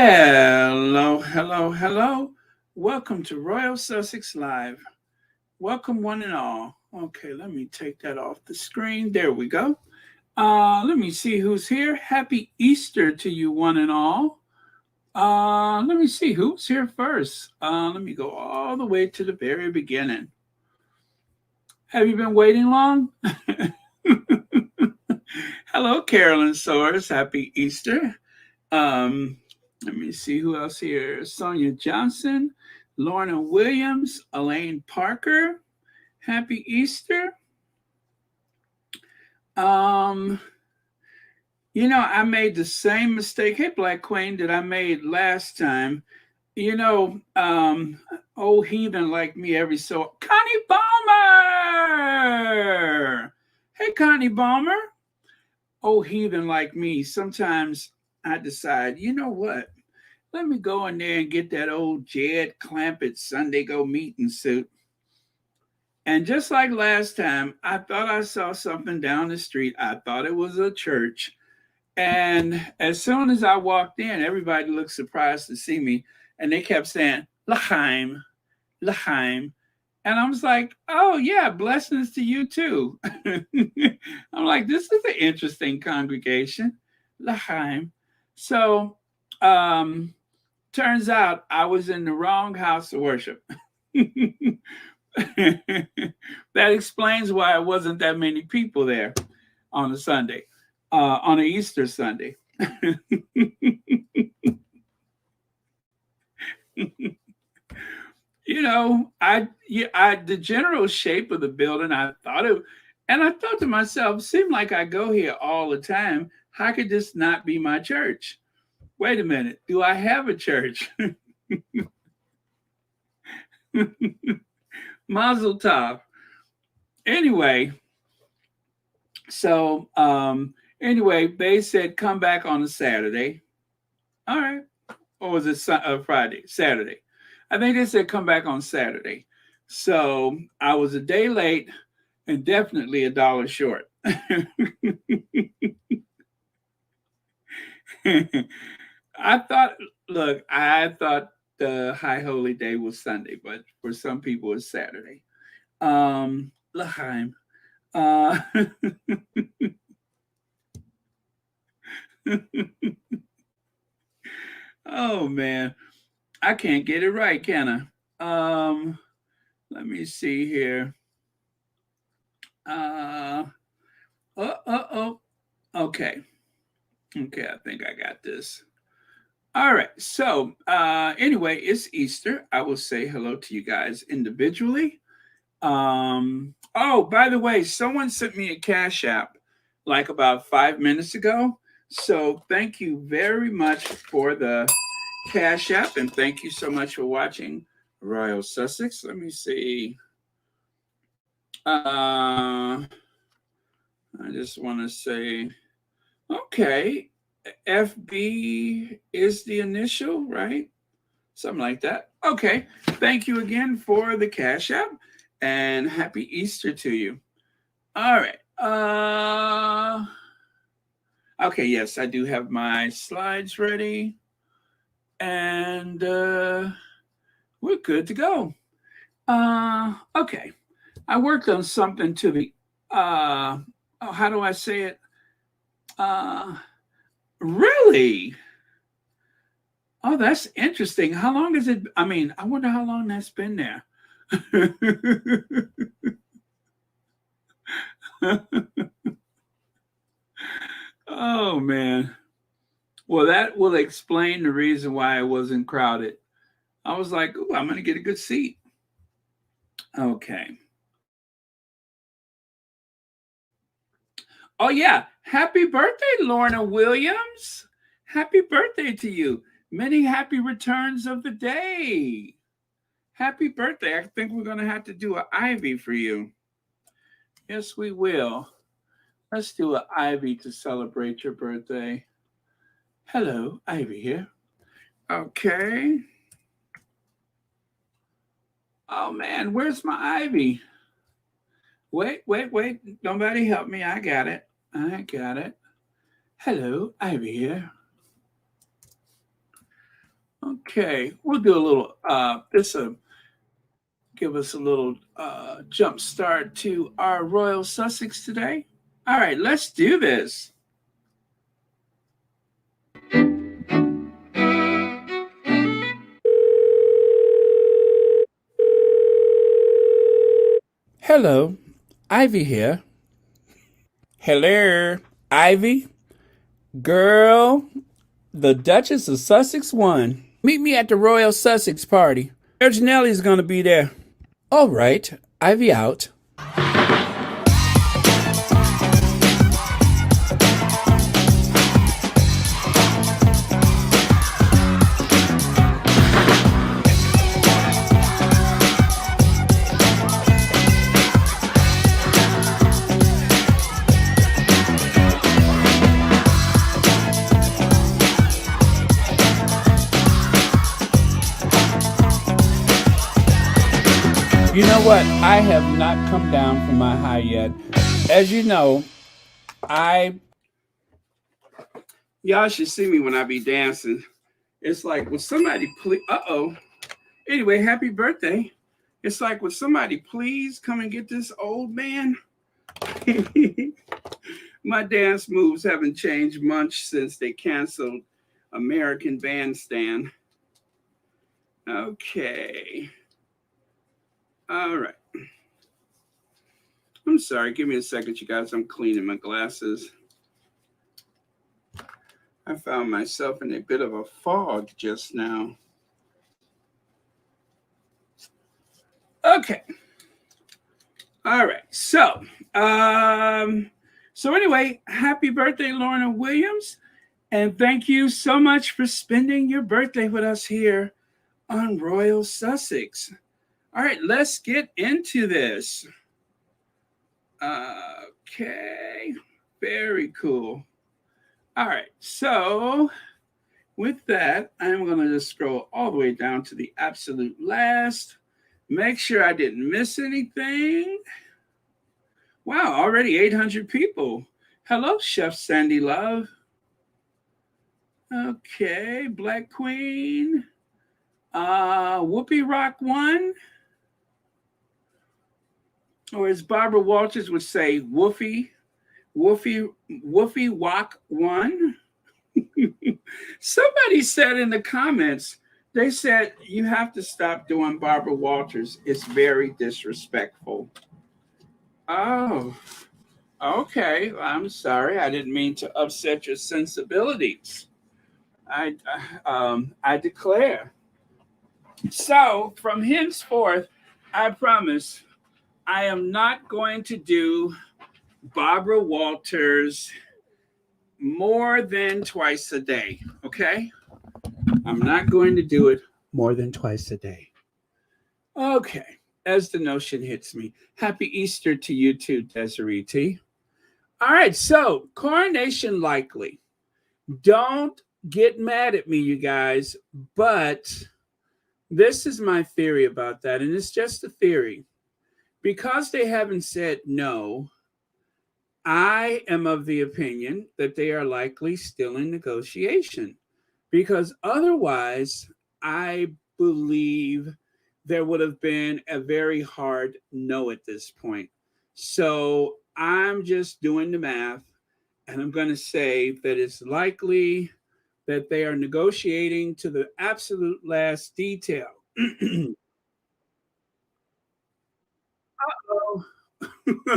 Hello, hello, hello. Welcome to Royal Sussex Live. Welcome, one and all. Okay, let me take that off the screen. There we go. Let me see who's here. Happy Easter to you, one and all. Let me see who's here first. Let me go all the way to the very beginning. Have you been waiting long? Hello, Carolyn Soares. Happy Easter. Um, Let me see who else here. Sonia Johnson, Lorna Williams, Elaine Parker. Happy Easter. Um, I made the same mistake. Hey, Black Queen, that I made last time. You know, um, Old heathen like me every so Connie Balmer. Hey, Connie Balmer. Old heathen like me. Sometimes I decide, you know what? Let me go in there and get that old Jed Clampett Sunday go meeting suit. And just like last time, I thought I saw something down the street. I thought it was a church. And as soon as I walked in, everybody looked surprised to see me. And they kept saying, L'chaim, L'chaim. And I was like, oh, yeah, blessings to you too. I'm like, this is an interesting congregation. L'chaim. So, turns out I was in the wrong house of worship. That explains why it wasn't that many people there on a Sunday, on an Easter Sunday. The general shape of the building, I thought it, and I thought to myself, seemed like I go here all the time. How could this not be my church? Wait a minute, do I have a church? Mazel tov. Anyway, so anyway, they said come back on a Saturday. All right, or was it Friday? Saturday. I think they said come back on Saturday. So I was a day late and definitely $1 short. I thought, look, I thought the High Holy Day was Sunday, but for some people it's Saturday. L'chaim. Uh, oh man, I can't get it right, can I? Let me see here. Uh, oh. Okay. Okay, I think I got this. All right. So, anyway, it's Easter. I will say hello to you guys individually. Oh, by the way, someone sent me a Cash App like about 5 minutes ago. So, thank you very much for the Cash App, and thank you so much for watching Royal Sussex. Let me see. I just want to say, okay, FB is the initial, right? Something like that. Okay. Thank you again for the Cash App and happy Easter to you. All right. Okay, yes, I do have my slides ready. And we're good to go. Okay. I worked on something to the how do I say it? Really? Oh, that's interesting. How long is it? I mean, I wonder how long that's been there. Oh, man. Well, that will explain the reason why it wasn't crowded. I was like, ooh, I'm going to get a good seat. Okay. Oh, yeah. Happy birthday, Lorna Williams. Happy birthday to you. Many happy returns of the day. Happy birthday. I think we're going to have to do an Ivy for you. Yes, we will. Let's do an Ivy to celebrate your birthday. Hello, Ivy here. Okay. Oh, man, where's my Ivy? Wait. Nobody help me. I got it. Hello, Ivy here. Okay, we'll do a little. This give us a little jump start to our Royal Sussex today. All right, let's do this. Hello, Ivy here. Hello, Ivy. Girl, the Duchess of Sussex won. Meet me at the Royal Sussex party. Nelly's gonna be there. All right, Ivy out. You know what? I have not come down from my high yet. As you know, y'all should see me when I be dancing. It's like, will somebody please? Anyway, happy birthday. It's like, would somebody please come and get this old man? My dance moves haven't changed much since they canceled American Bandstand. Okay. All right. I'm sorry. Give me a second, you guys. I'm cleaning my glasses. I found myself in a bit of a fog just now. Okay. All right. So anyway, happy birthday, Lorna Williams. And thank you so much for spending your birthday with us here on Royal Sussex. All right, let's get into this. Okay, very cool. All right, so with that, I'm going to just scroll all the way down to the absolute last. Make sure I didn't miss anything. Wow, already 800 people. Hello, Chef Sandy Love. Okay, Black Queen. Whoopi Rock 1. Or as Barbara Walters would say, Woofy Walk 1. Somebody said in the comments, they said you have to stop doing Barbara Walters. It's very disrespectful. Oh, okay. I'm sorry. I didn't mean to upset your sensibilities. I declare. So from henceforth, I promise I am not going to do Barbara Walters more than twice a day. Okay? I'm not going to do it more than twice a day. Okay. As the notion hits me. Happy Easter to you too, Desiree T. All right. So, coronation likely. Don't get mad at me, you guys, but this is my theory about that. And it's just a theory. Because they haven't said no, I am of the opinion that they are likely still in negotiation because otherwise, I believe there would have been a very hard no at this point. So I'm just doing the math and I'm going to say that it's likely that they are negotiating to the absolute last detail. Oh,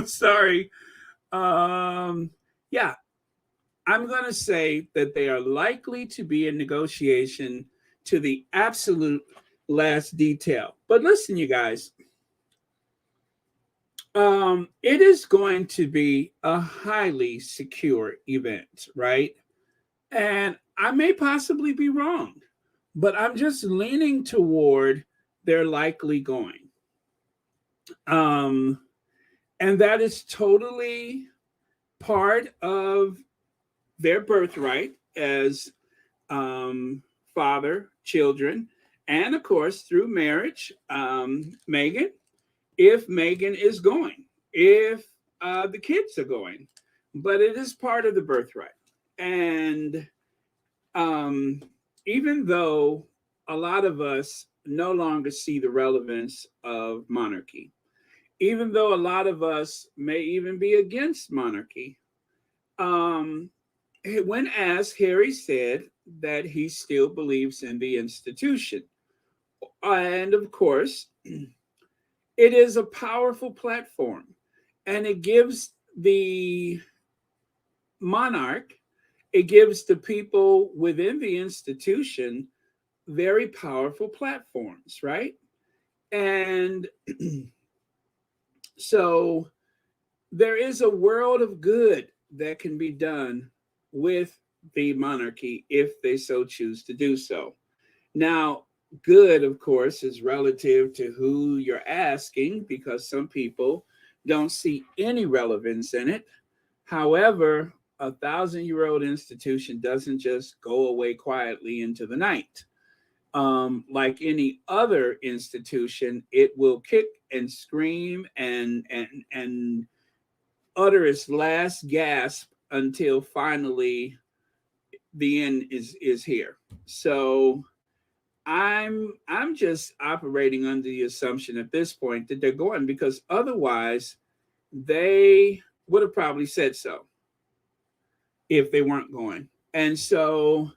sorry. Yeah, I'm going to say that they are likely to be in negotiation to the absolute last detail. But listen, you guys, it is going to be a highly secure event, right? And I may possibly be wrong, but I'm just leaning toward they're likely going. Um, and that is totally part of their birthright as father, children, and of course through marriage, Meghan, if Meghan is going, if the kids are going, but it is part of the birthright. And even though a lot of us no longer see the relevance of monarchy, even though a lot of us may even be against monarchy. Um, when asked, Harry said that he still believes in the institution. And of course, it is a powerful platform and it gives the monarch, it gives the people within the institution very powerful platforms, right? And so there is a world of good that can be done with the monarchy if they so choose to do so. Now, good, of course, is relative to who you're asking because some people don't see any relevance in it. However, a thousand-year-old institution doesn't just go away quietly into the night. Like any other institution, it will kick and scream and utter its last gasp until finally the end is here. So I'm just operating under the assumption at this point that they're going because otherwise they would have probably said so if they weren't going. And so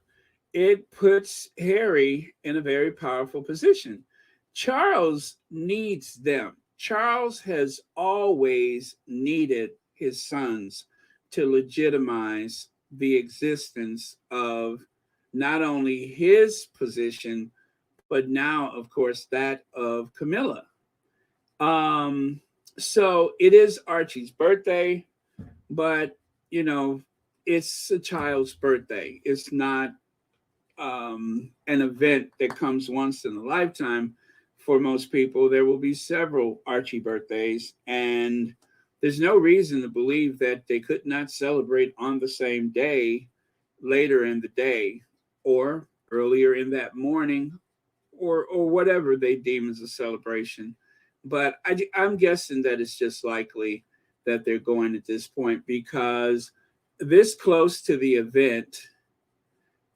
it puts Harry in a very powerful position. Charles needs them. Charles has always needed his sons to legitimize the existence of not only his position, but now, of course, that of Camilla. Um, so it is Archie's birthday, but you know, it's a child's birthday. It's not an event that comes once in a lifetime for most people. There will be several Archie birthdays, and there's no reason to believe that they could not celebrate on the same day later in the day or earlier in that morning or whatever they deem as a celebration. But I'm guessing that it's just likely that they're going at this point because this close to the event,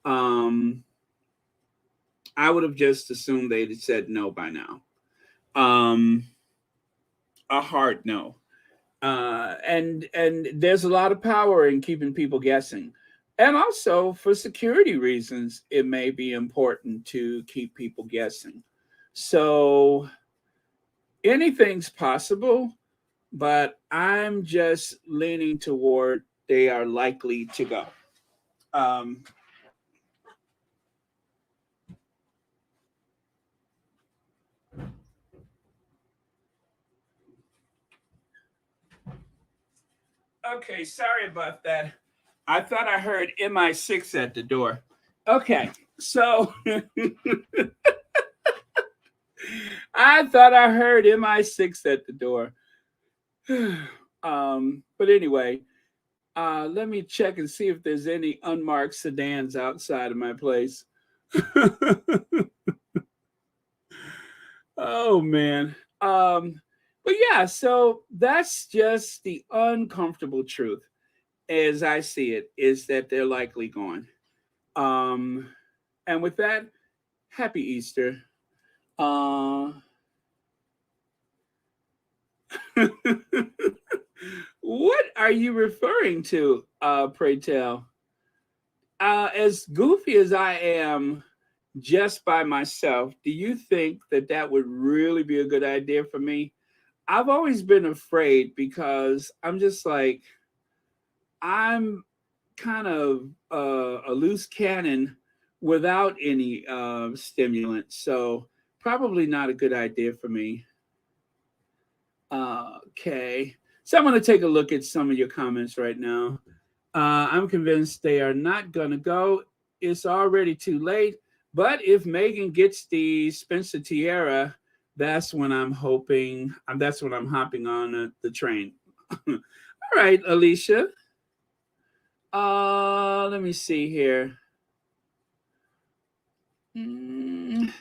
um, I would have just assumed they'd have said no by now. Um, a hard no. And there's a lot of power in keeping people guessing. And also for security reasons, it may be important to keep people guessing. So anything's possible, but I'm just leaning toward they are likely to go. Um, okay, sorry about that. I thought I heard MI6 at the door. Okay, so I thought I heard MI6 at the door. But anyway, let me check and see if there's any unmarked sedans outside of my place. Oh man. But yeah, so that's just the uncomfortable truth, as I see it, is that they're likely gone. Um, and with that, happy Easter. Uh, what are you referring to, pray tell? As goofy as I am just by myself, do you think that that would really be a good idea for me? I've always been afraid because I'm just like, I'm kind of a loose cannon without any stimulant. So, probably not a good idea for me. Okay. So, I'm going to take a look at some of your comments right now. I'm convinced they are not going to go. It's already too late. But if Meghan gets the Spencer Tiara, that's when I'm hoping, that's when I'm hopping on the train. All right, Alicia. Let me see here. Mm,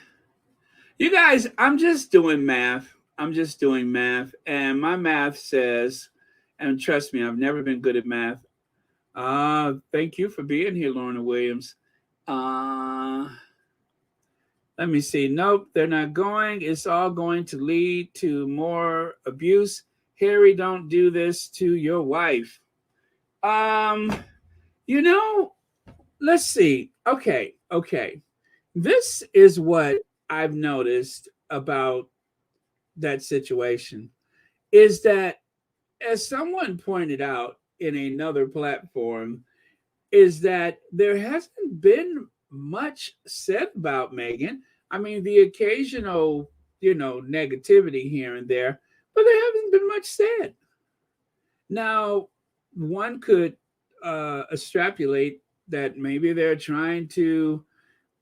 You guys, I'm just doing math. I'm just doing math. And my math says, and trust me, I've never been good at math. Thank you for being here, Lorna Williams. Uh, Let me see. Nope, they're not going. It's all going to lead to more abuse. Harry, don't do this to your wife. Um, you know, let's see. Okay. This is what I've noticed about that situation is that, as someone pointed out in another platform, is that there hasn't been much said about Meghan. I mean, the occasional, negativity here and there, but there hasn't been much said. Now, one could extrapolate that maybe they're trying to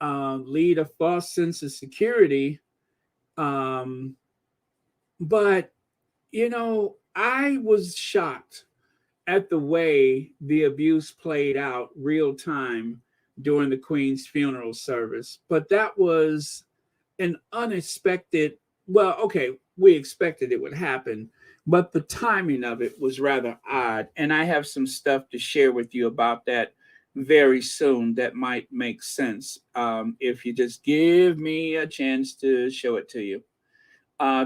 lead a false sense of security. Um, but, I was shocked at the way the abuse played out real time during the Queen's funeral service. But that was an unexpected, well, okay, we expected it would happen, but the timing of it was rather odd. And I have some stuff to share with you about that very soon that might make sense if you just give me a chance to show it to you.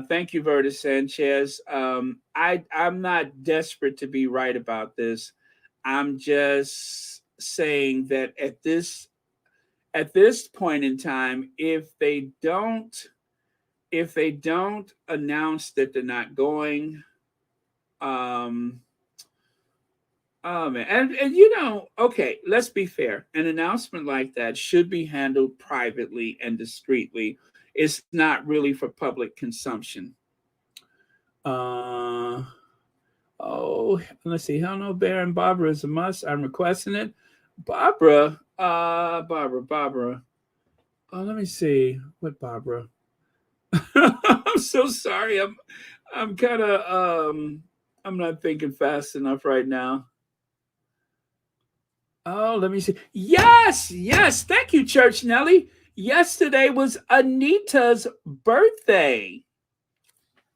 Thank you, Verta Sanchez. I'm not desperate to be right about this. I'm just saying that at this point in time, if they don't announce that they're not going, um, oh man, and okay, let's be fair. An announcement like that should be handled privately and discreetly. It's not really for public consumption. Uh, oh, let's see. Hell no, Bear and Barbara is a must. I'm requesting it. Barbara. Oh, let me see. What Barbara? I'm so sorry. I'm kind of I'm not thinking fast enough right now. Oh, let me see. Yes. Thank you, Church Nelly. Yesterday was Anita's birthday.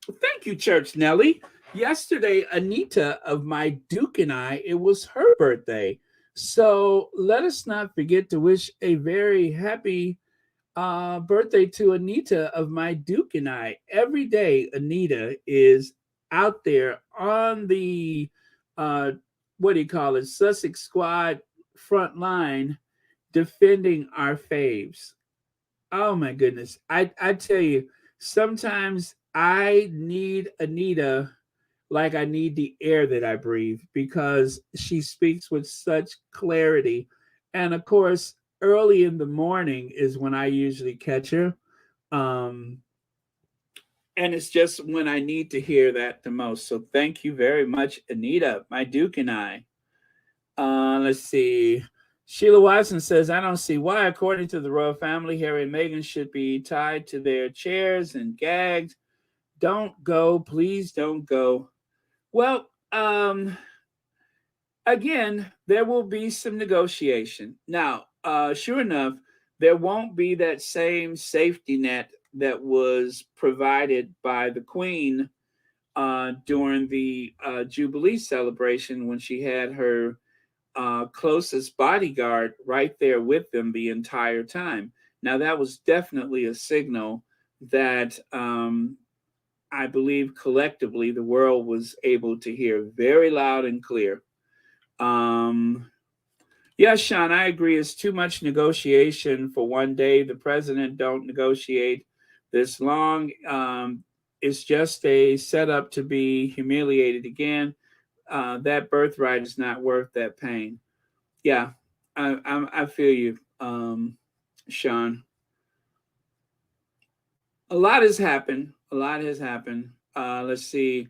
Thank you, Church Nelly. Yesterday, Anita of my Duke and I, it was her birthday. So let us not forget to wish a very happy birthday to Anita of my Duke and I. Every day, Anita is out there on the, uh, what do you call it, Sussex squad front line defending our faves. Oh my goodness. I tell you, sometimes I need Anita like I need the air that I breathe because she speaks with such clarity. And of course, early in the morning is when I usually catch her. Um, and it's just when I need to hear that the most. So thank you very much, Anita, my Duke and I. Let's see. Sheila Watson says, I don't see why, according to the royal family, Harry and Meghan should be tied to their chairs and gagged. Don't go. Please don't go. Well, again, there will be some negotiation. Now, sure enough, there won't be that same safety net that was provided by the Queen during the Jubilee celebration when she had her closest bodyguard right there with them the entire time. Now, that was definitely a signal that I believe collectively the world was able to hear very loud and clear. Um, yes, Sean, I agree. It's too much negotiation for one day. The president don't negotiate this long. It's just a setup to be humiliated again. That birthright is not worth that pain. Yeah, I feel you, Sean. A lot has happened. A lot has happened. Let's see.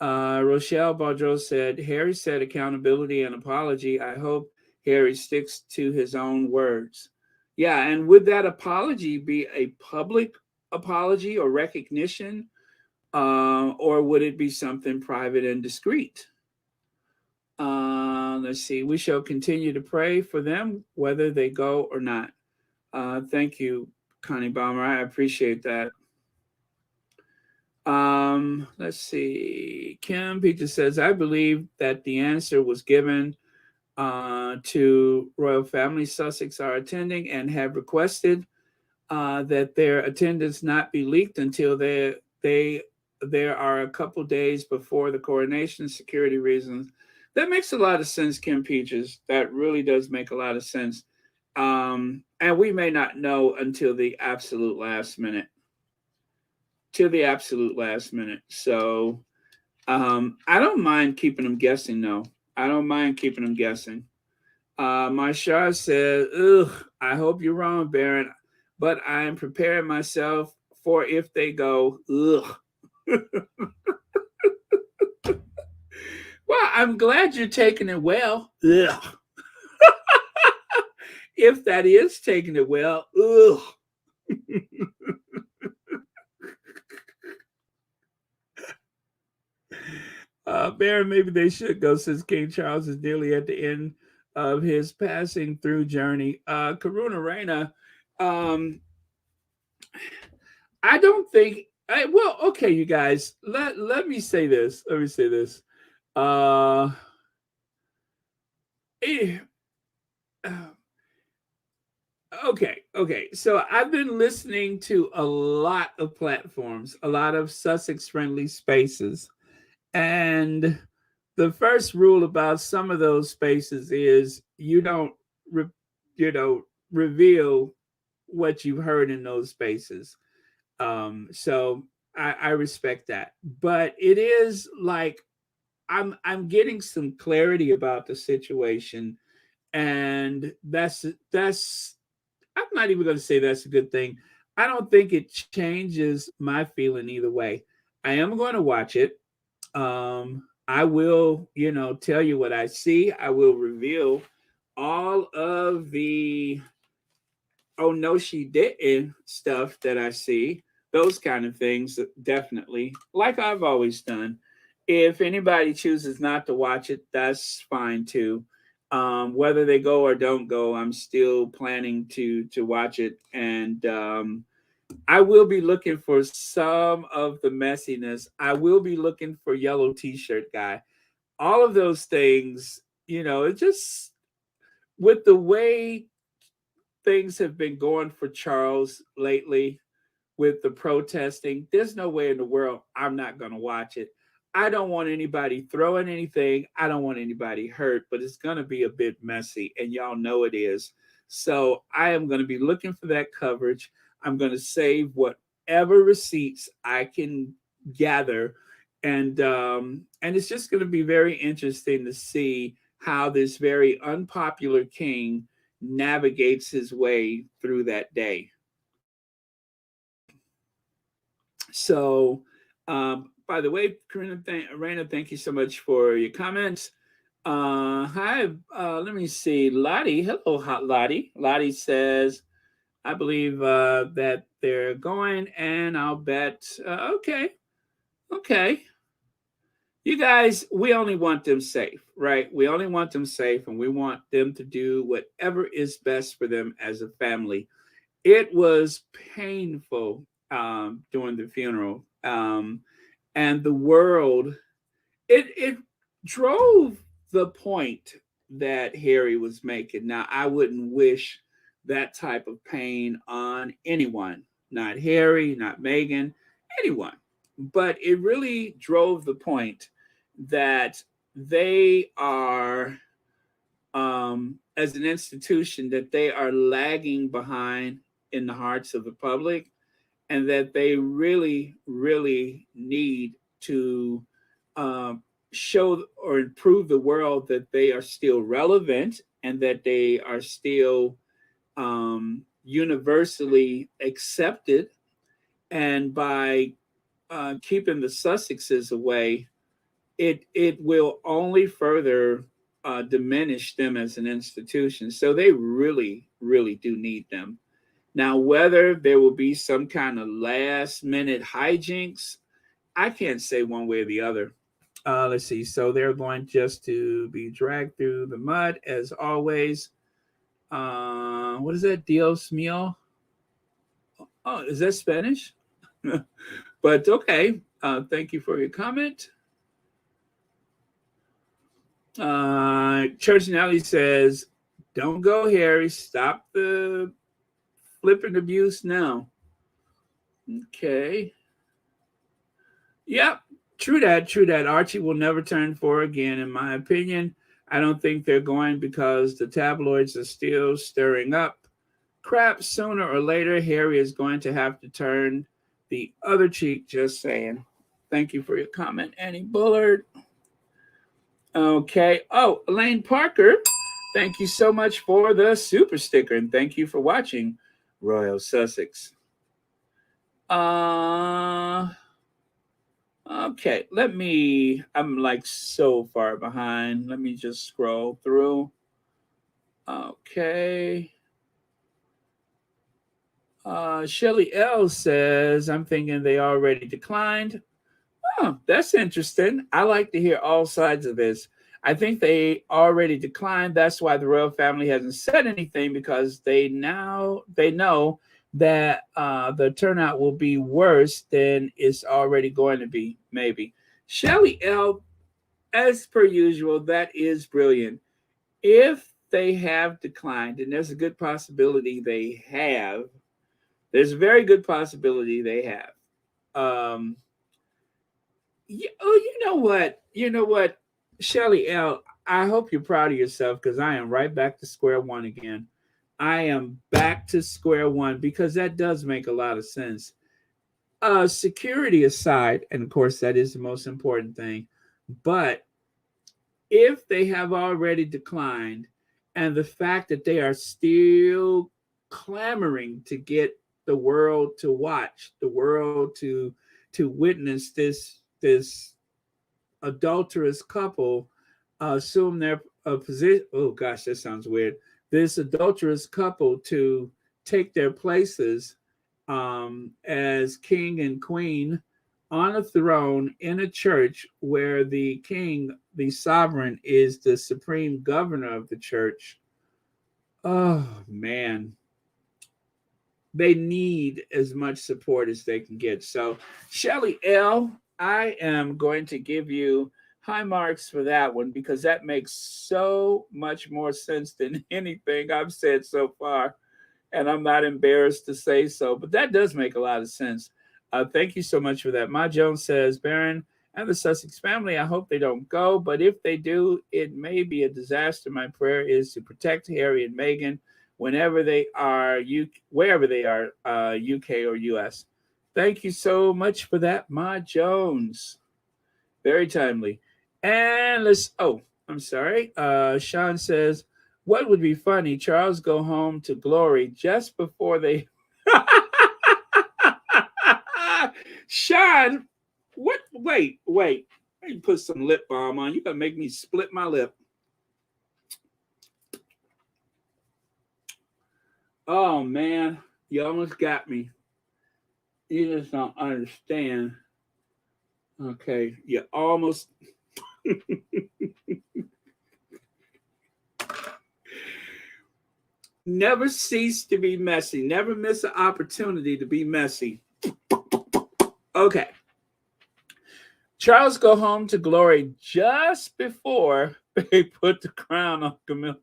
Rochelle Baudreau said, Harry said accountability and apology. I hope Harry sticks to his own words. Yeah, and would that apology be a public apology or recognition, or would it be something private and discreet? Let's see. We shall continue to pray for them, whether they go or not. Thank you, Connie Balmer. I appreciate that. Let's see. Kim Peter says, I believe that the answer was given to royal family. Sussex are attending and have requested that their attendance not be leaked until there are a couple days before the coronation, security reasons. That makes a lot of sense, Kim Peaches. That really does make a lot of sense. And we may not know until the absolute last minute. Till the absolute last minute. So I don't mind keeping them guessing, though. I don't mind keeping them guessing. Marshall said, ugh, I hope you're wrong, Baron, but I am preparing myself for if they go, ugh. Well, I'm glad you're taking it well. Ugh. If that is taking it well, ugh. Baron, maybe they should go since King Charles is nearly at the end of his passing through journey. Karuna Reina, um, I don't think. Well, okay, you guys. Let me say this. Let me say this. Uh, eh, uh, okay. So I've been listening to a lot of platforms, a lot of Sussex friendly spaces, and the first rule about some of those spaces is you don't, re, reveal what you've heard in those spaces. So I respect that, but it is like I'm getting some clarity about the situation, and that's I'm not even going to say that's a good thing. I don't think it changes my feeling either way. I am going to watch it. I will, tell you what I see. I will reveal all of the oh no she didn't stuff that I see, those kind of things, definitely, like I've always done. If anybody chooses not to watch it, that's fine too. Whether they go or don't go, I'm still planning to watch it, and I will be looking for some of the messiness. I will be looking for yellow t-shirt guy. All of those things, it just, with the way things have been going for Charles lately with the protesting, there's no way in the world I'm not going to watch it. I don't want anybody throwing anything. I don't want anybody hurt, but it's going to be a bit messy, and y'all know it is. So I am going to be looking for that coverage. I'm going to save whatever receipts I can gather, and it's just going to be very interesting to see how this very unpopular king navigates his way through that day. So, by the way, Raina, thank you so much for your comments. Hi, let me see. Lottie, hello, hot Lottie. Lottie says, I believe that they're going, and I'll bet. Okay. You guys, we only want them safe, right? We only want them safe, and we want them to do whatever is best for them as a family. It was painful during the funeral, and the world, it drove the point that Harry was making. Now, I wouldn't wish that type of pain on anyone, not Harry, not Meghan, anyone. But it really drove the point that they are, as an institution, that they are lagging behind in the hearts of the public, and that they really, really need to show or improve the world that they are still relevant, and that they are still universally accepted. And by keeping the Sussexes away, it will only further diminish them as an institution. So they really, really do need them. Now, whether there will be some kind of last minute hijinks, I can't say one way or the other. Let's see. So they're going just to be dragged through the mud as always. What is that? Dios mío. Oh, is that Spanish? But okay. Thank you for your comment. Church Nelly says, "Don't go, Harry. Stop the flippant abuse now. Okay. Yep. True that. True that. Archie will never turn 4 again, in my opinion. I don't think they're going because the tabloids are still stirring up crap. Sooner or later, Harry is going to have to turn the other cheek. Just saying. Thank you for your comment, Annie Bullard. Okay. Oh, Elaine Parker, thank you so much for the super sticker, and thank you for watching Royal Sussex. Okay, I'm like so far behind. Let me just scroll through. Okay. Shelly L says, I'm thinking they already declined. Oh, that's interesting. I like to hear all sides of this. I think they already declined. That's why the royal family hasn't said anything, because they know that the turnout will be worse than it's already going to be. Maybe. Shelly L, as per usual, that is brilliant. If they have declined, and there's a good possibility they have, there's a very good possibility they have. Yeah, oh, you know what, Shelly L, I hope you're proud of yourself, because I am right back to square one again. I am back to square one, because that does make a lot of sense. Security aside, and of course that is the most important thing, but if they have already declined, and the fact that they are still clamoring to get the world to watch, the world to witness this adulterous couple assume their position. Oh gosh, that sounds weird. This adulterous couple to take their places as king and queen on a throne in a church where the king, the sovereign, is the supreme governor of the church. Oh man, they need as much support as they can get. So, Shelly L, I am going to give you high marks for that one, because that makes so much more sense than anything I've said so far. And I'm not embarrassed to say so, but that does make a lot of sense. Thank you so much for that. Ma Jones says, Baron and the Sussex family, I hope they don't go, but if they do, it may be a disaster. My prayer is to protect Harry and Meghan whenever they are, wherever they are, UK or US. Thank you so much for that, Ma Jones. Very timely. And I'm sorry. Sean says, what would be funny? Charles go home to glory just before they. Sean, what? Wait. Let me put some lip balm on. You gotta make me split my lip. Oh man, you almost got me. You just don't understand. Okay, you almost. Never cease to be messy. Never miss an opportunity to be messy. Okay. Charles go home to glory just before they put the crown on Camilla.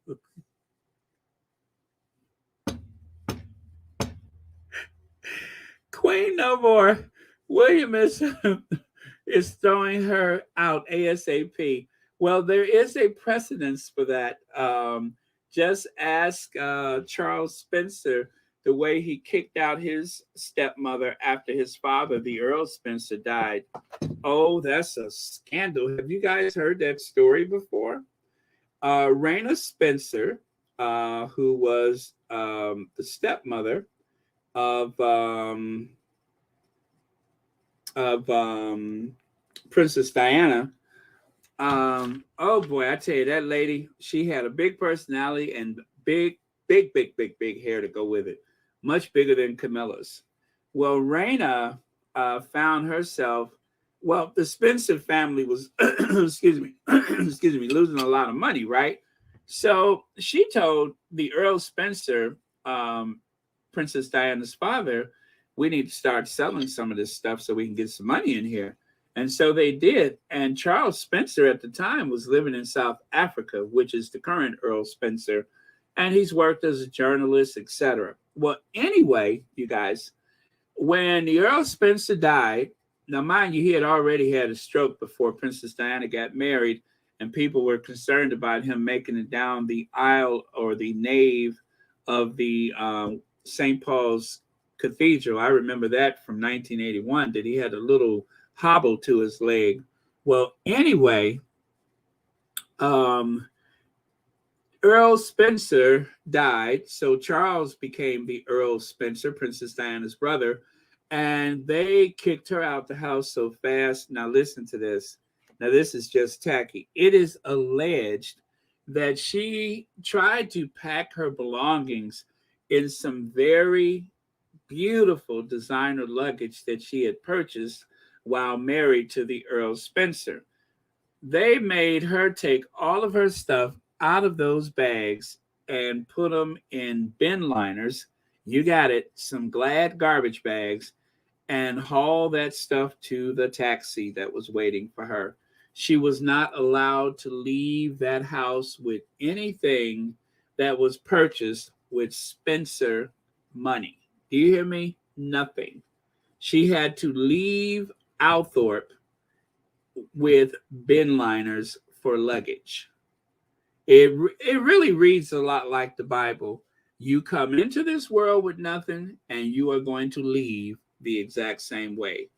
Queen no more. William is throwing her out ASAP. Well, there is a precedence for that. Just ask Charles Spencer the way he kicked out his stepmother after his father, the Earl Spencer, died. Oh, that's a scandal. Have you guys heard that story before? Raina Spencer, who was the stepmother of Princess Diana. Oh boy, I tell you, that lady, she had a big personality and big hair to go with it, much bigger than Camilla's. Well, Raina found herself. Well, the Spencer family was, excuse me, losing a lot of money, right? So she told the Earl Spencer, Princess Diana's father, we need to start selling some of this stuff so we can get some money in here. And so they did. And Charles Spencer at the time was living in South Africa, which is the current Earl Spencer. and he's worked as a journalist, etc. Well, anyway, you guys, when the Earl Spencer died, now mind you, he had already had a stroke before Princess Diana got married, and people were concerned about him making it down the aisle or the nave of the St. Paul's Cathedral. I remember that from 1981, that he had a little hobble to his leg. Well, anyway, um, Earl Spencer died, so Charles became the Earl Spencer, Princess Diana's brother, and they kicked her out the house so fast. Now, listen to this. Now, this is just tacky. It is alleged that she tried to pack her belongings in some very beautiful designer luggage that she had purchased while married to the Earl Spencer. They made her take all of her stuff out of those bags and put them in bin liners. You got it, some Glad garbage bags, and haul that stuff to the taxi that was waiting for her. She was not allowed to leave that house with anything that was purchased with Spencer money. Do you hear me? Nothing. She had to leave Althorpe with bin liners for luggage. It really reads a lot like the Bible. You come into this world with nothing, and you are going to leave the exact same way.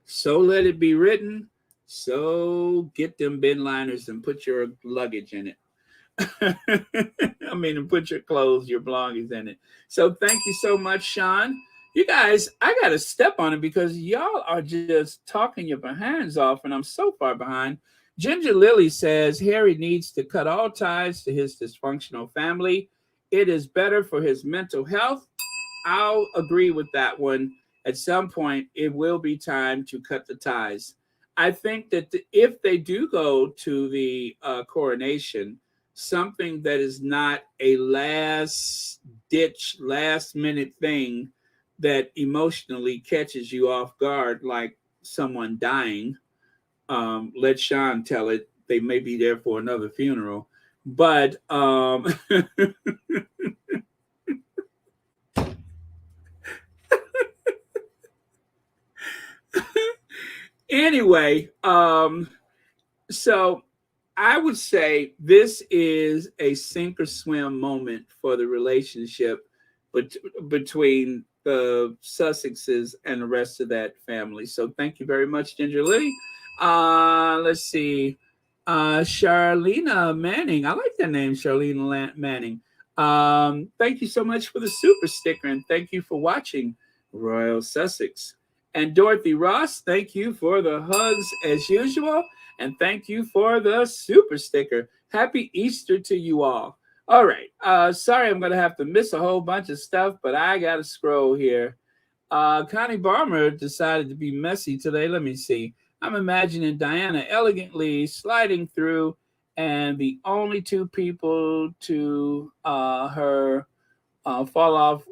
So let it be written. So get them bin liners and put your luggage in it. I mean, and put your clothes, your belongings in it. So thank you so much, Sean. You guys, I got to step on it because y'all are just talking your behinds off, and I'm so far behind. Ginger Lily says Harry needs to cut all ties to his dysfunctional family. It is better for his mental health. I'll agree with that one. At some point, it will be time to cut the ties. I think that if they do go to the coronation, something that is not a last ditch, last minute thing that emotionally catches you off guard, like someone dying, let Sean tell it. They may be there for another funeral. But anyway, so I would say this is a sink or swim moment for the relationship between the Sussexes and the rest of that family. So thank you very much, Ginger Lee. Let's see. Charlena Manning. I like that name, Charlena Manning. Thank you so much for the super sticker, and thank you for watching Royal Sussex. And Dorothy Ross, thank you for the hugs as usual. And thank you for the super sticker. Happy Easter to you all. All right. Sorry, I'm going to have to miss a whole bunch of stuff, but I got to scroll here. Connie Barmer decided to be messy today. Let me see. I'm imagining Diana elegantly sliding through, and the only two people to her fall off.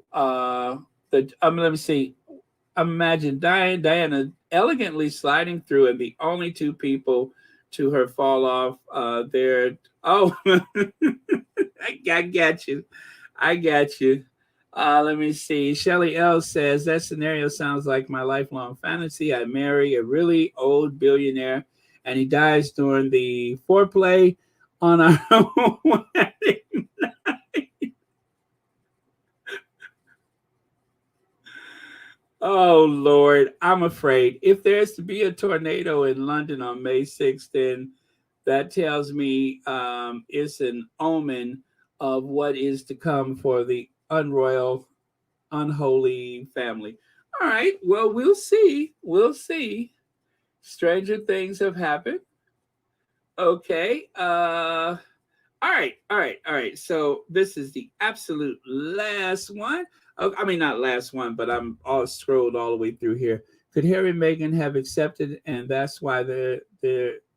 Let me see. Imagine Diana elegantly sliding through, and the only two people to her fall off there. Oh, I got you. I got you. Let me see. Shelly L says that scenario sounds like my lifelong fantasy. I marry a really old billionaire, and he dies during the foreplay on our wedding night. Oh Lord, I'm afraid if there's to be a tornado in London on May 6th, then that tells me it's an omen of what is to come for the unroyal, unholy family. All right, well, we'll see. We'll see. Stranger things have happened. Okay. All right. So this is the absolute last one. Oh, I mean, not last one, but I'm all scrolled all the way through here. Could Harry and Meghan have accepted, and that's why they're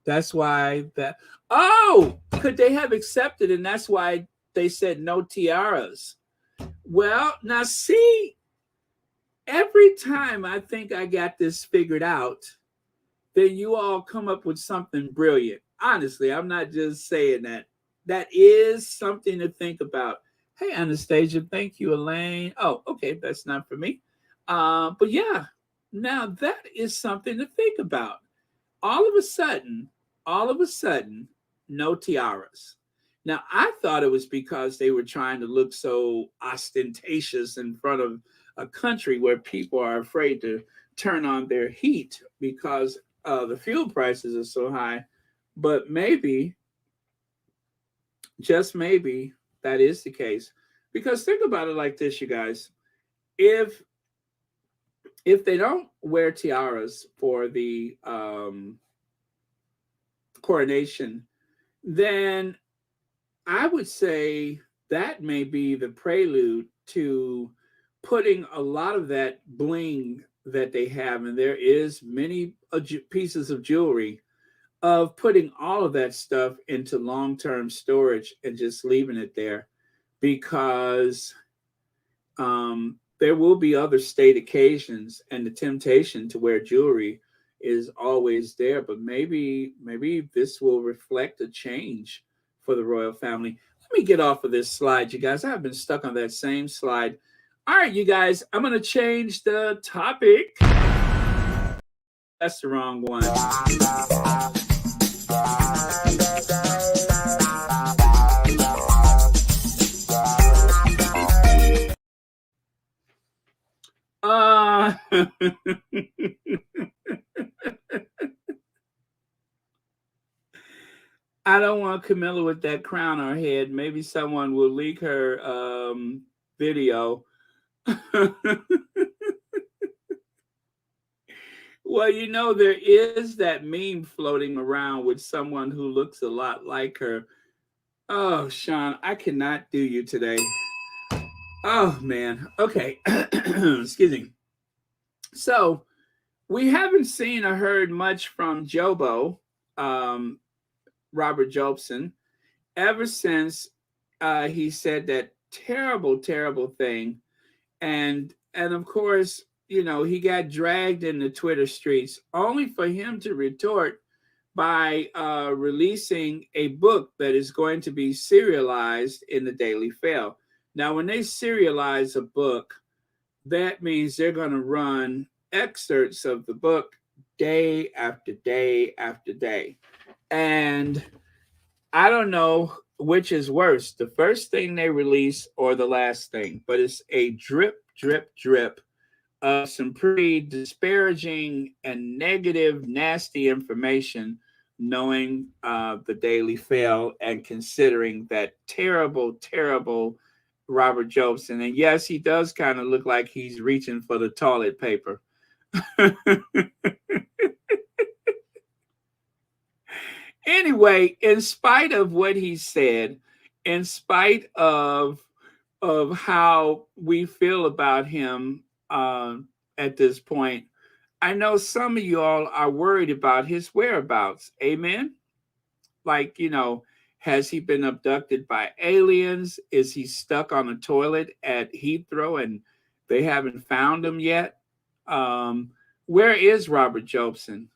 that's why that. Oh, could they have accepted, and that's why they said no tiaras? Well, now see, every time I think I got this figured out, then you all come up with something brilliant. Honestly, I'm not just saying that. That is something to think about. Hey, Anastasia. Thank you, Elaine. Oh, okay. That's not for me. But yeah, now that is something to think about. All of a sudden, all of a sudden, no tiaras. Now, I thought it was because they were trying to look so ostentatious in front of a country where people are afraid to turn on their heat because the fuel prices are so high. But maybe, just maybe, that is the case. Because think about it like this, you guys. If if they don't wear tiaras for the coronation, then I would say that may be the prelude to putting a lot of that bling that they have, and there is many pieces of jewelry, of putting all of that stuff into long-term storage and just leaving it there, because there will be other state occasions, and the temptation to wear jewelry is always there. But maybe this will reflect a change for the royal family. Let me get off of this slide, you guys. I've been stuck on that same slide. All right, you guys, I'm going to change the topic. That's the wrong one. I don't want Camilla with that crown on her head. Maybe someone will leak her video. Well, there is that meme floating around with someone who looks a lot like her. Oh, Sean, I cannot do you today. Oh, man. Okay. Excuse me. So, we haven't seen or heard much from Jobo, Robert Jobson, ever since he said that terrible, terrible thing. And of course, he got dragged in the Twitter streets, only for him to retort by releasing a book that is going to be serialized in the Daily Fail. Now, when they serialize a book, that means they're going to run excerpts of the book day after day after day. And I don't know which is worse, the first thing they release or the last thing, but it's a drip, drip, drip of some pretty disparaging and negative, nasty information, knowing the Daily Fail and considering that terrible, terrible Robert Jobson. And yes, he does kind of look like he's reaching for the toilet paper. Anyway, in spite of what he said, in spite of how we feel about him at this point, I know some of you all are worried about his whereabouts. Amen. Like, has he been abducted by aliens? Is he stuck on a toilet at Heathrow and they haven't found him yet? Where is Robert Jobson?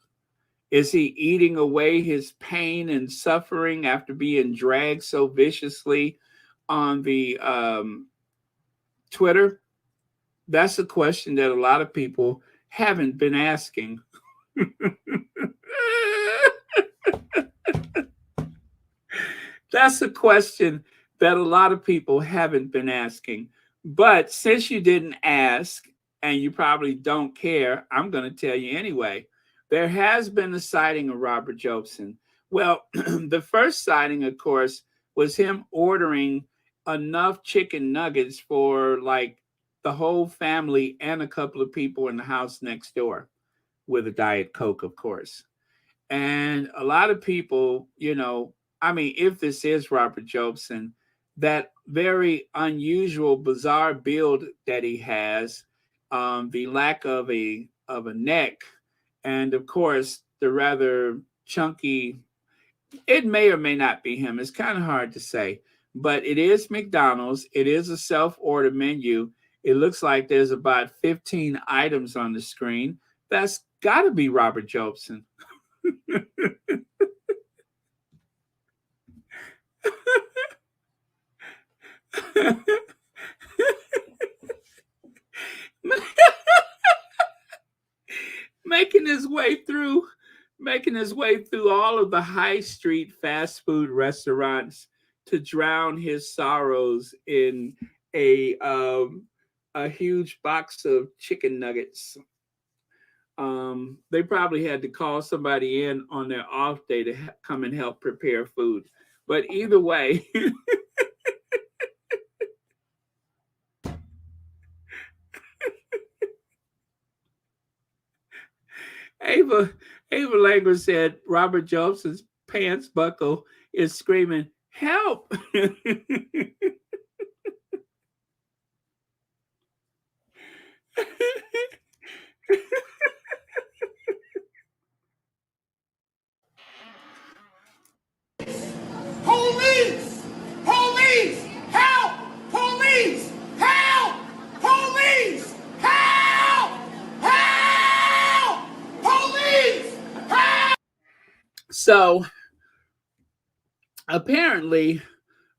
Is he eating away his pain and suffering after being dragged so viciously on the Twitter? That's a question that a lot of people haven't been asking. That's a question that a lot of people haven't been asking. But since you didn't ask and you probably don't care, I'm going to tell you anyway. There has been a sighting of Robert Jobson. Well, the first sighting, of course, was him ordering enough chicken nuggets for like the whole family and a couple of people in the house next door, with a Diet Coke, of course. And a lot of people, if this is Robert Jobson, that very unusual, bizarre build that he has, the lack of a neck, and of course the rather chunky. It may or may not be him. It's kind of hard to say, but it is McDonald's. It is a self-order menu. It looks like there's about 15 items on the screen. That's got to be Robert Jobson. making his way through all of the high street fast food restaurants to drown his sorrows in a um, a huge box of chicken nuggets. They probably had to call somebody in on their off day to come and help prepare food. But either way, Ava Ava Langer said Robert Jobson's pants buckle is screaming, "Help!" Police! Police! Help! Police! Help! Police! Help! Help! Police! Help! So apparently,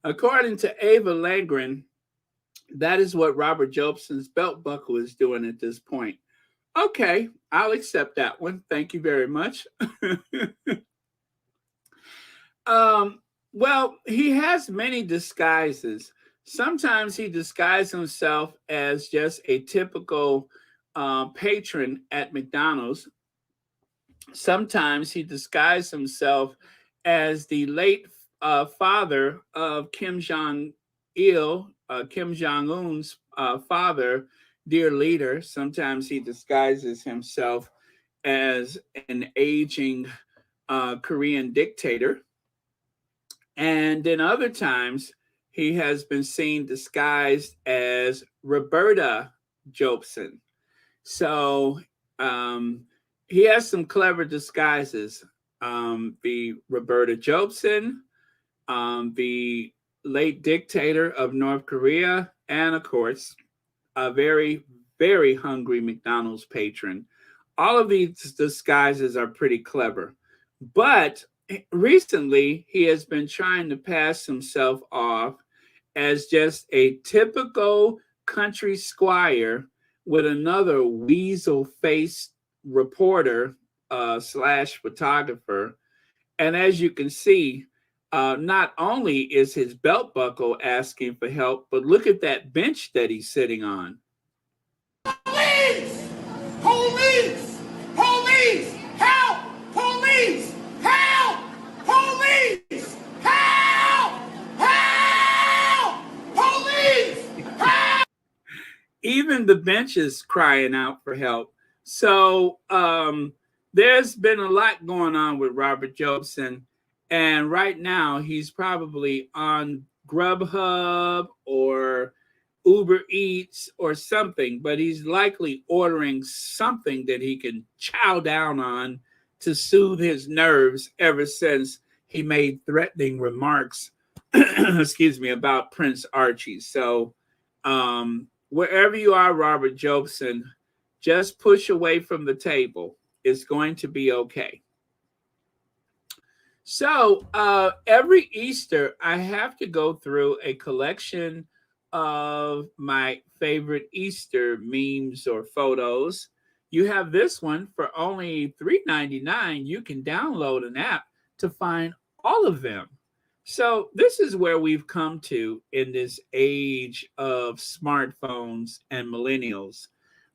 according to Ava Langren, that is what Robert Jobson's belt buckle is doing at this point. Okay, I'll accept that one. Thank you very much. um, well, he has many disguises. Sometimes he disguises himself as just a typical patron at McDonald's. Sometimes he disguised himself as the late father of Kim Jong Il, Kim Jong Un's father, dear leader. Sometimes he disguises himself as an aging Korean dictator. And then other times he has been seen disguised as Roberta Jobson. So he has some clever disguises. The Roberta Jobson, the late dictator of North Korea, and of course, a very, very hungry McDonald's patron. All of these disguises are pretty clever. But recently, he has been trying to pass himself off as just a typical country squire with another weasel faced reporter slash photographer. And as you can see, not only is his belt buckle asking for help, but look at that bench that he's sitting on. Police! Police! Police! Help! Police! Help! Police! Help! Help! Police! Help! Even the bench is crying out for help. So there's been a lot going on with Robert Jobson. And right now, he's probably on Grubhub or Uber Eats or something, but he's likely ordering something that he can chow down on to soothe his nerves ever since he made threatening remarks, excuse me, about Prince Archie. So, wherever you are, Robert Jobson, just push away from the table. It's going to be okay. So every Easter, I have to go through a collection of my favorite Easter memes or photos. You have this one for only $3.99. You can download an app to find all of them. So this is where we've come to in this age of smartphones and millennials.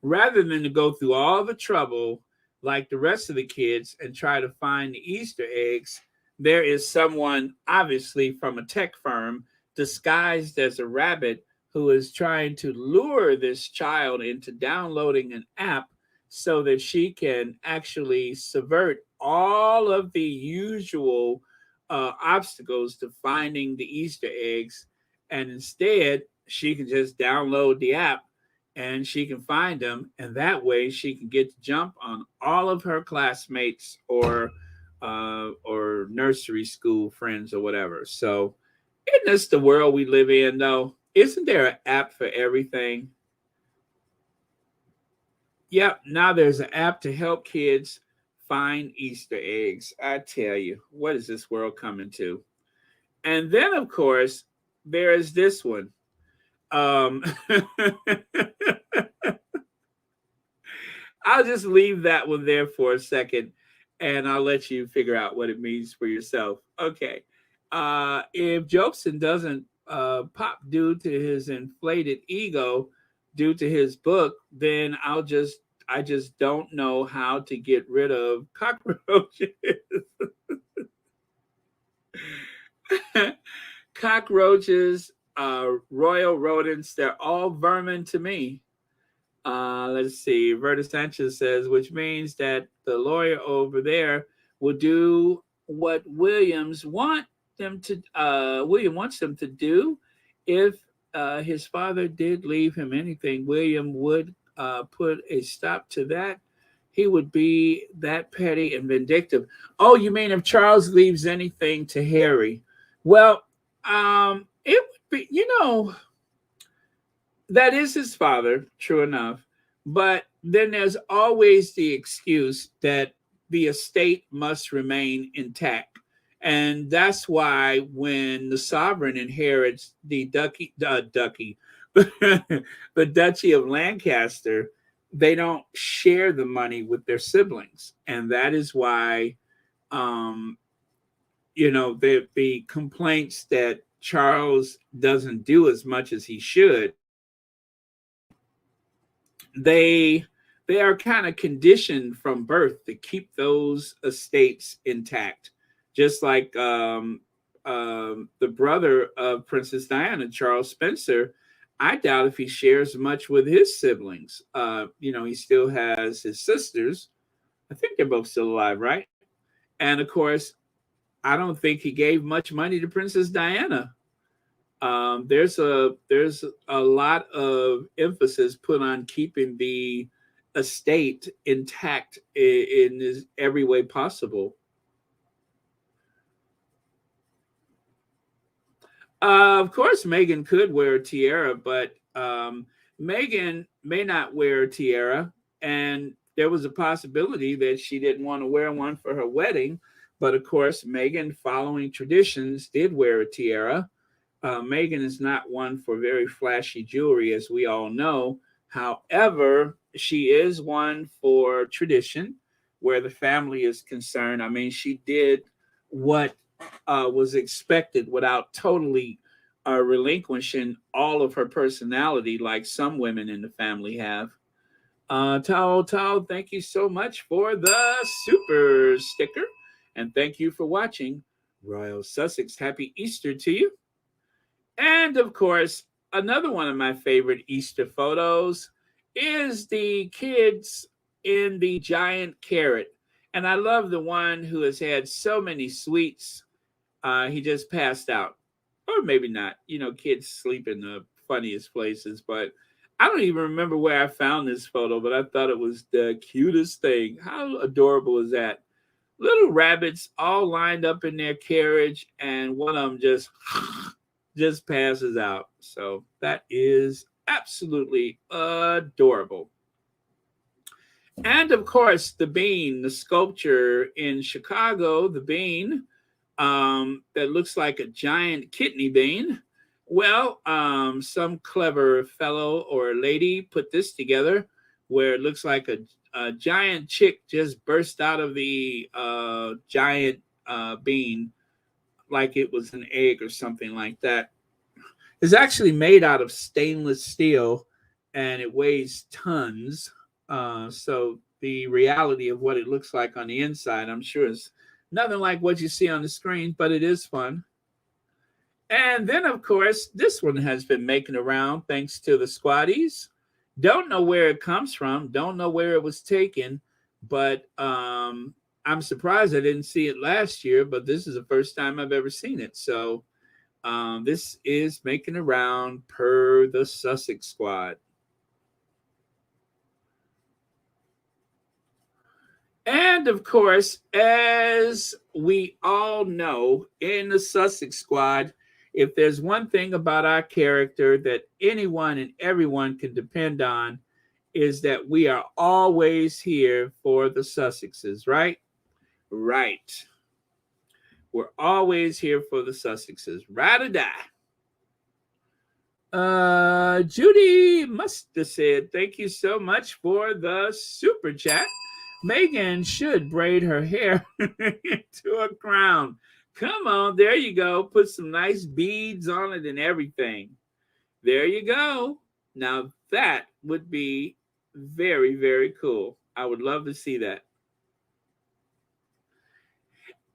Rather than to go through all the trouble like the rest of the kids and try to find the Easter eggs, there is someone, obviously from a tech firm, disguised as a rabbit who is trying to lure this child into downloading an app so that she can actually subvert all of the usual obstacles to finding the Easter eggs. And instead, she can just download the app and she can find them. And that way, she can get to jump on all of her classmates or nursery school friends or whatever. So, isn't this the world we live in, though? Isn't there an app for everything? Yep, now there's an app to help kids find Easter eggs. I tell you, what is this world coming to? And then, of course, there is this one. I'll just leave that one there for a second. and I'll let you figure out what it means for yourself. Okay. If Jobson doesn't pop due to his inflated ego, due to his book, then I just don't know how to get rid of cockroaches. Cockroaches, royal rodents, they're all vermin to me. Let's see. Verta Sanchez says, which means that the lawyer over there will do what William wants them to do. If his father did leave him anything, William would put a stop to that. He would be that petty and vindictive. Oh, you mean if Charles leaves anything to Harry? Well, it would be, that is his father, true enough. But then there's always the excuse that the estate must remain intact. And that's why when the sovereign inherits the the Duchy of Lancaster, they don't share the money with their siblings. And that is why, um, the complaints that Charles doesn't do as much as he should, they they are kind of conditioned from birth to keep those estates intact, just like the brother of Princess Diana, Charles Spencer. I doubt if he shares much with his siblings. He still has his sisters. I think they're both still alive, right? And of course, I don't think he gave much money to Princess Diana. There's a lot of emphasis put on keeping the estate intact in every way possible. Of course, Meghan could wear a tiara, but Meghan may not wear a tiara, and there was a possibility that she didn't want to wear one for her wedding. But of course, Meghan, following traditions, did wear a tiara. Meghan is not one for very flashy jewelry, as we all know. However, she is one for tradition, where the family is concerned. I mean, she did what was expected without totally relinquishing all of her personality, like some women in the family have. Tao, thank you so much for the super sticker. And thank you for watching Royal Sussex. Happy Easter to you. And of course, another one of my favorite Easter photos is the kids in the giant carrot. And I love the one who has had so many sweets, he just passed out. Or maybe not. Kids sleep in the funniest places. But I don't even remember where I found this photo, but I thought it was the cutest thing. How adorable is that? Little rabbits all lined up in their carriage, and one of them just passes out. So that is absolutely adorable. And of course, the bean, the sculpture in Chicago, the bean that looks like a giant kidney bean. Well, some clever fellow or lady put this together where it looks like a giant chick just burst out of the giant bean like it was an egg or something like that. It's actually made out of stainless steel and it weighs tons. So the reality of what it looks like on the inside, I'm sure, is nothing like what you see on the screen, but it is fun. And then, of course, this one has been making around thanks to the squatties. Don't know where it comes from, don't know where it was taken, but I'm surprised I didn't see it last year, but this is the first time I've ever seen it. So this is making around per the Sussex squad. And of course, as we all know, in the Sussex squad, if there's one thing about our character that anyone and everyone can depend on, is that we are always here for the Sussexes, right? Right. We're always here for the Sussexes. Ride or die. Judy must have said, thank you so much for the super chat. Meghan should braid her hair into a crown. Come on, there you go. Put some nice beads on it and everything. There you go. Now that would be very, very cool. I would love to see that.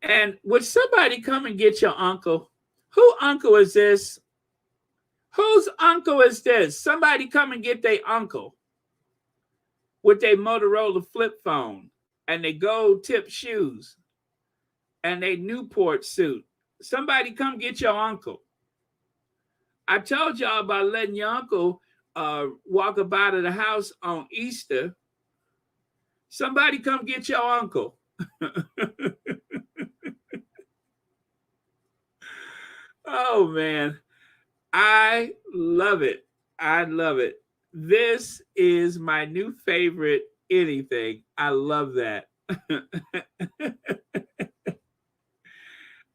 And would somebody come and get your uncle? Who uncle is this? Whose uncle is this? Somebody come and get their uncle with their Motorola flip phone and they gold tip shoes and they Newport suit. Somebody come get your uncle. I told y'all about letting your uncle walk up out of the house on Easter. Somebody come get your uncle. Oh man, I love it. I love it. This is my new favorite anything. I love that.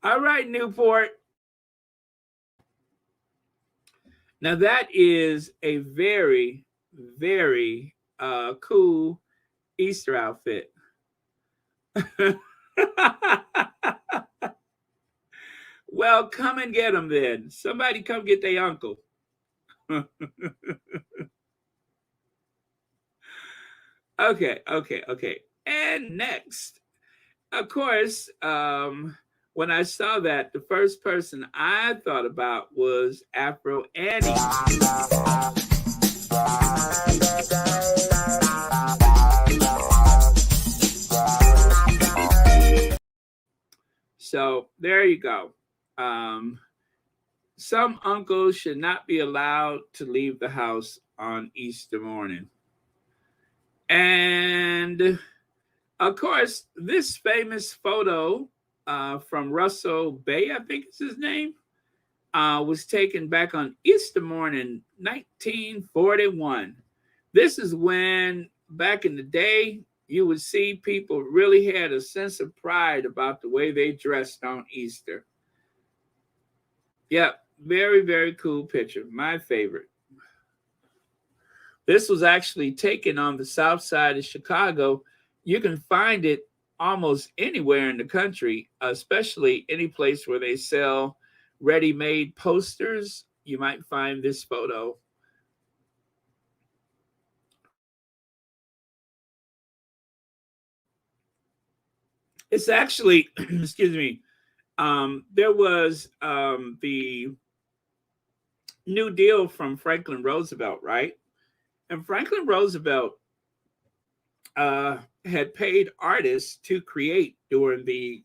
All right, Newport. Now that is a very, very cool Easter outfit. Well, come and get them then. Somebody come get their uncle. Okay. And next, of course, when I saw that, the first person I thought about was Afro Annie. So there you go. Some uncles should not be allowed to leave the house on Easter morning. And of course, this famous photo from Russell Bay, I think is his name, was taken back on Easter morning, 1941. This is when, back in the day, you would see people really had a sense of pride about the way they dressed on Easter. Yep, very, very cool picture. My favorite. This was actually taken on the south side of Chicago. You can find it almost anywhere in the country, especially any place where they sell ready-made posters. You might find this photo. It's actually, excuse me, there was the New Deal from Franklin Roosevelt, right? And Franklin Roosevelt had paid artists to create during the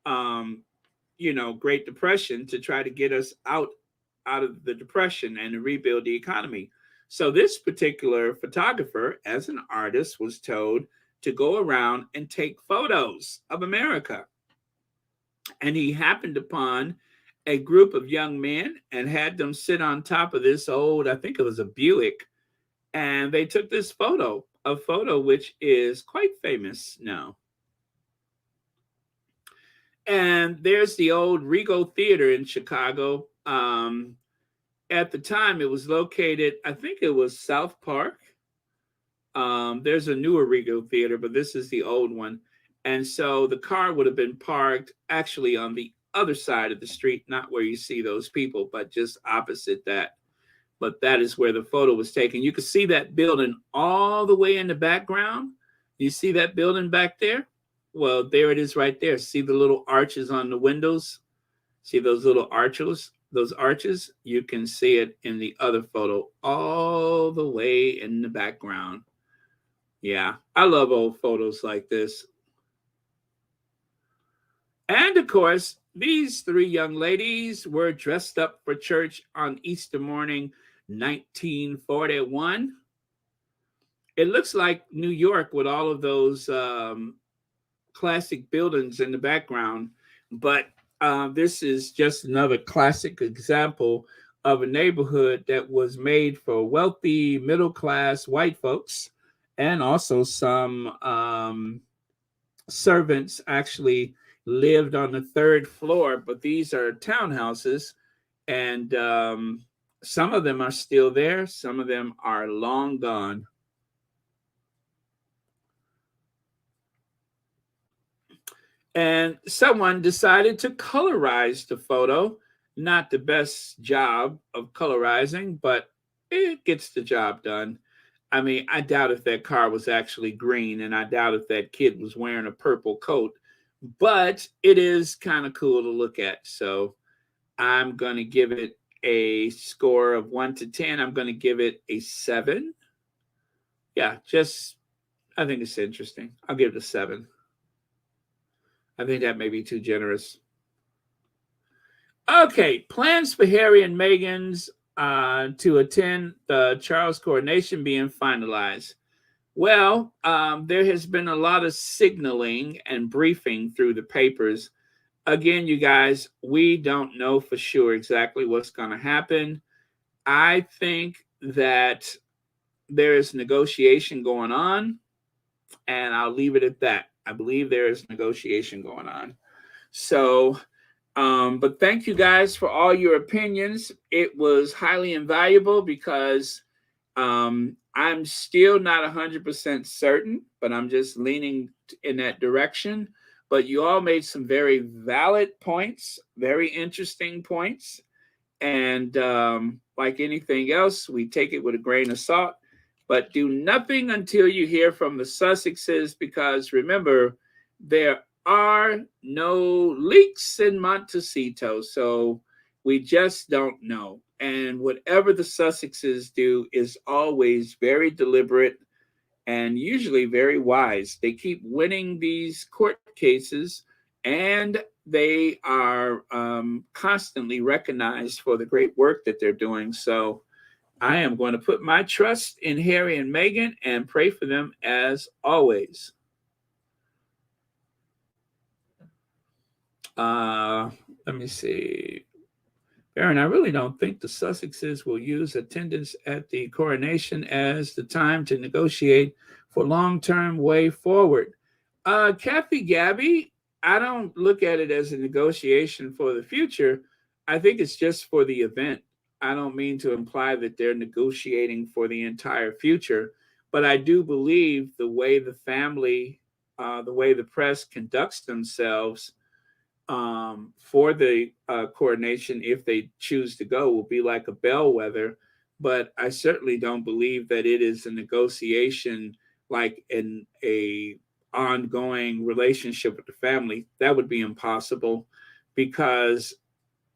Great Depression to try to get us out of the depression and to rebuild the economy. So this particular photographer, as an artist, was told to go around and take photos of America. And he happened upon a group of young men and had them sit on top of this old, I think it was a Buick, and they took this photo, a photo which is quite famous now. And there's the old Regal Theater in Chicago. At the time, it was located, I think it was South Park. There's a newer Regal Theater, but this is the old one. And so the car would have been parked actually on the other side of the street, not where you see those people, but just opposite that. But that is where the photo was taken. You can see that building all the way in the background. You see that building back there? Well, there it is right there. See the little arches on the windows? See those little arches? Those arches? You can see it in the other photo all the way in the background. Yeah, I love old photos like this. And of course, these three young ladies were dressed up for church on Easter morning, 1941. It looks like New York with all of those classic buildings in the background, but this is just another classic example of a neighborhood that was made for wealthy, middle-class white folks, and also some servants actually lived on the third floor, but these are townhouses, and some of them are still there. Some of them are long gone. And someone decided to colorize the photo. Not the best job of colorizing, but it gets the job done. I mean, I doubt if that car was actually green, and I doubt if that kid was wearing a purple coat, but it is kind of cool to look at. So I'm going to give it a score of 1 to 10. I'm going to give it a 7. Yeah, just, I think it's interesting. I'll give it a 7. I think that may be too generous. Okay, plans for Harry and Meghan's to attend the Charles coronation being finalized. Well, there has been a lot of signaling and briefing through the papers. Again, you guys, we don't know for sure exactly what's going to happen. I think that there is negotiation going on, and I'll leave it at that. I believe there is negotiation going on. So, but thank you guys for all your opinions. It was highly invaluable because I'm still not 100% certain, but I'm just leaning in that direction. But you all made some very valid points, very interesting points. And like anything else, we take it with a grain of salt. But do nothing until you hear from the Sussexes, because remember, there are no leaks in Montecito. So we just don't know. And whatever the Sussexes do is always very deliberate and usually very wise. They keep winning these court cases, and they are constantly recognized for the great work that they're doing. So I am going to put my trust in Harry and Meghan and pray for them as always. Let me see. Baron, I really don't think the Sussexes will use attendance at the coronation as the time to negotiate for long-term way forward. Kathy Gabby, I don't look at it as a negotiation for the future. I think it's just for the event. I don't mean to imply that they're negotiating for the entire future, but I do believe the way the family, the way the press conducts themselves for the coronation, if they choose to go, will be like a bellwether. But I certainly don't believe that it is a negotiation like in a ongoing relationship with the family. That would be impossible, because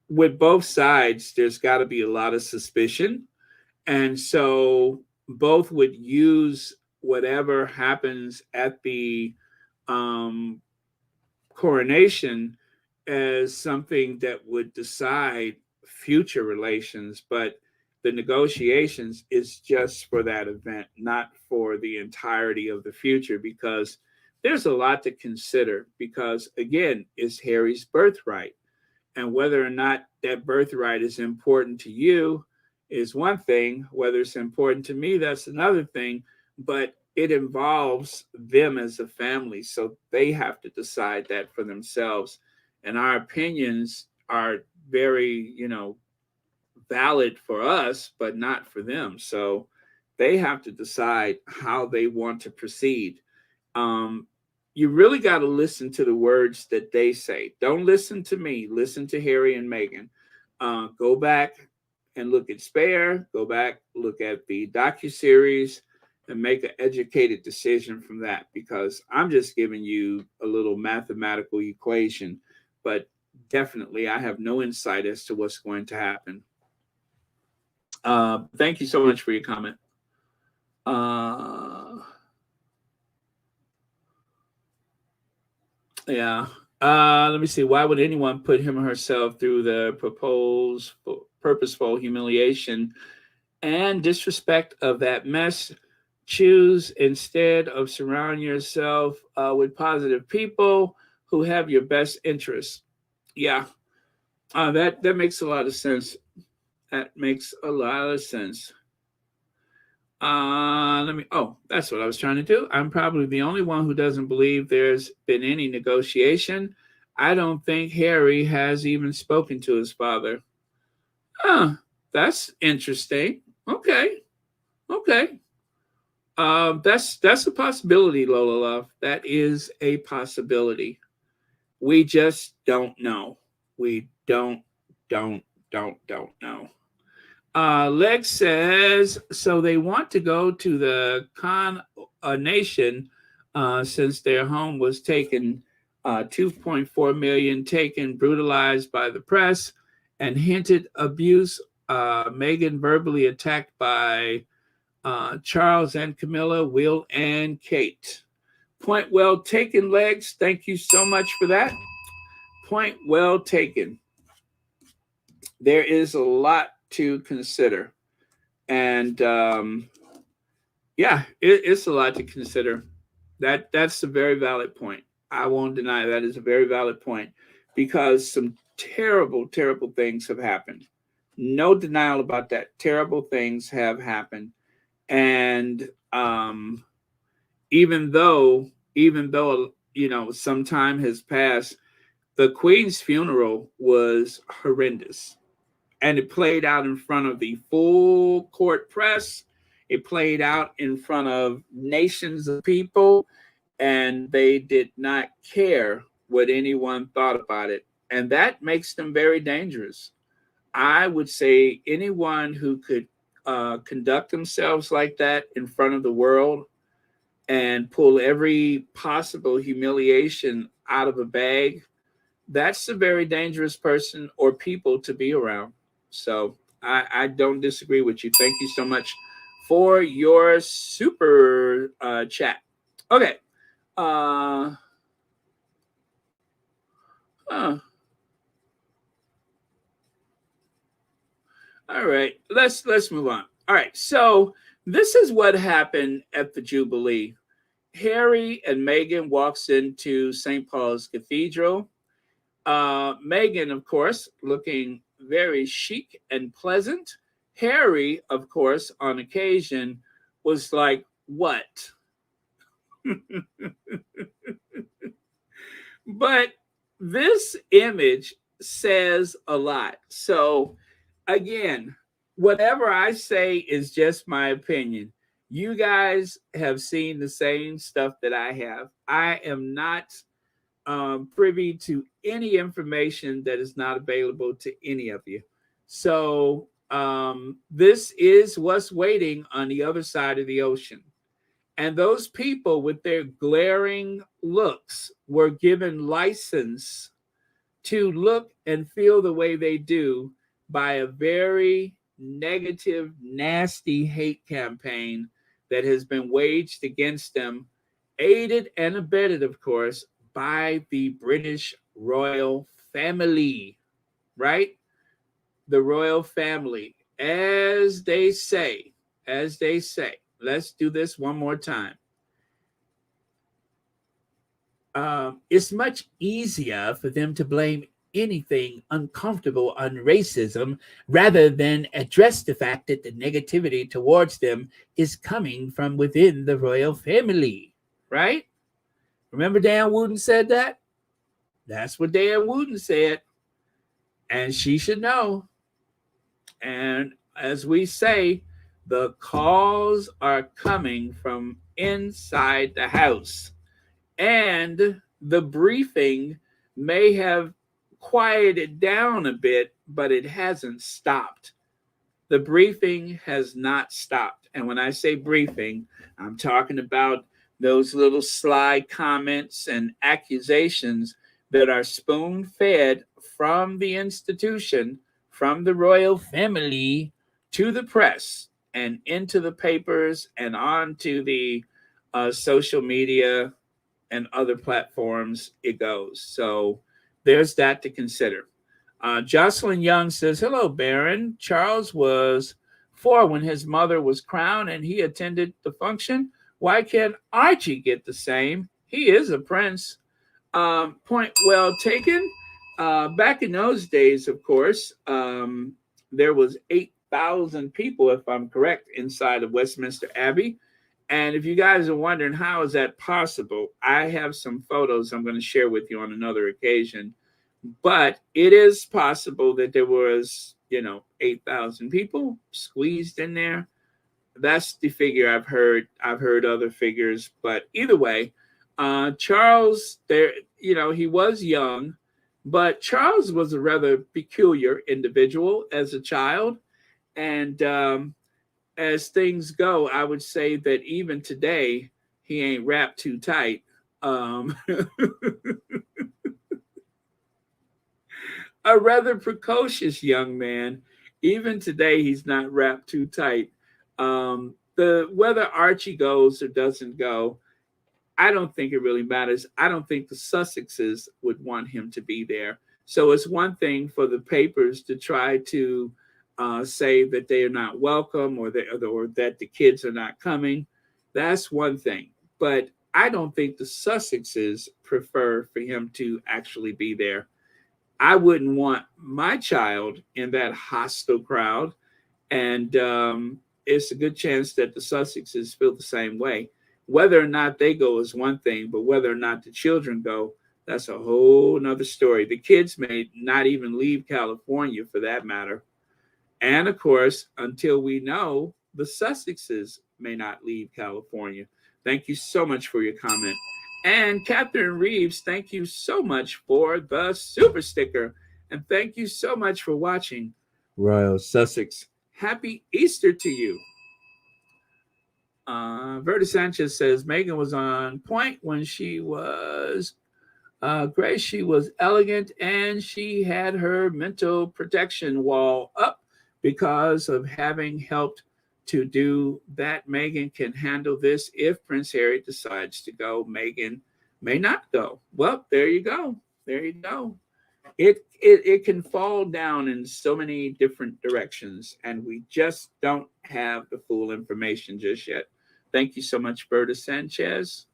with both sides, there's got to be a lot of suspicion. And so both would use whatever happens at the um, coronation as something that would decide future relations, but the negotiations is just for that event, not for the entirety of the future, because there's a lot to consider. Because again, it's Harry's birthright, and whether or not that birthright is important to you is one thing. Whether it's important to me, that's another thing. But it involves them as a family, so they have to decide that for themselves. And our opinions are very, valid for us, but not for them. So they have to decide how they want to proceed. Um, you really got to listen to the words that they say. Don't listen to me. Listen to Harry and Meghan. Go back and look at Spare. Go back, look at the docuseries, and make an educated decision from that. Because I'm just giving you a little mathematical equation, but definitely I have no insight as to what's going to happen. Thank you so much for your comment. Yeah. Let me see. Why would anyone put him or herself through the proposed purposeful humiliation and disrespect of that mess? Choose instead of surround yourself with positive people who have your best interests. Yeah, that makes a lot of sense. That makes a lot of sense. That's what I was trying to do. I'm probably the only one who doesn't believe there's been any negotiation. I don't think Harry has even spoken to his father. Huh, that's interesting. Okay. Okay. That's a possibility, Lola Love. That is a possibility. We just don't know. We don't know. Lex says, so they want to go to the Coronation since their home was taken, 2.4 million taken, brutalized by the press, and hinted abuse. Meghan verbally attacked by Charles and Camilla, Will and Kate. Point well taken, Legs. Thank you so much for that. Point well taken. There is a lot to consider. And yeah, it's a lot to consider. That's a very valid point. I won't deny that is a very valid point because some terrible, terrible things have happened. No denial about that. Terrible things have happened. And even though some time has passed, the Queen's funeral was horrendous, and it played out in front of the full court press. It played out in front of nations of people, and they did not care what anyone thought about it. And that makes them very dangerous. I would say anyone who could conduct themselves like that in front of the world and pull every possible humiliation out of a bag, that's a very dangerous person or people to be around. So I don't disagree with you. Thank you so much for your super chat. Okay. Uh, all right. Let's move on. All right. So this is what happened at the Jubilee. Harry and Meghan walks into St. Paul's Cathedral. Meghan, of course, looking very chic and pleasant. Harry, of course, on occasion was like, what? But this image says a lot. So, again, whatever I say is just my opinion. You guys have seen the same stuff that I have. I am not privy to any information that is not available to any of you. So this is what's waiting on the other side of the ocean. And those people with their glaring looks were given license to look and feel the way they do by a very negative, nasty hate campaign that has been waged against them, aided and abetted, of course, by the British royal family, right? The royal family, as they say. Let's do this one more time. It's much easier for them to blame anything uncomfortable on racism rather than address the fact that the negativity towards them is coming from within the royal family, right? Remember Dan Wooden said that? That's what Dan Wooden said. And she should know. And as we say, the calls are coming from inside the house. And the briefing may have quieted down a bit, but it hasn't stopped. The briefing has not stopped. And when I say briefing, I'm talking about those little sly comments and accusations that are spoon fed from the institution, from the royal family to the press and into the papers and onto the social media and other platforms it goes. So there's that to consider. Jocelyn Young says, hello, Baron. Charles was 4 when his mother was crowned and he attended the function. Why can't Archie get the same? He is a prince. Point well taken. Back in those days, of course, there was 8,000 people, if I'm correct, inside of Westminster Abbey. And if you guys are wondering how is that possible, I have some photos I'm going to share with you on another occasion. But it is possible that there was, 8,000 people squeezed in there. That's the figure I've heard. I've heard other figures, but either way, Charles, he was young, but Charles was a rather peculiar individual as a child. And as things go, I would say that even today, he ain't wrapped too tight. Um, a rather precocious young man. Even today, he's not wrapped too tight. The whether Archie goes or doesn't go, I don't think it really matters. I don't think the Sussexes would want him to be there. So it's one thing for the papers to try to say that they are not welcome, or that the kids are not coming. That's one thing. But I don't think the Sussexes prefer for him to actually be there. I wouldn't want my child in that hostile crowd. And it's a good chance that the Sussexes feel the same way. Whether or not they go is one thing, but whether or not the children go, that's a whole nother story. The kids may not even leave California for that matter. And of course, until we know, the Sussexes may not leave California. Thank you so much for your comment. And Catherine Reeves, thank you so much for the super sticker. And thank you so much for watching Royal Sussex. Happy Easter to you. Verda Sanchez says Meghan was on point when she was Grace. She was elegant and she had her mental protection wall up because of having helped to do that. Meghan can handle this. If Prince Harry decides to go, Meghan may not go. Well, there you go. There you go. It can fall down in so many different directions, and we just don't have the full information just yet. Thank you so much, Berta Sanchez.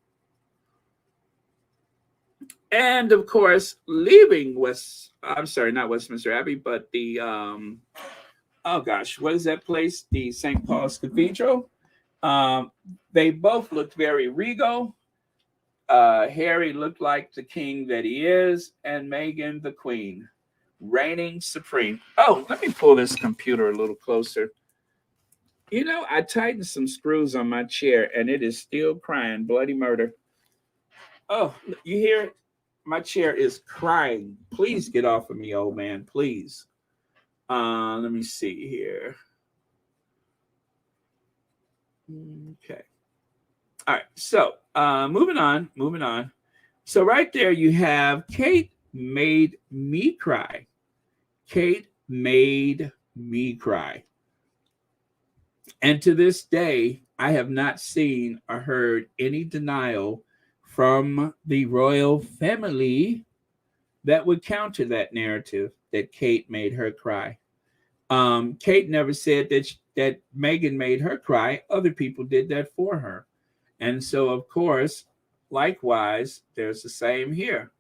And of course, leaving not Westminster Abbey, but the oh gosh, what is that place? The St. Paul's Cathedral. They both looked very regal. Harry looked like the king that he is, and Meghan the queen, reigning supreme. Oh, let me pull this computer a little closer. I tightened some screws on my chair, and it is still crying bloody murder. Oh, you hear it? My chair is crying. Please get off of me, old man, please. Let me see here. Okay. All right, so moving on. So right there you have Kate made me cry. Kate made me cry. And to this day, I have not seen or heard any denial from the royal family that would counter that narrative that Kate made her cry. Kate never said that Meghan made her cry. Other people did that for her. And so, of course, likewise, there's the same here.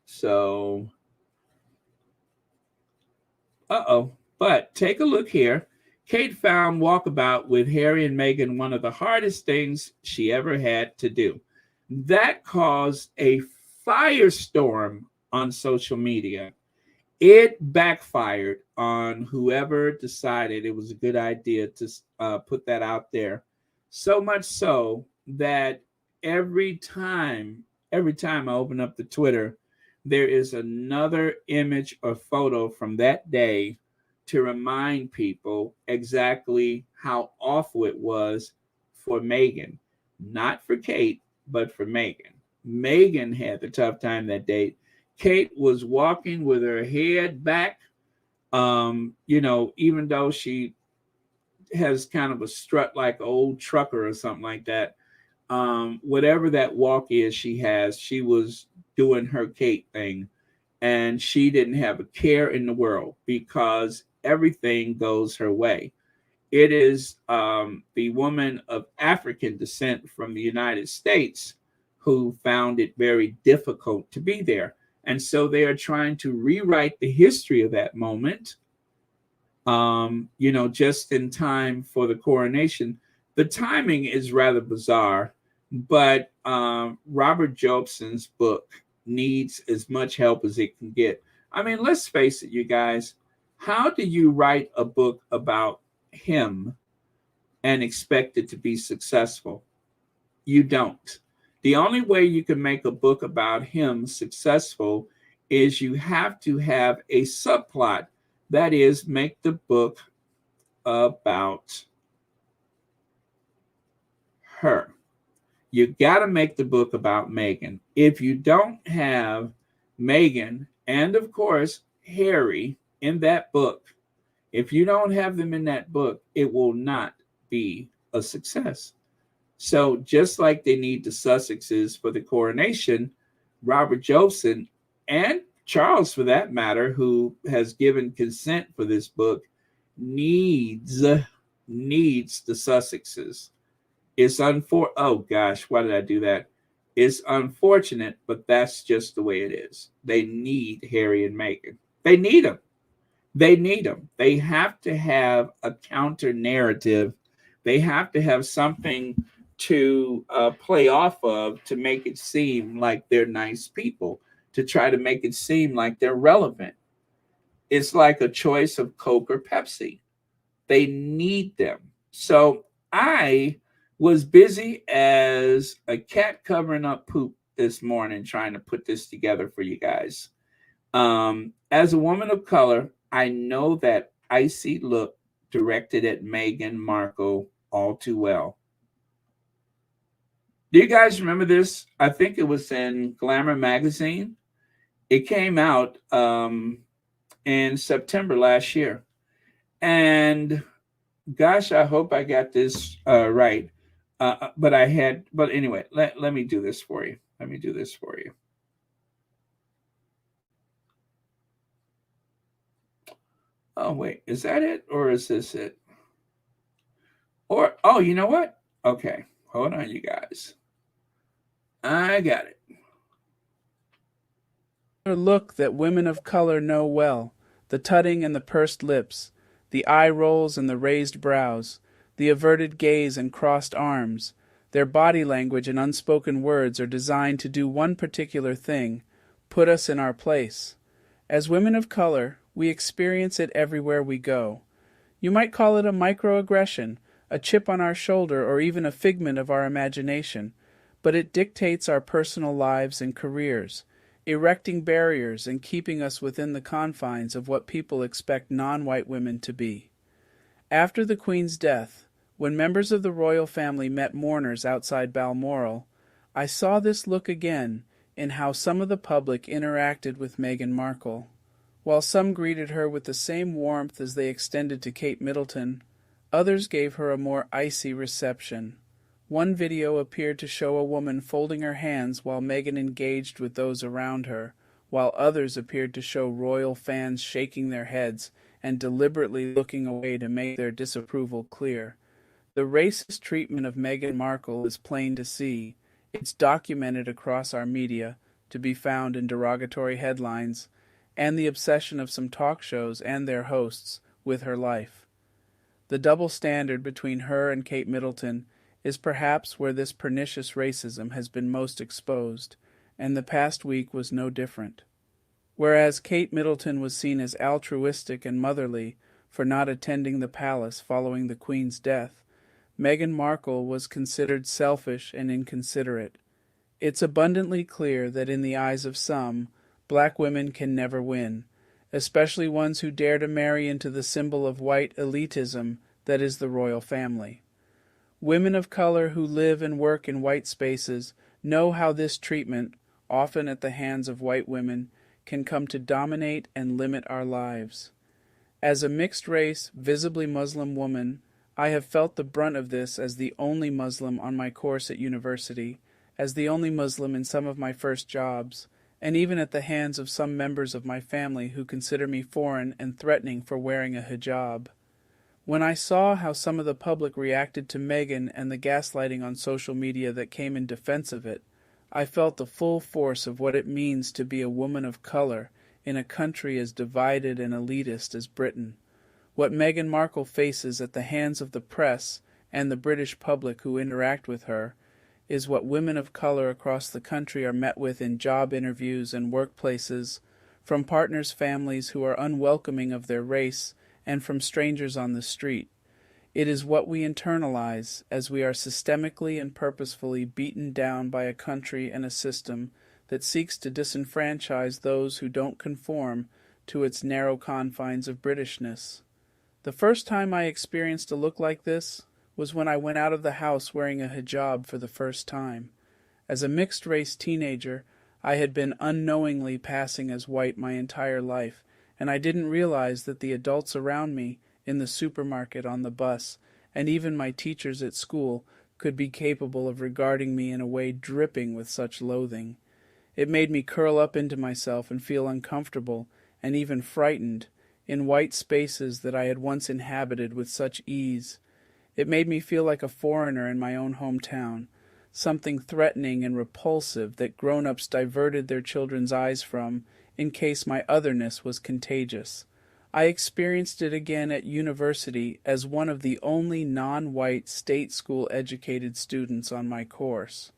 So, but take a look here. Kate found Walkabout with Harry and Meghan one of the hardest things she ever had to do. That caused a firestorm on social media. It backfired on whoever decided it was a good idea to put that out there. So much so that every time I open up the Twitter, there is another image or photo from that day to remind people exactly how awful it was for Meghan. Not for Kate, but for Meghan. Meghan had the tough time that day. Kate was walking with her head back, even though she has kind of a strut like an old trucker or something like that. Whatever that walk is she was doing her Kate thing, and she didn't have a care in the world because everything goes her way. It is the woman of African descent from the United States who found it very difficult to be there. And so they are trying to rewrite the history of that moment, just in time for the coronation. The timing is rather bizarre, but Robert Jobson's book needs as much help as it can get. I mean, let's face it, you guys. How do you write a book about him and expect it to be successful? You don't. The only way you can make a book about him successful is you have to have a subplot. That is, make the book about her. You got to make the book about Meghan. If you don't have Meghan and, of course, Harry in that book, if you don't have them in that book, it will not be a success. So, just like they need the Sussexes for the coronation, Robert Jobson and Charles, for that matter, who has given consent for this book, needs the Sussexes. It's unfortunate. Oh gosh, why did I do that? It's unfortunate, but that's just the way it is. They need Harry and Meghan. They need them. They need them. They have to have a counter narrative. They have to have something to play off of to make it seem like they're nice people, to try to make it seem like they're relevant. It's like a choice of Coke or Pepsi. They need them. So I was busy as a cat covering up poop this morning trying to put this together for you guys. As a woman of color, I know that icy look directed at Meghan Markle all too well. Do you guys remember this? I think it was in Glamour magazine. It came out in September last year. And gosh, I hope I got this right. But anyway, let me do this for you. Let me do this for you. Oh, wait, is that it? Or is this it? Or, oh, you know what? Okay, hold on, you guys. I got it. A look that women of color know well, the tutting and the pursed lips, the eye rolls and the raised brows, the averted gaze and crossed arms. Their body language and unspoken words are designed to do one particular thing, put us in our place. As women of color, we experience it everywhere we go. You might call it a microaggression, a chip on our shoulder, or even a figment of our imagination, but it dictates our personal lives and careers, erecting barriers and keeping us within the confines of what people expect non-white women to be. After the Queen's death, when members of the royal family met mourners outside Balmoral, I saw this look again in how some of the public interacted with Meghan Markle. While some greeted her with the same warmth as they extended to Kate Middleton, others gave her a more icy reception. One video appeared to show a woman folding her hands while Meghan engaged with those around her, while others appeared to show royal fans shaking their heads and deliberately looking away to make their disapproval clear. The racist treatment of Meghan Markle is plain to see. It's documented across our media, to be found in derogatory headlines, and the obsession of some talk shows and their hosts with her life. The double standard between her and Kate Middleton is perhaps where this pernicious racism has been most exposed, and the past week was no different. Whereas Kate Middleton was seen as altruistic and motherly for not attending the palace following the Queen's death, Meghan Markle was considered selfish and inconsiderate. It's abundantly clear that in the eyes of some, black women can never win, especially ones who dare to marry into the symbol of white elitism that is the royal family. Women of color who live and work in white spaces know how this treatment, often at the hands of white women, can come to dominate and limit our lives. As a mixed-race, visibly Muslim woman, I have felt the brunt of this as the only Muslim on my course at university, as the only Muslim in some of my first jobs, and even at the hands of some members of my family who consider me foreign and threatening for wearing a hijab. When I saw how some of the public reacted to Meghan and the gaslighting on social media that came in defense of it, I felt the full force of what it means to be a woman of color in a country as divided and elitist as Britain. What Meghan Markle faces at the hands of the press and the British public who interact with her is what women of color across the country are met with in job interviews and workplaces, from partners' families who are unwelcoming of their race, and from strangers on the street. It is what we internalize as we are systemically and purposefully beaten down by a country and a system that seeks to disenfranchise those who don't conform to its narrow confines of Britishness. The first time I experienced a look like this was when I went out of the house wearing a hijab for the first time. As a mixed-race teenager, I had been unknowingly passing as white my entire life, and I didn't realize that the adults around me, in the supermarket, on the bus, and even my teachers at school, could be capable of regarding me in a way dripping with such loathing. It made me curl up into myself and feel uncomfortable, and even frightened, in white spaces that I had once inhabited with such ease. It made me feel like a foreigner in my own hometown, something threatening and repulsive that grown-ups diverted their children's eyes from in case my otherness was contagious. I experienced it again at university as one of the only non-white state school-educated students on my course.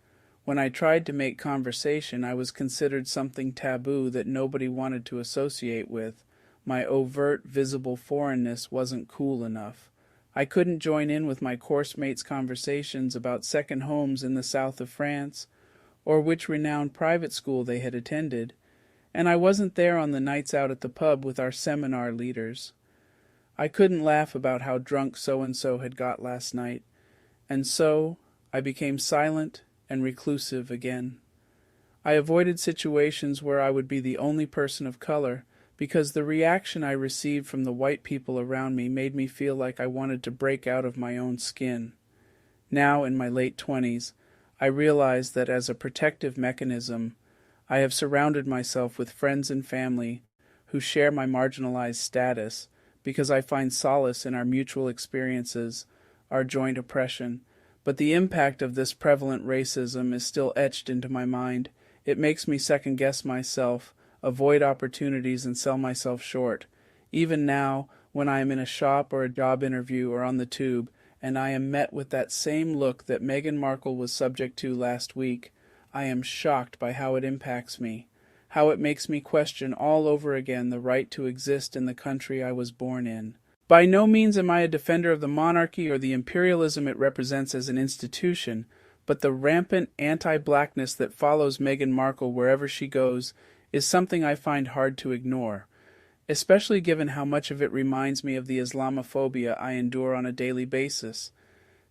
When I tried to make conversation, I was considered something taboo that nobody wanted to associate with. My overt, visible foreignness wasn't cool enough. I couldn't join in with my course mates' conversations about second homes in the south of France, or which renowned private school they had attended, and I wasn't there on the nights out at the pub with our seminar leaders. I couldn't laugh about how drunk so-and-so had got last night, and so I became silent and reclusive again. I avoided situations where I would be the only person of color, because the reaction I received from the white people around me made me feel like I wanted to break out of my own skin. Now, in my late 20s, I realize that as a protective mechanism, I have surrounded myself with friends and family who share my marginalized status because I find solace in our mutual experiences, our joint oppression. But the impact of this prevalent racism is still etched into my mind. It makes me second-guess myself, avoid opportunities, and sell myself short. Even now, when I am in a shop or a job interview or on the tube, and I am met with that same look that Meghan Markle was subject to last week, I am shocked by how it impacts me, how it makes me question all over again the right to exist in the country I was born in. By no means am I a defender of the monarchy or the imperialism it represents as an institution, but the rampant anti-blackness that follows Meghan Markle wherever she goes is something I find hard to ignore, especially given how much of it reminds me of the Islamophobia I endure on a daily basis.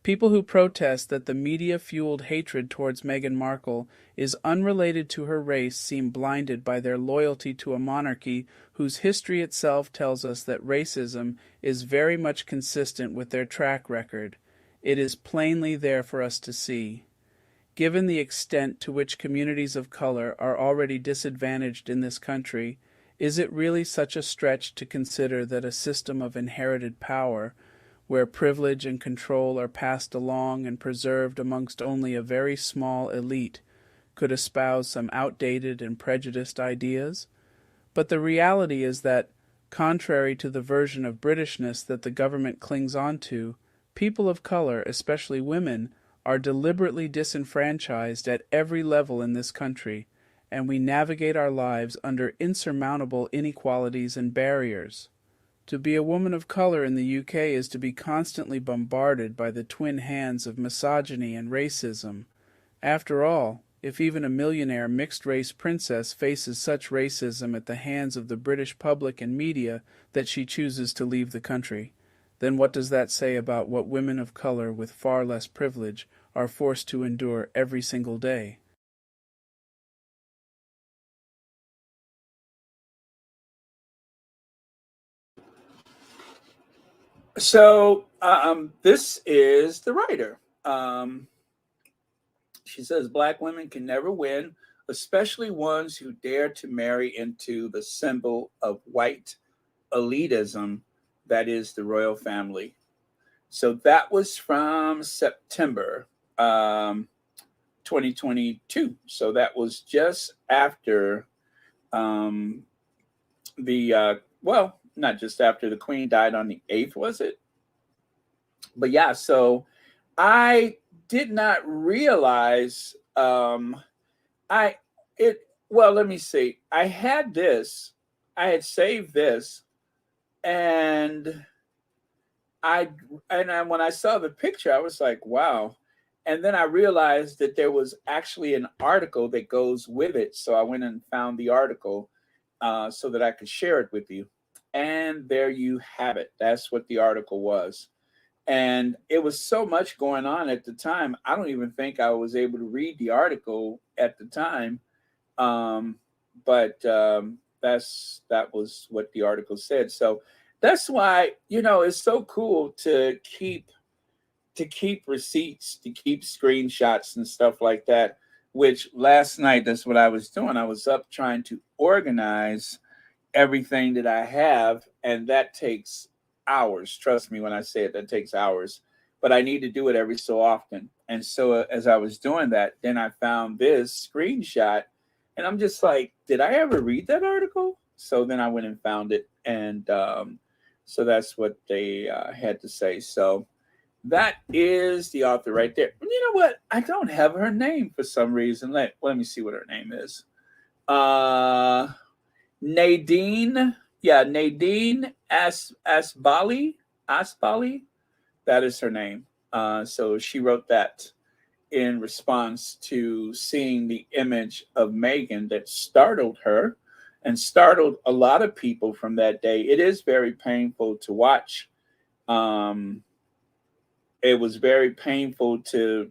People who protest that the media-fueled hatred towards Meghan Markle is unrelated to her race seem blinded by their loyalty to a monarchy whose history itself tells us that racism is very much consistent with their track record. It is plainly there for us to see. Given the extent to which communities of color are already disadvantaged in this country, is it really such a stretch to consider that a system of inherited power, where privilege and control are passed along and preserved amongst only a very small elite, could espouse some outdated and prejudiced ideas? But the reality is that, contrary to the version of Britishness that the government clings on to, people of color, especially women, are deliberately disenfranchised at every level in this country, and we navigate our lives under insurmountable inequalities and barriers. To be a woman of color in the UK is to be constantly bombarded by the twin hands of misogyny and racism. After all, if even a millionaire mixed-race princess faces such racism at the hands of the British public and media that she chooses to leave the country, then what does that say about what women of color with far less privilege are forced to endure every single day? So this is the writer. She says black women can never win, especially ones who dare to marry into the symbol of white elitism, that is the royal family. So that was from September 2022. So that was just after well, not just after the Queen died on the 8th, was it? But yeah, so I did not realize let me see. I had saved this, and when I saw the picture, I was like, wow. And then I realized that there was actually an article that goes with it. So I went and found the article so that I could share it with you. And there you have it. That's what the article was. And it was so much going on at the time. I don't even think I was able to read the article at the time. Um, but that was what the article said. So that's why it's so cool to keep receipts, to keep screenshots and stuff like that. Which last night, that's what I was doing. I was up trying to organize everything that I have, and that takes hours. Trust me when I say it, that takes hours. But I need to do it every so often. And so as I was doing that, then I found this screenshot, and I'm just like, did I ever read that article? So then I went and found it, and so that's what they had to say. So that is the author right there. You know what? I don't have her name for some reason. Let me see what her name is. Nadine. Yeah, Nadine Asbali. Asbali. That is her name. So she wrote that in response to seeing the image of Meghan that startled her and startled a lot of people from that day. It is very painful to watch. It was very painful to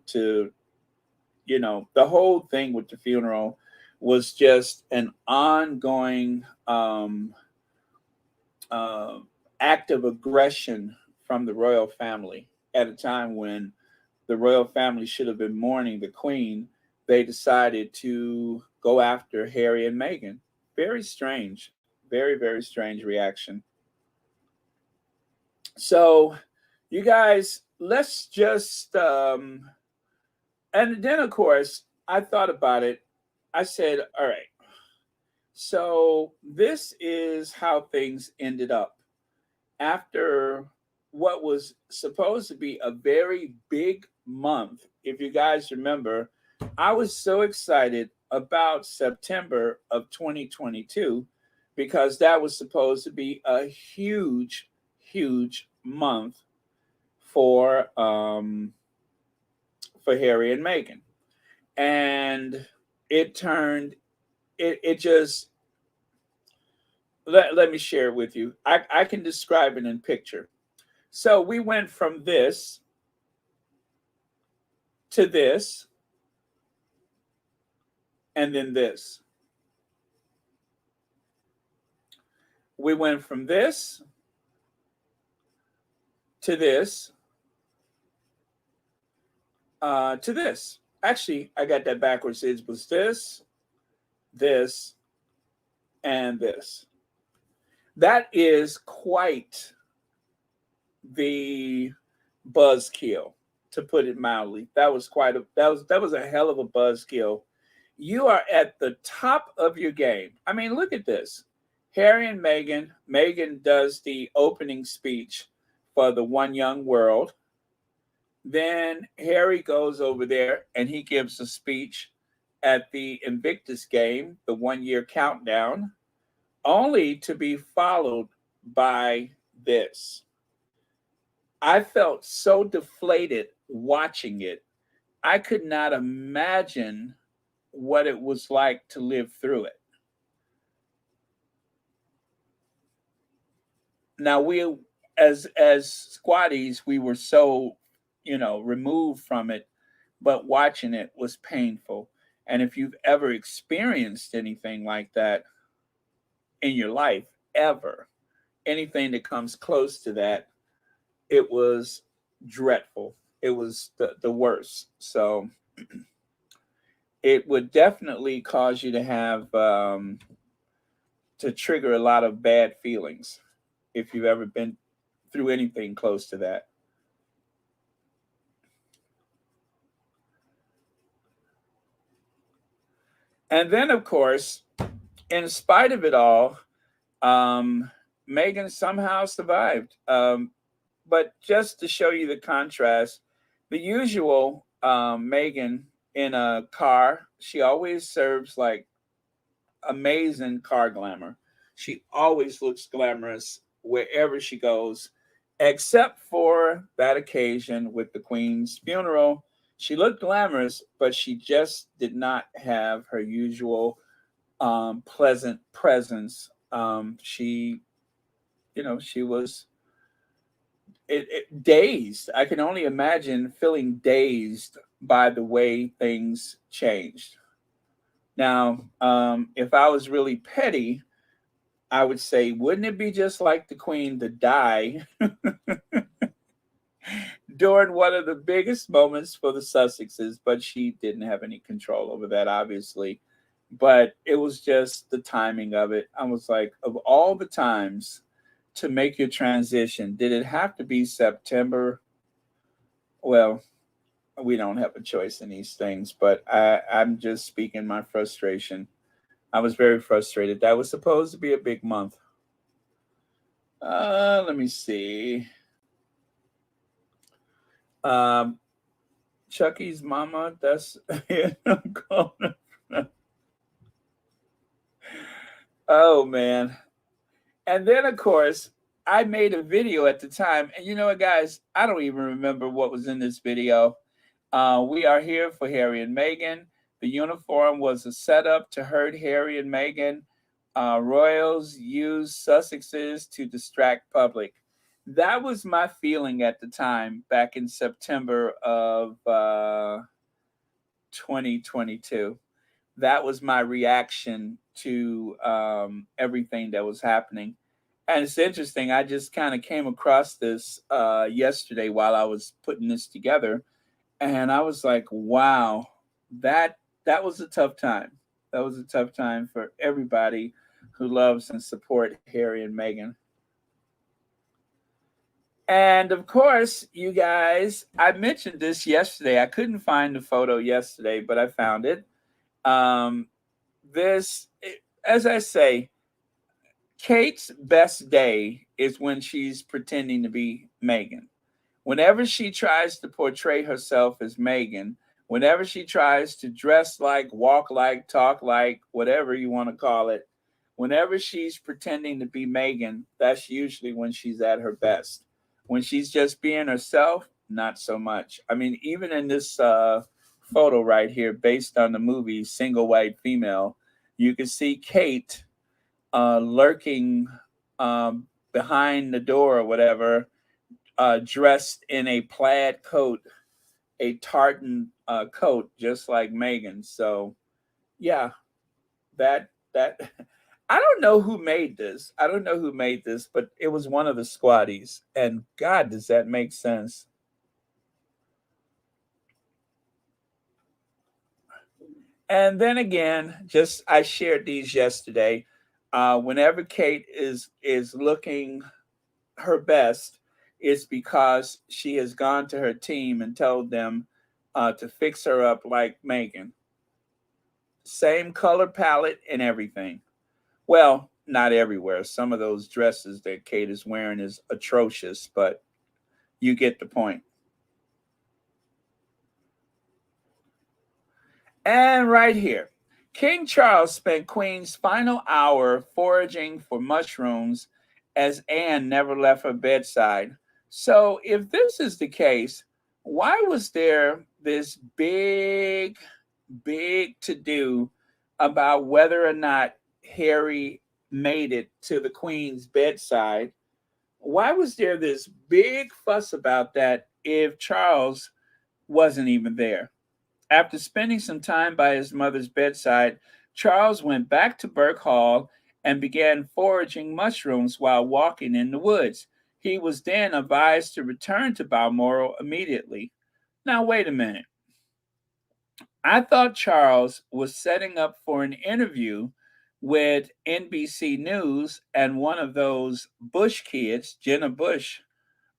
the whole thing with the funeral was just an ongoing uh, act of aggression from the royal family at a time when the royal family should have been mourning the queen. They decided to go after Harry and Meghan. Very strange, very, very strange reaction. So, you guys, let's just and then of course I thought about it. I said, all right, so this is how things ended up after what was supposed to be a very big month. If you guys remember, I was so excited about September of 2022 because that was supposed to be a huge, huge month for Harry and Meghan. And it turned it just let me share it with you. I can describe it in picture. So we went from this to this and then this. We went from this to this to this. Actually, I got that backwards. It was this, this, and this. That is quite the buzzkill, to put it mildly. That was a hell of a buzzkill. You are at the top of your game. I mean, look at this. Harry and Meghan. Meghan does the opening speech for the One Young World. Then Harry goes over there and he gives a speech at the Invictus game, the 1 year countdown, only to be followed by this. I felt so deflated watching it. I could not imagine what it was like to live through it. Now we as squatties, we were so, removed from it, but watching it was painful. And if you've ever experienced anything like that in your life, ever, anything that comes close to that, it was dreadful. It was the worst. So it would definitely cause you to have to trigger a lot of bad feelings if you've ever been through anything close to that. And then, of course, in spite of it all, Meghan somehow survived. But just to show you the contrast, the usual Meghan in a car, she always serves like amazing car glamour. She always looks glamorous wherever she goes. except for that occasion with the Queen's funeral. She looked glamorous, but she just did not have her usual pleasant presence. She was dazed. I can only imagine feeling dazed by the way things changed. Now, if I was really petty, I would say, wouldn't it be just like the Queen to die during one of the biggest moments for the Sussexes? But she didn't have any control over that, obviously. But it was just the timing of it. I was like, of all the times to make your transition, did it have to be September? Well, we don't have a choice in these things, but I'm just speaking my frustration. I was very frustrated. That was supposed to be a big month. Let me see. Chucky's mama, that's I'm calling her. Oh man. And then of course, I made a video at the time. And you know what, guys? I don't even remember what was in this video. We are here for Harry and Meghan. The uniform was a setup to hurt Harry and Meghan. Royals used Sussexes to distract public. That was my feeling at the time, back in September of 2022. That was my reaction to everything that was happening. And it's interesting. I just kind of came across this yesterday while I was putting this together, and I was like, "Wow, that was a tough time. That was a tough time for everybody who loves and support Harry and Meghan." And of course, you guys, I mentioned this yesterday. I couldn't find the photo yesterday, but I found it. Um, as I say, Kate's best day is when she's pretending to be Meghan. Whenever she tries to portray herself as Meghan, whenever she tries to dress like, walk like, talk like, whatever you want to call it, whenever she's pretending to be Meghan, that's usually when she's at her best. When she's just being herself, not so much. I mean, even in this photo right here, based on the movie Single White Female, you can see Kate lurking behind the door or whatever, dressed in a plaid coat, a tartan coat, just like Meghan. So, yeah, that I don't know who made this. I don't know who made this, but it was one of the squatties. And God, does that make sense? And then again, just I shared these yesterday. Whenever Kate is looking her best, it's because she has gone to her team and told them to fix her up like Meghan. Same color palette and everything. Well, not everywhere. Some of those dresses that Kate is wearing is atrocious, but you get the point. And right here, King Charles spent Queen's final hour foraging for mushrooms as Anne never left her bedside. So, if this is the case, why was there this big to do about whether or not Harry made it to the Queen's bedside? Why was there this big fuss about that if Charles wasn't even there? After spending some time by his mother's bedside, Charles went back to Burke Hall and began foraging mushrooms while walking in the woods. He was then advised to return to Balmoral immediately. Now, wait a minute. I thought Charles was setting up for an interview with NBC News and one of those Bush kids, Jenna Bush,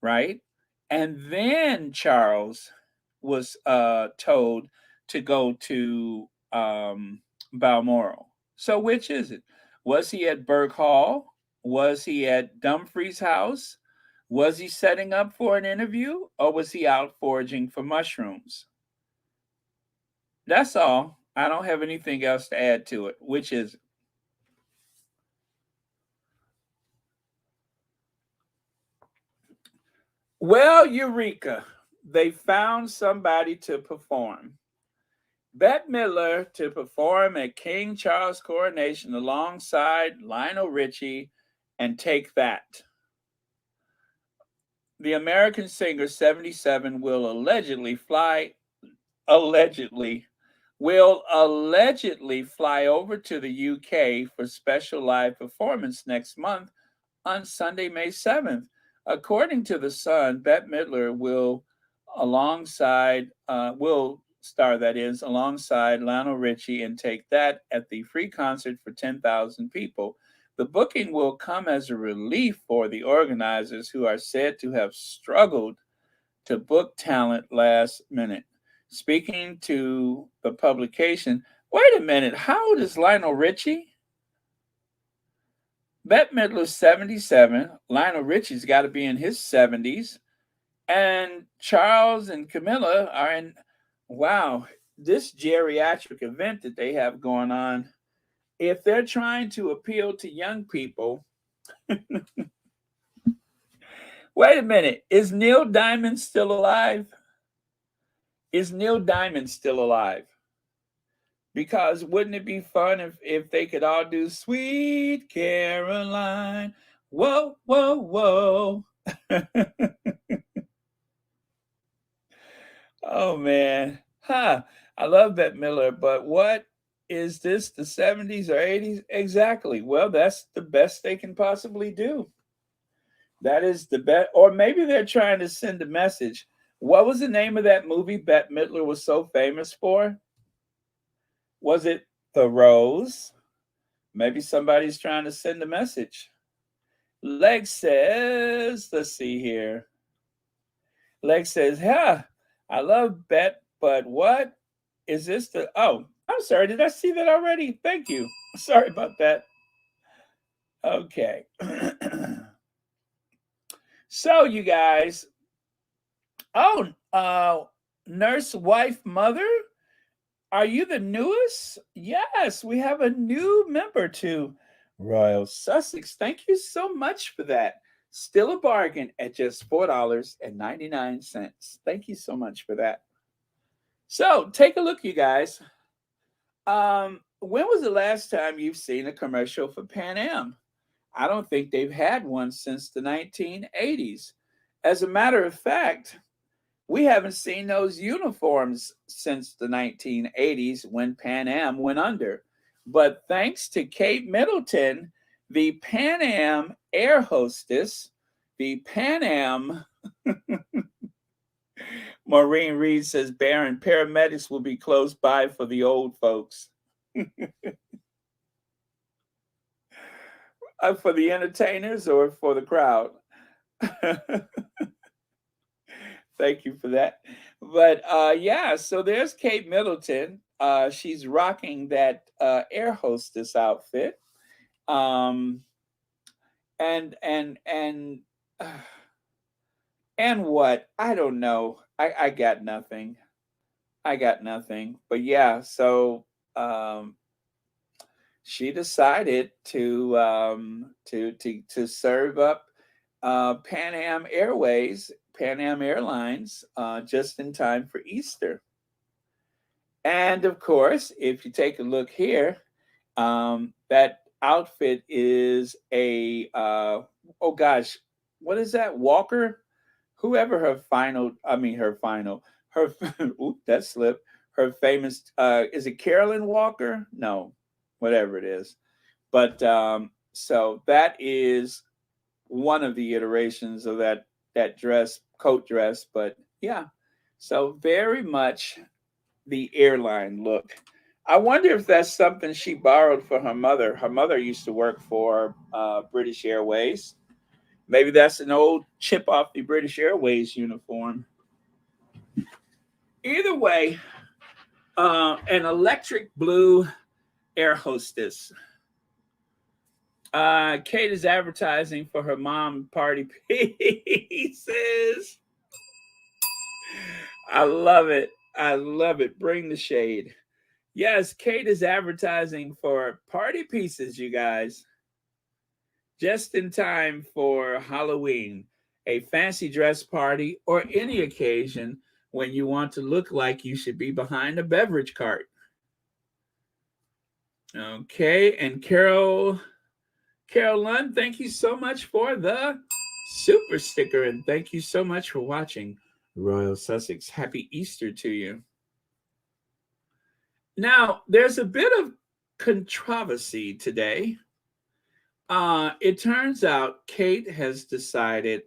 right? And then Charles was told to go to Balmoral. So which is it? Was he at Burke Hall? Was he at Dumfries' house? Was he setting up for an interview, or was he out foraging for mushrooms? That's all. I don't have anything else to add to it. Which is it? Well, Eureka, they found somebody to perform. Bette Midler to perform at King Charles' coronation alongside Lionel Richie and Take That. The American singer, 77, allegedly allegedly fly over to the UK for special live performance next month on Sunday, May 7th. According to The Sun, Bette Midler will star, that is, alongside Lionel Richie and Take That at the free concert for 10,000 people. The booking will come as a relief for the organizers, who are said to have struggled to book talent last minute. Speaking to the publication, wait a minute, how old is Lionel Richie? Bette Midler's 77. Lionel Richie's got to be in his 70s. And Charles and Camilla are in, wow, this geriatric event that they have going on. If they're trying to appeal to young people, wait a minute, is Neil Diamond still alive? Is Neil Diamond still alive? Because wouldn't it be fun if they could all do Sweet Caroline? Whoa, whoa, whoa. Oh, man. Huh. I love Bette Midler, but what is this, the 70s or 80s? Exactly. Well, that's the best they can possibly do. That is the best. Or maybe they're trying to send a message. What was the name of that movie Bette Midler was so famous for? Was it The Rose? Maybe somebody's trying to send a message. Leg says, let's see here. Leg says, I love Bette, but what is this? Oh, I'm sorry. Did I see that already? Thank you. Sorry about that. Okay. So, you guys. Oh, nurse, wife, mother. Are you the newest? Yes, we have a new member to Royal Sussex. Thank you so much for that. Still a bargain at just $4.99. Thank you so much for that. So take a look, you guys. When was the last time you've seen a commercial for Pan Am? I don't think they've had one since the 1980s. As a matter of fact, we haven't seen those uniforms since the 1980s when Pan Am went under. But thanks to Kate Middleton, the Pan Am air hostess, the Pan Am, Maureen Reed says, Baron, paramedics will be close by for the old folks. For the entertainers or for the crowd? Thank you for that. But yeah, so there's Kate Middleton. She's rocking that air hostess outfit. And what? I don't know. I got nothing. I got nothing. But yeah, so she decided to serve up Pan Am Airways, Pan Am Airlines, just in time for Easter. And of course, if you take a look here, that outfit is a oh gosh, what is that? Walker? Whoever her oop, that slipped. Her famous is it Carolyn Walker? No, whatever it is. But so that is one of the iterations of that coat dress. But yeah, so very much the airline look. I wonder if that's something she borrowed for her mother. Her mother used to work for British Airways. Maybe that's an old chip off the British Airways uniform. Either way, an electric blue air hostess. Kate is advertising for her mom party pieces. I love it. I love it. Bring the shade. Yes, Kate is advertising for party pieces, you guys. Just in time for Halloween. a fancy dress party, or any occasion when you want to look like you should be behind a beverage cart. Okay, and Carol Lund, thank you so much for the super sticker, and thank you so much for watching Royal Sussex. Happy Easter to you. Now, there's a bit of controversy today. It turns out Kate has decided,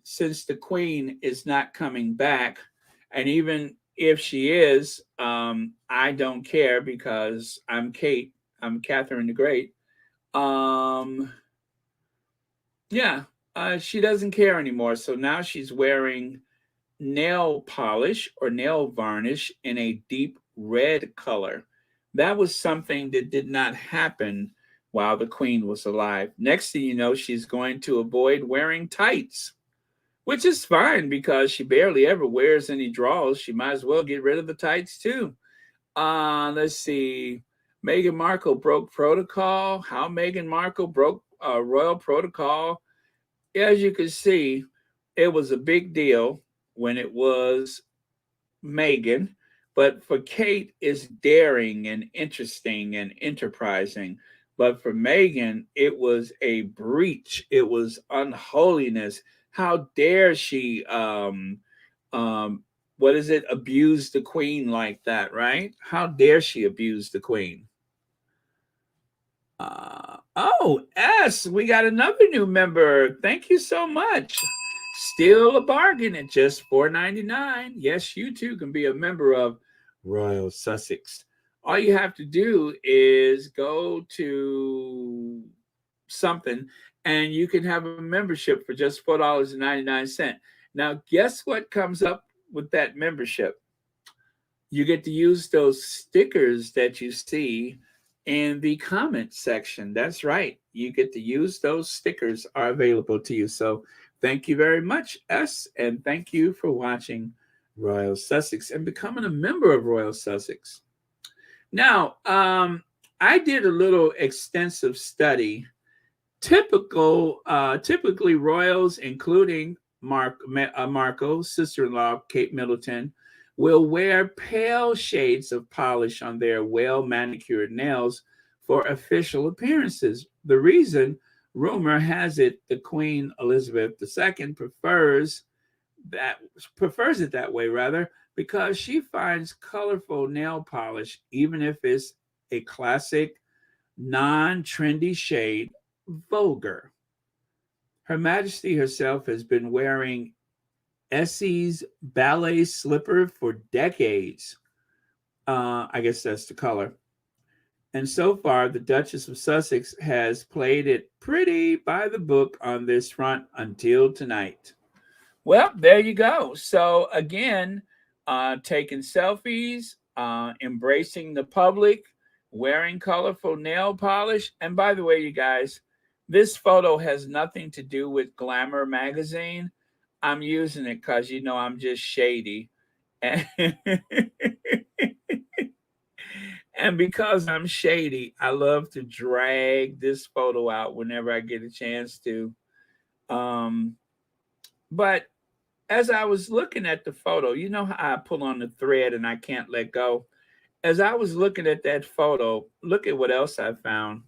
since the Queen is not coming back, and even if she is, I don't care because I'm Kate. I'm Catherine the Great. Yeah, she doesn't care anymore. So now she's wearing nail polish or nail varnish in a deep red color. That was something that did not happen while the Queen was alive. Next thing you know, she's going to avoid wearing tights, which is fine because she barely ever wears any drawers. She might as well get rid of the tights too. Let's see. Meghan Markle broke protocol. How Meghan Markle broke royal protocol. As you can see, it was a big deal when it was Meghan, but for Kate, it's daring and interesting and enterprising. But for Meghan, it was a breach. It was unholiness. How dare she, what is it, abuse the Queen like that, right? How dare she abuse the Queen? Oh, S, we got another new member. Thank you so much. Still a bargain at just $4.99. Yes, you too can be a member of Royal Sussex. All you have to do is go to something and you can have a membership for just $4.99. Now, guess what comes up with that membership? You get to use those stickers that you see in the comment section. That's right. You get to use those stickers are available to you. So thank you very much, S, and thank you for watching Royal Sussex and becoming a member of Royal Sussex. Now, I did a little extensive study. Typically, royals, including Marco's sister-in-law, Kate Middleton, will wear pale shades of polish on their well-manicured nails for official appearances. The reason, rumor has it, the Queen Elizabeth II prefers it that way, rather, because she finds colorful nail polish, even if it's a classic, non-trendy shade, vulgar. Her Majesty herself has been wearing Essie's ballet slipper for decades. I guess that's the color. And so far, the Duchess of Sussex has played it pretty by the book on this front until tonight. Well, there you go. So again, taking selfies, embracing the public, wearing colorful nail polish. And by the way, you guys, this photo has nothing to do with Glamour magazine. I'm using it because, I'm just shady. And, and because I'm shady, I love to drag this photo out whenever I get a chance to. But as I was looking at the photo, you know how I pull on the thread and I can't let go? As I was looking at that photo, look at what else I found.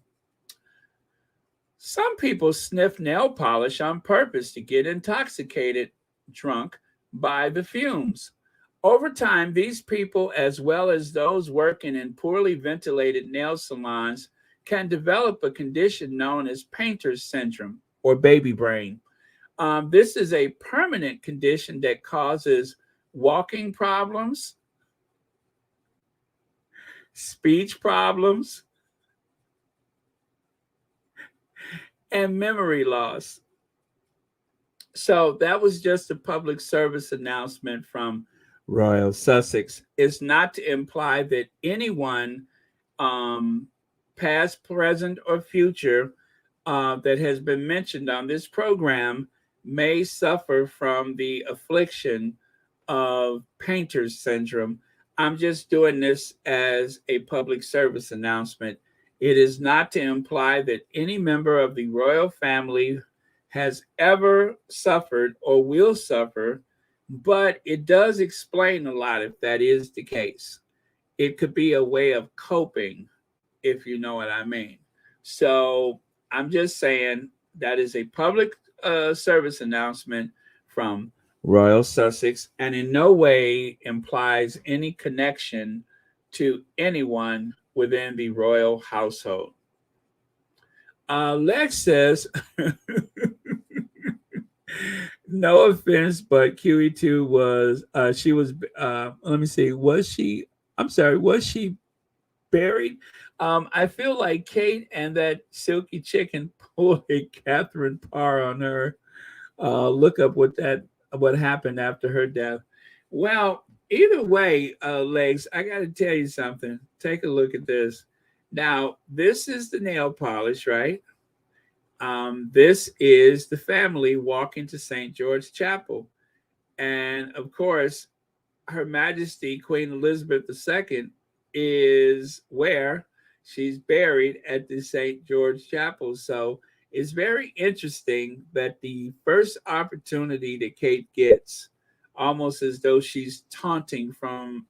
Some people sniff nail polish on purpose to get intoxicated, drunk by the fumes. Over time, these people, as well as those working in poorly ventilated nail salons, can develop a condition known as painter's syndrome or baby brain. This is a permanent condition that causes walking problems, speech problems, and memory loss. So that was just a public service announcement from Royal Sussex. It's not to imply that anyone, past, present, or future, that has been mentioned on this program may suffer from the affliction of painter's syndrome. I'm just doing this as a public service announcement. It is not to imply that any member of the royal family has ever suffered or will suffer, but it does explain a lot if that is the case. It could be a way of coping, if you know what I mean. So I'm just saying that is a public service announcement from Royal Sussex, and in no way implies any connection to anyone within the royal household. Lex says, no offense, but QE2 was, she was, let me see, was she, I'm sorry, was she buried? I feel like Kate and that silky chicken pulled a Catherine Parr on her. Look up what happened after her death. Well, either way, Legs, I got to tell you something. Take a look at this. Now, this is the nail polish, right? This is the family walking to St. George Chapel. And of course, Her Majesty Queen Elizabeth II is where she's buried at the St. George Chapel. So it's very interesting that the first opportunity that Kate gets, almost as though she's taunting from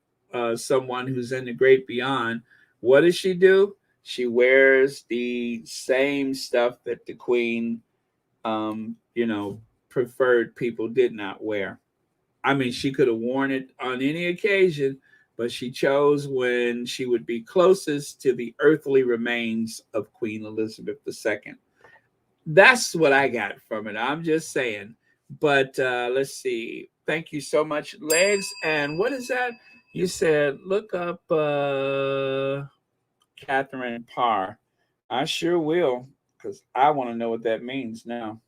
someone who's in the great beyond, what does she do? She wears the same stuff that the Queen, you know, preferred people did not wear. I mean, she could have worn it on any occasion, but she chose when she would be closest to the earthly remains of Queen Elizabeth II. That's what I got from it. I'm just saying. But let's see. Thank you so much, Legs. And what is that? You said look up Catherine Parr. I sure will, because I want to know what that means now.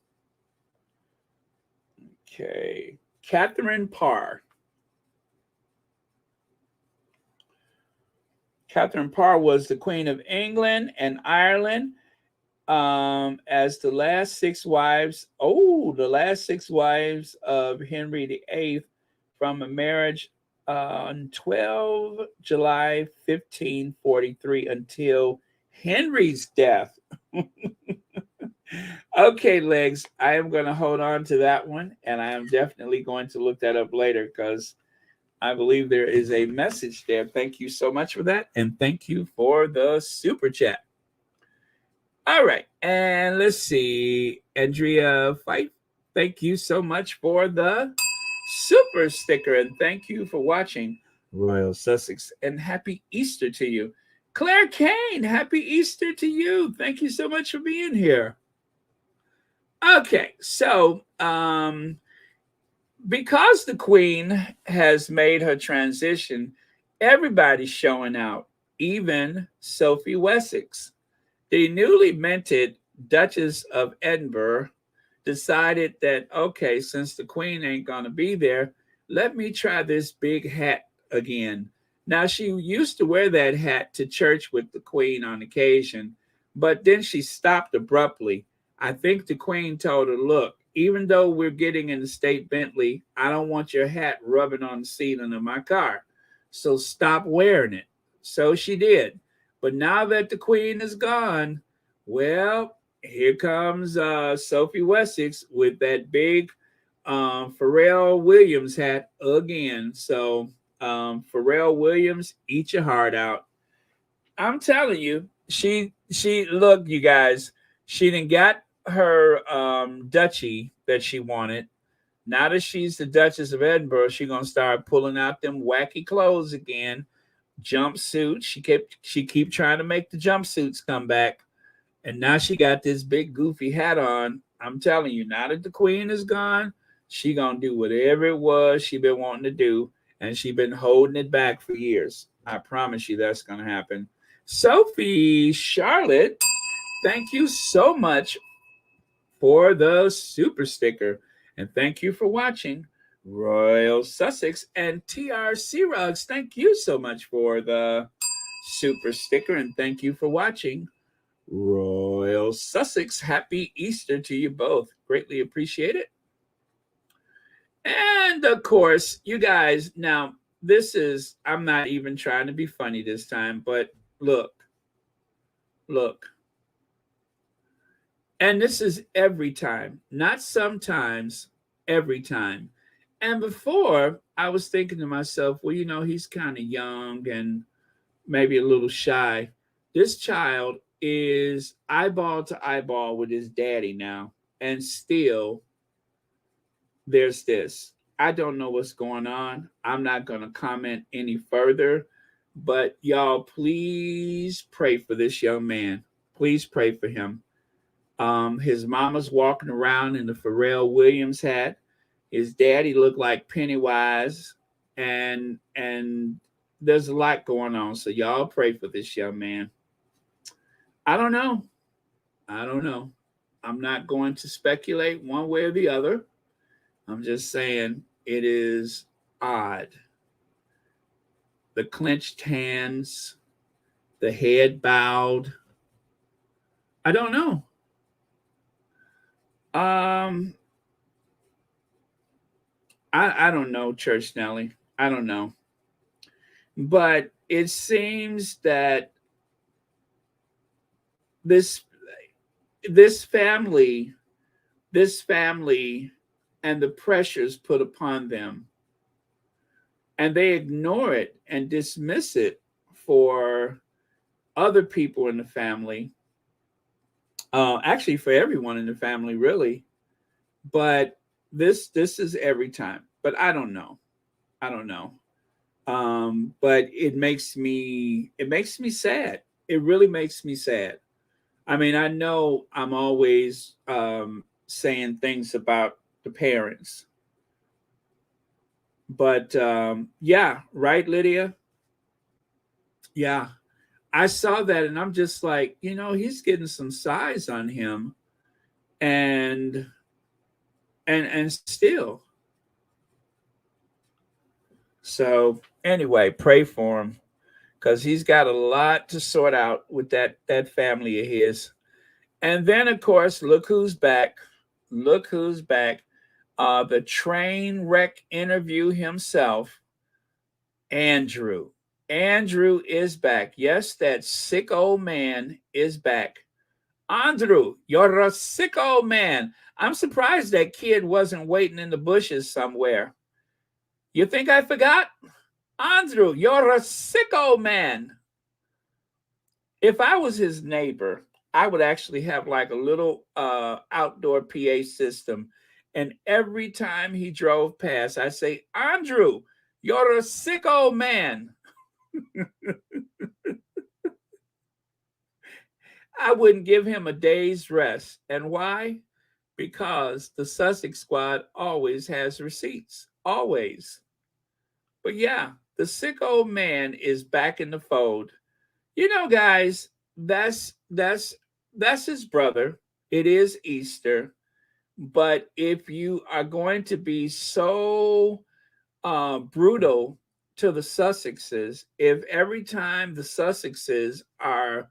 Okay. Catherine Parr. Catherine Parr was the Queen of England and Ireland, as the last six wives. Oh, the last six wives of Henry VIII from a marriage on 12 July 1543 until Henry's death. Okay, Legs, I am going to hold on to that one, and I am definitely going to look that up later because I believe there is a message there. Thank you so much for that. And thank you for the super chat. All right. And let's see. Andrea Fife, thank you so much for the super sticker. And thank you for watching Royal Sussex. And happy Easter to you. Claire Kane, happy Easter to you. Thank you so much for being here. Okay. So, because the Queen has made her transition, everybody's showing out, even Sophie Wessex. The newly minted Duchess of Edinburgh decided that, okay, since the Queen ain't going to be there, let me try this big hat again. Now, she used to wear that hat to church with the Queen on occasion, but then she stopped abruptly. I think the Queen told her, look, even though we're getting in the state Bentley, I don't want your hat rubbing on the ceiling of my car. So stop wearing it. So she did. But now that the Queen is gone, well, here comes Sophie Wessex with that big Pharrell Williams hat again. So Pharrell Williams, eat your heart out. I'm telling you, she look, you guys, she didn't got her duchy that she wanted. Now that she's the Duchess of Edinburgh, she's gonna start pulling out them wacky clothes again. Jumpsuits. She keep trying to make the jumpsuits come back. And now she got this big goofy hat on. I'm telling you, now that the Queen is gone, she gonna do whatever it was she been wanting to do, and she been holding it back for years. I promise you that's gonna happen. Sophie Charlotte, thank you so much for the super sticker. And thank you for watching Royal Sussex. And TRC Rugs, thank you so much for the super sticker. And thank you for watching Royal Sussex. Happy Easter to you both. Greatly appreciate it. And of course, you guys, now this is, I'm not even trying to be funny this time, but look. And this is every time, not sometimes, every time. And before, I was thinking to myself, well, he's kind of young and maybe a little shy. This child is eyeball to eyeball with his daddy now. And still, there's this. I don't know what's going on. I'm not going to comment any further. But y'all, please pray for this young man. Please pray for him. His mama's walking around in the Pharrell Williams hat. His daddy looked like Pennywise, and there's a lot going on. So y'all pray for this young man. I don't know. I don't know. I'm not going to speculate one way or the other. I'm just saying it is odd. The clenched hands, the head bowed. I don't know. Um, I don't know, Church Nelly. I don't know. But it seems that this this family, this family and the pressures put upon them, and they ignore it and dismiss it for other people in the family, actually for everyone in the family, really. But this is every time. But I don't know. I don't know. But it makes me sad. It really makes me sad. I mean, I know I'm always saying things about the parents, but yeah, right, Lydia. Yeah, I saw that, and I'm just like, he's getting some size on him, and and still. So anyway, pray for him because he's got a lot to sort out with that family of his. And then, of course, look who's back. Look who's back. The train wreck interview himself, Andrew. Andrew is back. Yes, that sick old man is back. Andrew, you're a sick old man. I'm surprised that kid wasn't waiting in the bushes somewhere. You think I forgot? Andrew, you're a sick old man. If I was his neighbor, I would actually have like a little outdoor PA system. And every time he drove past, I say, Andrew, you're a sick old man. I wouldn't give him a day's rest. And why? Because the Sussex squad always has receipts. Always. But yeah, the sick old man is back in the fold. Guys, that's his brother. It is Easter. But if you are going to be so brutal to the Sussexes, if every time the Sussexes are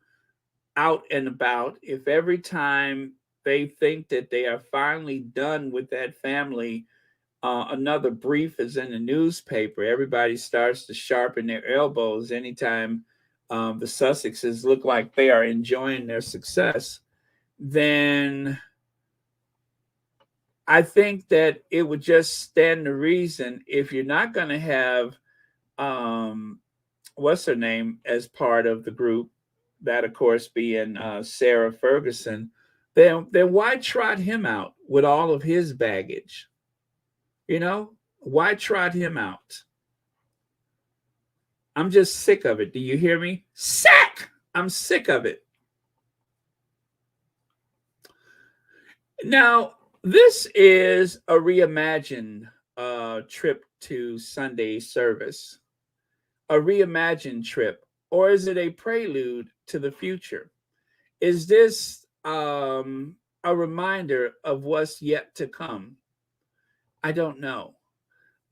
out and about, if every time they think that they are finally done with that family, another brief is in the newspaper, everybody starts to sharpen their elbows anytime the Sussexes look like they are enjoying their success, then I think that it would just stand to reason if you're not going to have um, what's her name as part of the group, that of course being Sarah Ferguson, then why trot him out with all of his baggage? Why trot him out? I'm just sick of it. Do you hear me? Sick! I'm sick of it. Now, this is a reimagined trip to Sunday service, a reimagined trip, or is it a prelude to the future? Is this a reminder of what's yet to come? I don't know.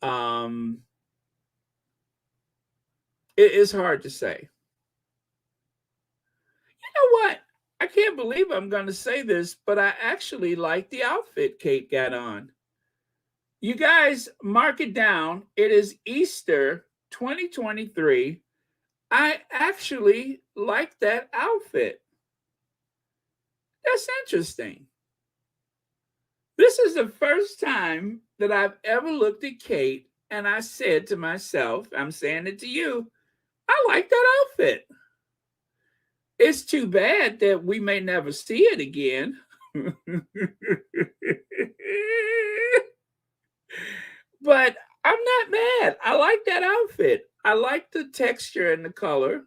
Um, it is hard to say. You know what? I can't believe I'm going to say this, but I actually like the outfit Kate got on. You guys, mark it down. It is Easter 2023. I actually like that outfit. That's interesting. This is the first time that I've ever looked at Kate and I said to myself, I'm saying it to you, I like that outfit. It's too bad that we may never see it again. But I'm not mad. I like that outfit. I like the texture and the color.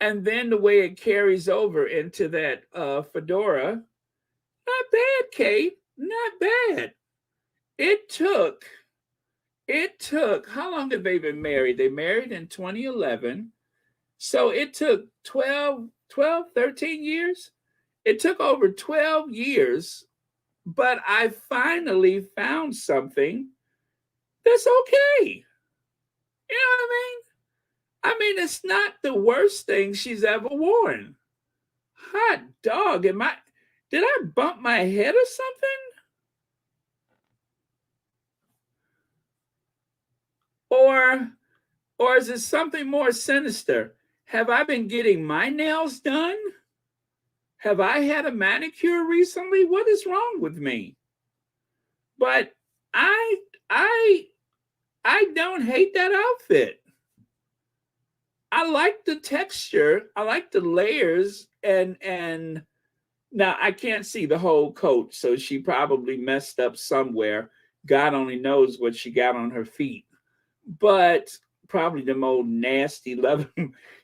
And then the way it carries over into that fedora. Not bad, Kate. Not bad. It took, how long have they been married? They married in 2011. So it took 13 years. It took over 12 years, but I finally found something that's okay. You know what I mean? I mean, it's not the worst thing she's ever worn. Hot dog. Did I bump my head or something? Or is it something more sinister? Have I been getting my nails done? Have I had a manicure recently? What is wrong with me? But I I I don't hate that outfit. I like the texture. I like the layers and now I can't see the whole coat, so she probably messed up somewhere. God only knows what she got on her feet. But probably them old nasty leather.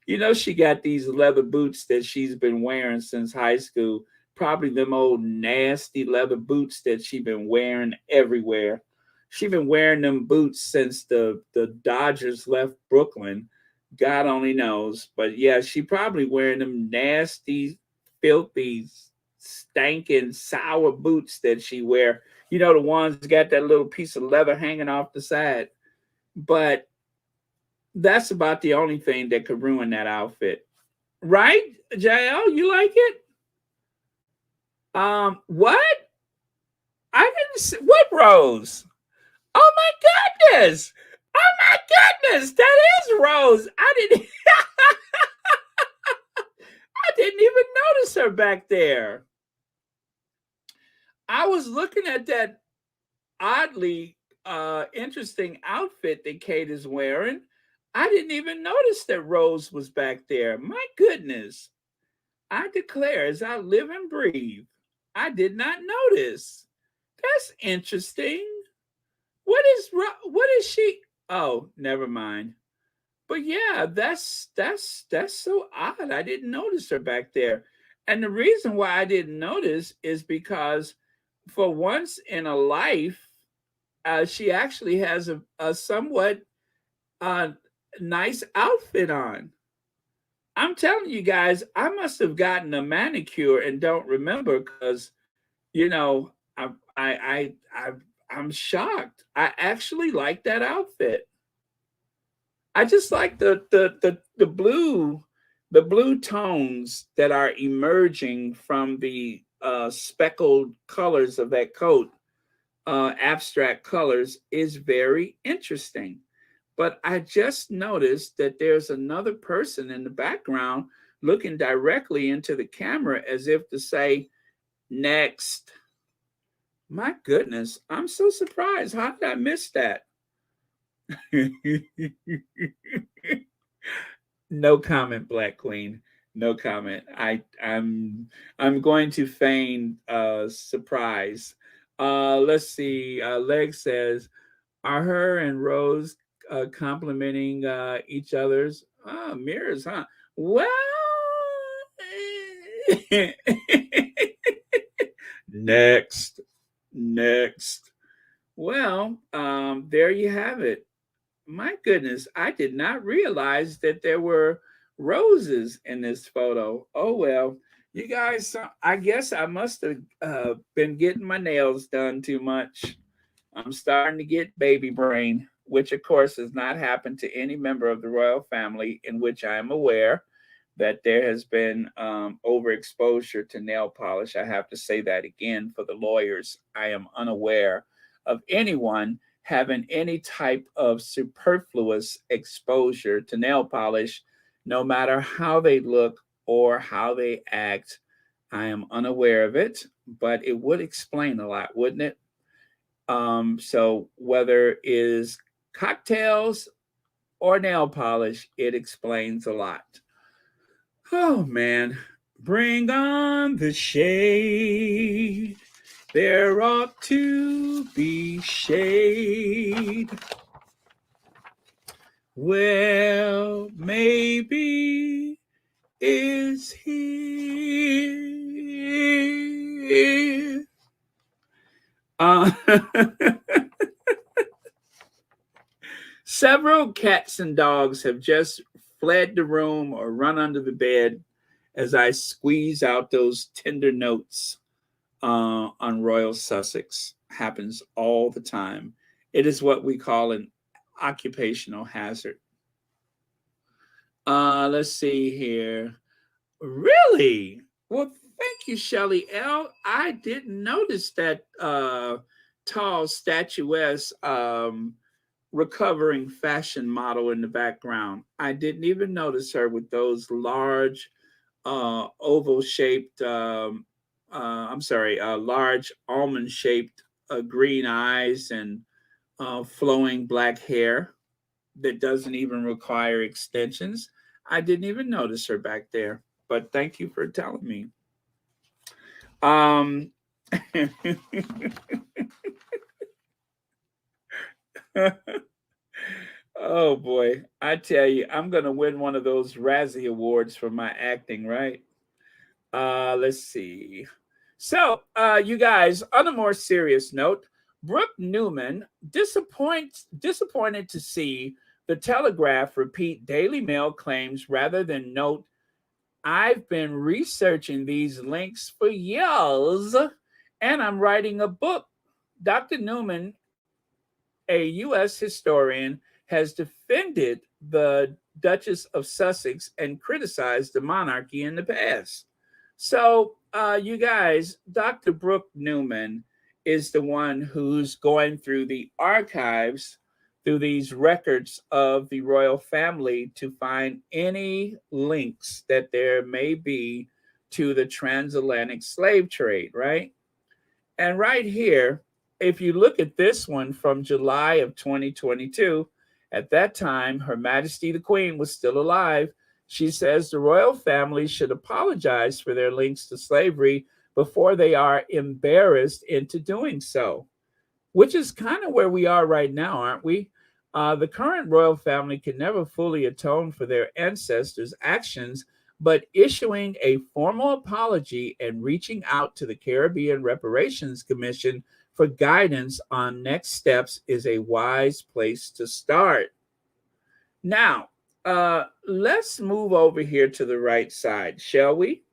You know, she got these leather boots that she's been wearing since high school. Probably them old nasty leather boots that she's been wearing everywhere. She's been wearing them boots since the Dodgers left Brooklyn. God only knows. But yeah, she probably wearing them nasty, filthy, stinking, sour boots that she wear. You know, the ones that got that little piece of leather hanging off the side. But that's about the only thing that could ruin that outfit. Right, JL? You like it? What? I didn't see what Rose? Oh my goodness! Oh my goodness! That is Rose. I didn't even notice her back there. I was looking at that oddly interesting outfit that Kate is wearing. I didn't even notice that Rose was back there. My goodness. I declare, as I live and breathe, I did not notice. That's interesting. What is she? Oh, never mind. But yeah, that's so odd. I didn't notice her back there. And the reason why I didn't notice is because for once in a life, she actually has a somewhat uh, nice outfit on. I'm telling you guys, I must have gotten a manicure and don't remember because you know I I'm shocked. I actually like that outfit. I just like the blue tones that are emerging from the speckled colors of that coat, abstract colors, is very interesting. But I just noticed that there's another person in the background looking directly into the camera as if to say, next. My goodness, I'm so surprised. How did I miss that? No comment, Black Queen. No comment. I'm going to feign surprise. Let's see. Leg says, are her and Rose complimenting each other's mirrors, huh? Well, next, next. Well, there you have it. My goodness, I did not realize that there were roses in this photo. Oh well, you guys, I guess I must have been getting my nails done too much. I'm starting to get baby brain, which of course has not happened to any member of the royal family in which I am aware that there has been overexposure to nail polish. I have to say that again for the lawyers. I am unaware of anyone having any type of superfluous exposure to nail polish, no matter how they look or how they act. I am unaware of it, but it would explain a lot, wouldn't it? So whether it is cocktails or nail polish, it explains a lot. Oh man, bring on the shade. There ought to be shade. Well, maybe it's here. Uh, Several cats and dogs have just fled the room or run under the bed as I squeeze out those tender notes on Royal Sussex. Happens all the time. It is what we call an occupational hazard. Let's see here. Really? Well, thank you, Shelley L. I didn't notice that tall, statuesque, recovering fashion model in the background. I didn't even notice her with those large, oval shaped, large almond shaped green eyes and flowing black hair that doesn't even require extensions. I didn't even notice her back there, but thank you for telling me. Um, oh boy, I tell you, I'm gonna win one of those Razzie Awards for my acting, right? Let's see. So, you guys, on a more serious note, Brooke Newman disappointed to see the Telegraph repeat Daily Mail claims rather than note, I've been researching these links for years and I'm writing a book. Dr. Newman, a U.S. historian, has defended the Duchess of Sussex and criticized the monarchy in the past. So, you guys, Dr. Brooke Newman is the one who's going through the archives, through these records of the royal family to find any links that there may be to the transatlantic slave trade, right? And right here, if you look at this one from July of 2022, at that time, Her Majesty the Queen was still alive. She says the royal family should apologize for their links to slavery before they are embarrassed into doing so, which is kind of where we are right now, aren't we? The current royal family can never fully atone for their ancestors' actions, but issuing a formal apology and reaching out to the Caribbean Reparations Commission for guidance on next steps is a wise place to start. Now, let's move over here to the right side, shall we?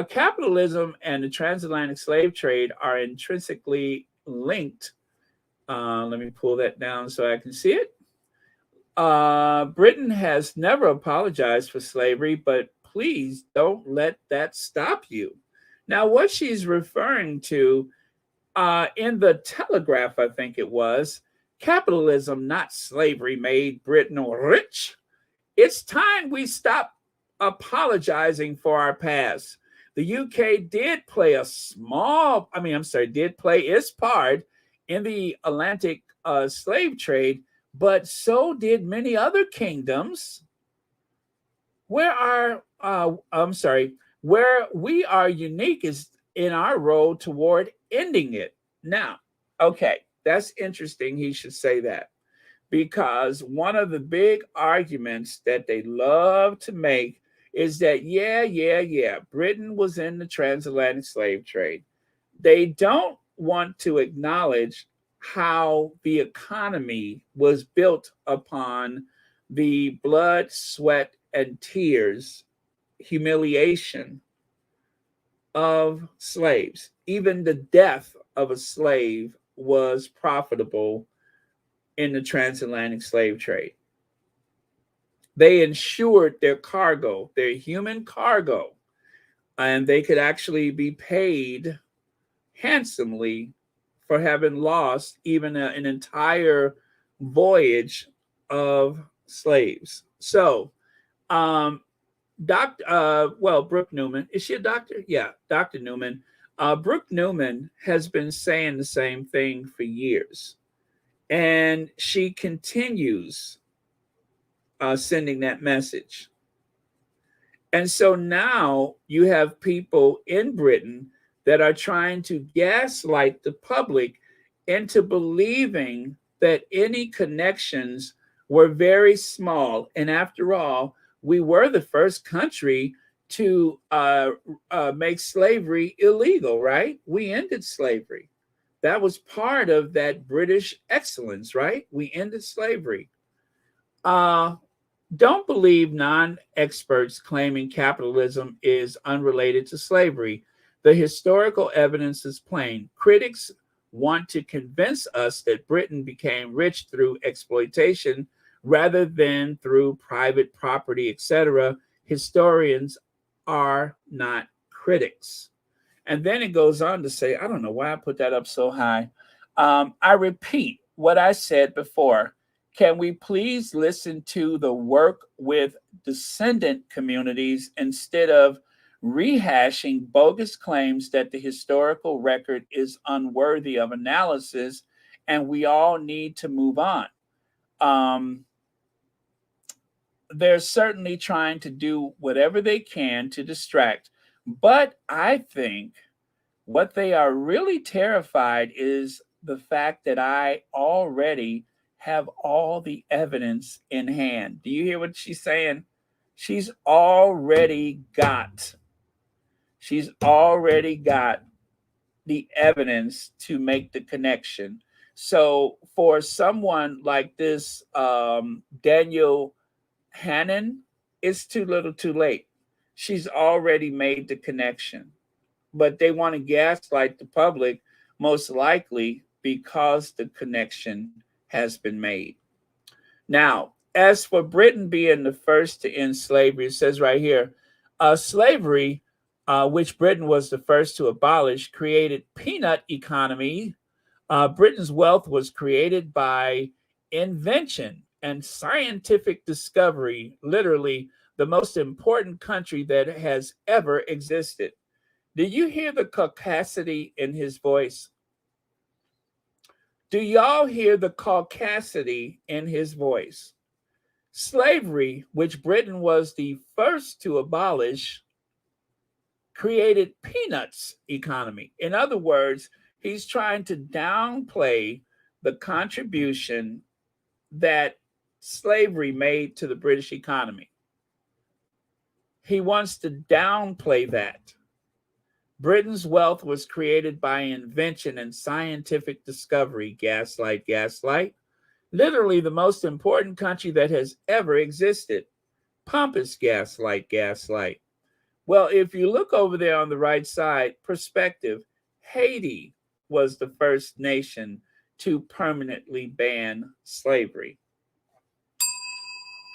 Capitalism and the transatlantic slave trade are intrinsically linked. Let me pull that down so I can see it. Britain has never apologized for slavery, but please don't let that stop you. Now, what she's referring to in the Telegraph, I think it was, capitalism, not slavery, made Britain rich. It's time we stop apologizing for our past. The UK did play did play its part in the Atlantic slave trade, but so did many other kingdoms. Where we are unique is in our role toward ending it. Now, okay, that's interesting. He should say that because one of the big arguments that they love to make is that, Britain was in the transatlantic slave trade. They don't want to acknowledge how the economy was built upon the blood, sweat, and tears, humiliation of slaves. Even the death of a slave was profitable in the transatlantic slave trade. They insured their cargo, their human cargo, and they could actually be paid handsomely for having lost even an entire voyage of slaves. So, Brooke Newman, is she a doctor? Yeah, Dr. Newman. Brooke Newman has been saying the same thing for years, and she continues sending that message. And so now you have people in Britain that are trying to gaslight the public into believing that any connections were very small. And after all, we were the first country to make slavery illegal, right? We ended slavery. That was part of that British excellence, right? We ended slavery. Uh, don't believe non experts claiming capitalism is unrelated to slavery. The historical evidence is plain. Critics want to convince us that Britain became rich through exploitation rather than through private property, etc. Historians are not critics. And then it goes on to say, I don't know why I put that up so high. I repeat what I said before. Can we please listen to the work with descendant communities instead of rehashing bogus claims that the historical record is unworthy of analysis and we all need to move on? Um, they're certainly trying to do whatever they can to distract, but I think what they are really terrified is the fact that I already have all the evidence in hand. Do you hear what she's saying? She's already got she's already got the evidence to make the connection. So for someone like this Daniel Hannon, it's too little too late. She's already made the connection, but they want to gaslight the public, most likely because the connection has been made. Now, as for Britain being the first to end slavery, it says right here, slavery, which Britain was the first to abolish, created peanut economy. Britain's wealth was created by invention and scientific discovery, literally the most important country that has ever existed. Do you hear the caucasity in his voice? Do y'all hear the caucasity in his voice? Slavery, which Britain was the first to abolish, created peanuts economy. In other words, he's trying to downplay the contribution that slavery made to the British economy. He wants to downplay that. Britain's wealth was created by invention and scientific discovery. Gaslight, gaslight. Literally the most important country that has ever existed. Pompous gaslight, gaslight. Well, if you look over there on the right side, perspective, Haiti was the first nation to permanently ban slavery.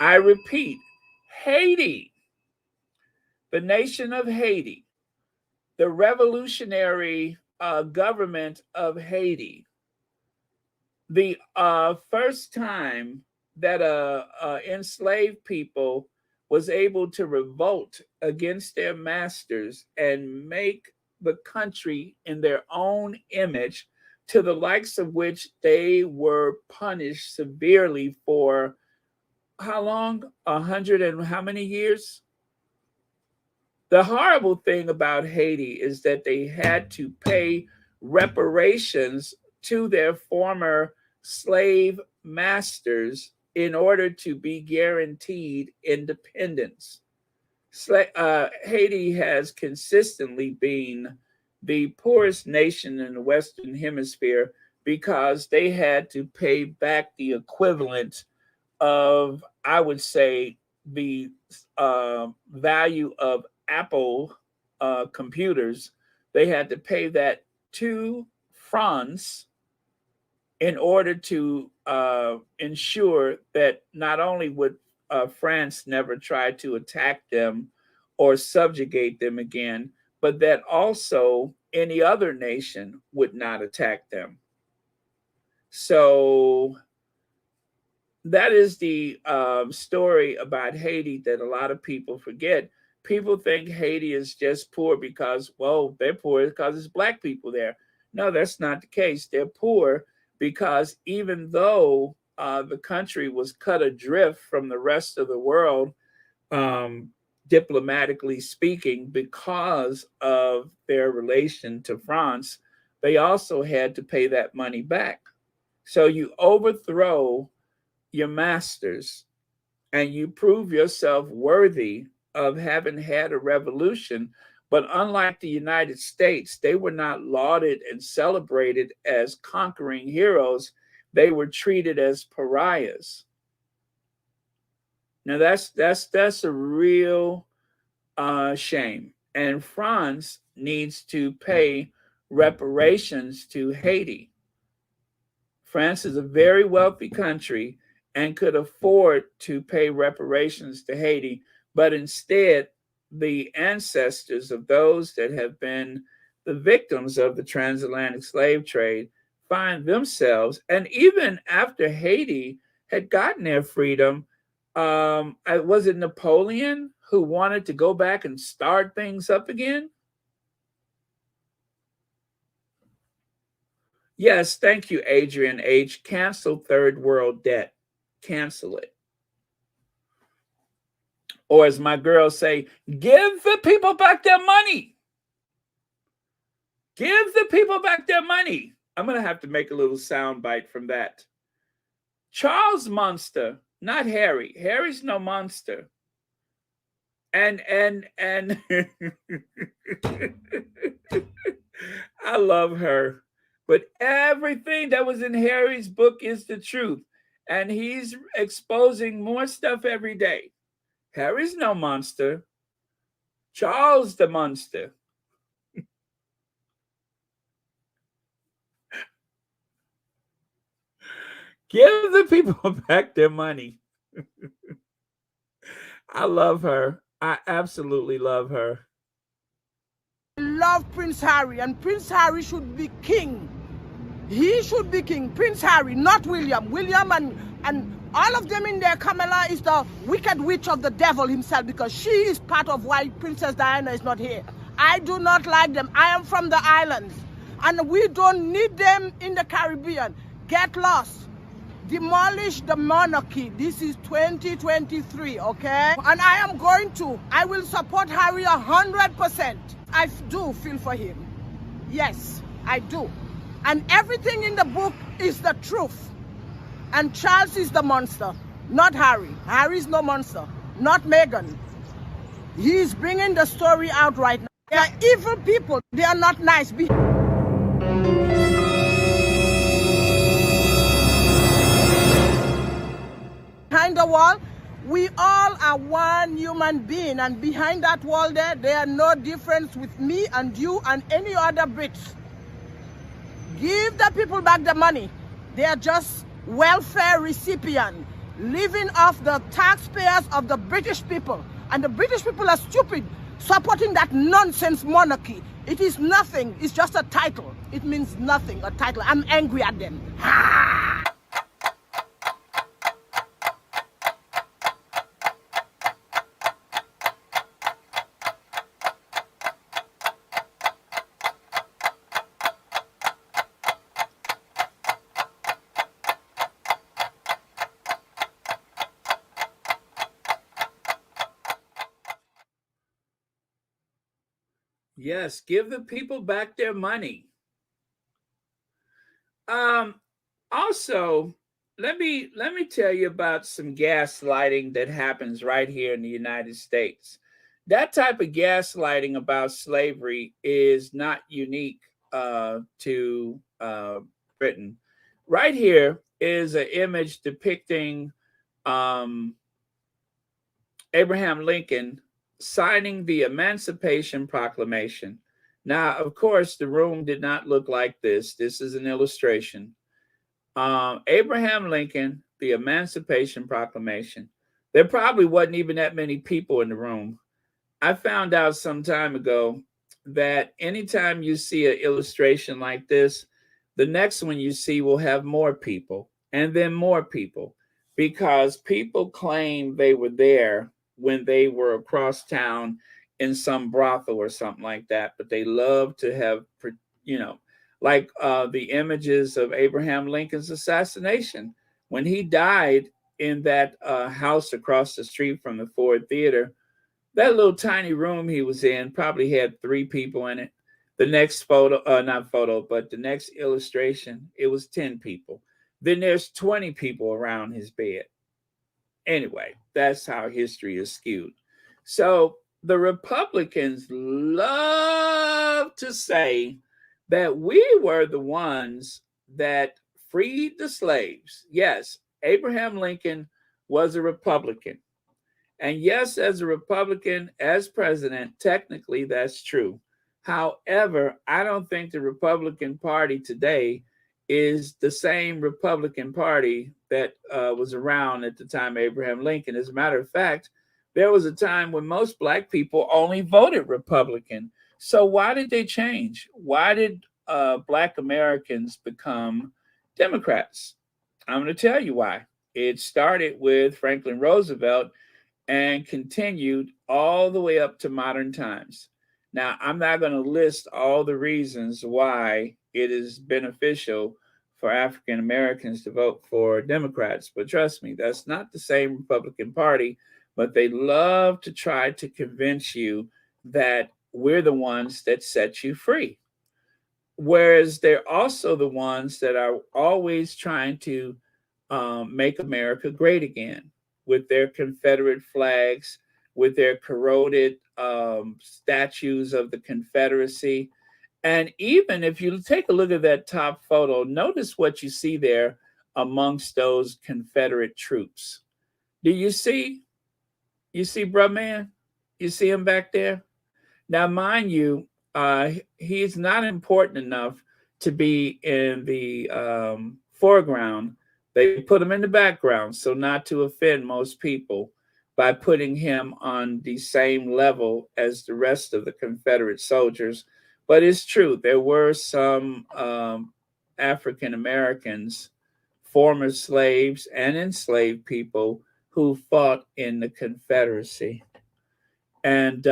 I repeat, Haiti, the nation of Haiti, the revolutionary government of Haiti, the first time that enslaved people was able to revolt against their masters and make the country in their own image, to the likes of which they were punished severely for how long? 100 and how many years? The horrible thing about Haiti is that they had to pay reparations to their former slave masters in order to be guaranteed independence. Haiti has consistently been the poorest nation in the Western Hemisphere because they had to pay back the equivalent of, I would say, the value of Apple computers. They had to pay that to France in order to ensure that not only would France never try to attack them or subjugate them again, but that also any other nation would not attack them. So that is the story about Haiti that a lot of people forget. People think Haiti is just poor because, well, they're poor because it's black people there. No, that's not the case. They're poor because even though the country was cut adrift from the rest of the world, um, diplomatically speaking, because of their relation to France, they also had to pay that money back. So you overthrow your masters and you prove yourself worthy of having had a revolution. But unlike the United States, they were not lauded and celebrated as conquering heroes. They were treated as pariahs. Now that's a real shame. And France needs to pay reparations to Haiti. France is a very wealthy country and could afford to pay reparations to Haiti, but instead, the ancestors of those that have been the victims of the transatlantic slave trade find themselves, and even after Haiti had gotten their freedom, was it Napoleon who wanted to go back and start things up again? Yes, thank you, Adrian H. Cancel third world debt. Cancel it. Or as my girls say, give the people back their money. Give the people back their money. I'm going to have to make a little sound bite from that. Charles Monster, not Harry. Harry's no monster. And I love her. But everything that was in Harry's book is the truth. And he's exposing more stuff every day. Harry's no monster. Charles the monster. Give the people back their money. I love her. I absolutely love her. I love Prince Harry, and Prince Harry should be king. He should be king. Prince Harry, not William. William and all of them in there, Camilla is the wicked witch of the devil himself, because she is part of why Princess Diana is not here. I do not like them. I am from the islands, and we don't need them in the Caribbean. Get lost. Demolish the monarchy. This is 2023, okay? And I will support Harry 100%. I do feel for him. Yes, I do. And everything in the book is the truth. And Charles is the monster, not Harry. Harry is no monster, not Meghan. He is bringing the story out right now. They are evil people. They are not nice. Behind the wall, we all are one human being, and behind that wall there are no difference with me and you and any other Brits. Give the people back the money. They are just welfare recipients, living off the taxpayers of the British people. And the British people are stupid, supporting that nonsense monarchy. It is nothing. It's just a title. It means nothing, a title. I'm angry at them. Yes, give the people back their money. Also, let me tell you about some gaslighting that happens right here in the United States. That type of gaslighting about slavery is not unique to Britain. Right here is an image depicting Abraham Lincoln signing the Emancipation Proclamation. Now, of course, the room did not look like this. This is an illustration. Abraham Lincoln, the Emancipation Proclamation. There probably wasn't even that many people in the room. I found out some time ago that anytime you see an illustration like this, the next one you see will have more people, and then more people. because people claim they were there when they were across town in some brothel or something like that, but they love to have, you know, like the images of Abraham Lincoln's assassination. When he died in that house across the street from the Ford Theater, that little tiny room he was in probably had 3 people in it. The next photo, not photo, but the next illustration, it was 10 people. Then there's 20 people around his bed. Anyway, that's how history is skewed. So the Republicans love to say that we were the ones that freed the slaves. Yes, Abraham Lincoln was a Republican. And yes, as a Republican, as president, technically that's true. However, I don't think the Republican Party today is the same Republican Party that was around at the time of Abraham Lincoln. As a matter of fact, there was a time when most Black people only voted Republican. So why did they change? Why did Black Americans become Democrats? I'm going to tell you why. It started with Franklin Roosevelt and continued all the way up to modern times. Now, I'm not going to list all the reasons why it is beneficial for African Americans to vote for Democrats, but trust me, that's not the same Republican Party, but they love to try to convince you that we're the ones that set you free. Whereas they're also the ones that are always trying to make America great again with their Confederate flags, with their corroded statues of the Confederacy. And even if you take a look at that top photo, notice what you see there amongst those Confederate troops. Do you see? You see, bruh man? You see him back there? Now, mind you, he's not important enough to be in the foreground. They put him in the background, so not to offend most people by putting him on the same level as the rest of the Confederate soldiers. But it's true, there were some African Americans, former slaves, and enslaved people who fought in the Confederacy. And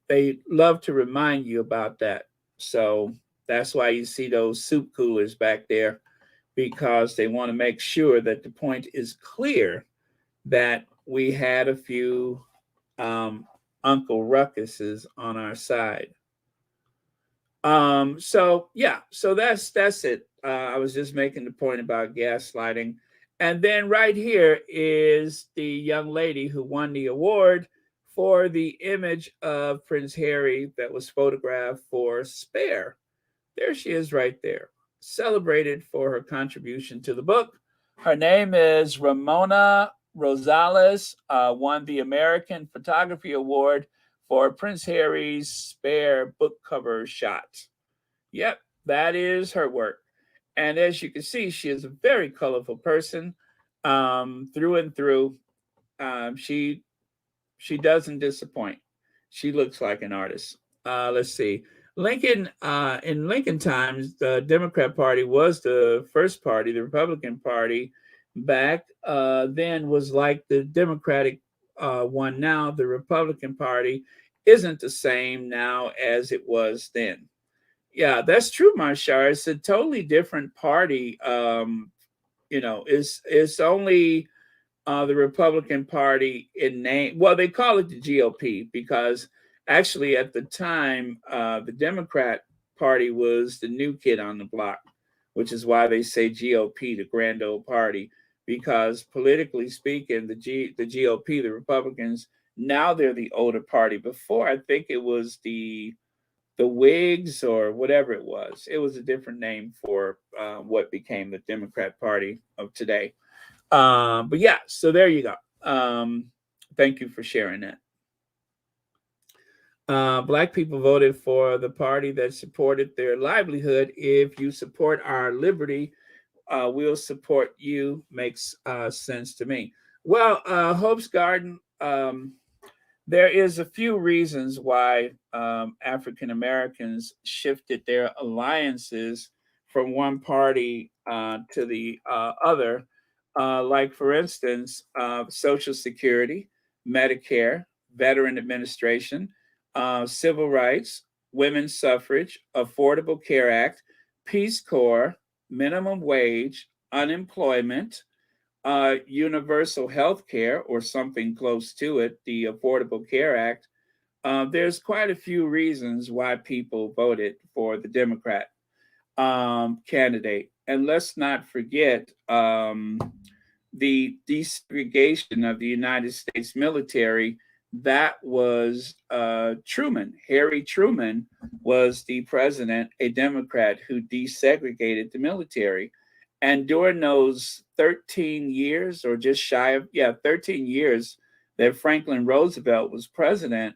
they love to remind you about that. So that's why you see those soup coolers back there, because they want to make sure that the point is clear that we had a few Uncle Ruckuses on our side. So yeah, so that's it. I was just making the point about gaslighting. And then right here is the young lady who won the award for the image of Prince Harry that was photographed for Spare. There she is right there, celebrated for her contribution to the book. Her name is Ramona Rosales, won the American Photography Award for Prince Harry's Spare book cover shot. Yep, that is her work. And as you can see, she is a very colorful person through and through. She doesn't disappoint. She looks like an artist. Let's see. Lincoln, in Lincoln times, the Democrat Party was the first party. The Republican Party back then was like the Democratic one now. The Republican Party isn't the same now as it was then. Yeah, that's true, Marshall. It's a totally different party. It's only the Republican Party in name. Well, they call it the GOP because actually at the time, the Democrat Party was the new kid on the block, which is why they say GOP, the grand old party, because politically speaking, the GOP, the Republicans, now they're the older party. Before, I think it was the Whigs or whatever it was. It was a different name for what became the Democrat Party of today. But yeah, so there you go. Thank you for sharing that. Black people voted for the party that supported their livelihood. If you support our liberty, we'll support you. Makes sense to me. Well, Hope's Garden, there is a few reasons why African Americans shifted their alliances from one party to the other. like, for instance, Social Security, Medicare, Veteran Administration, civil rights, women's suffrage, Affordable Care Act, Peace Corps, minimum wage, unemployment, universal health care, or something close to it, the Affordable Care Act. There's quite a few reasons why people voted for the Democrat candidate. And let's not forget the desegregation of the United States military. That was Truman. Harry Truman was the president, a Democrat, who desegregated the military. And during those 13 years, or just shy of, 13 years that Franklin Roosevelt was president,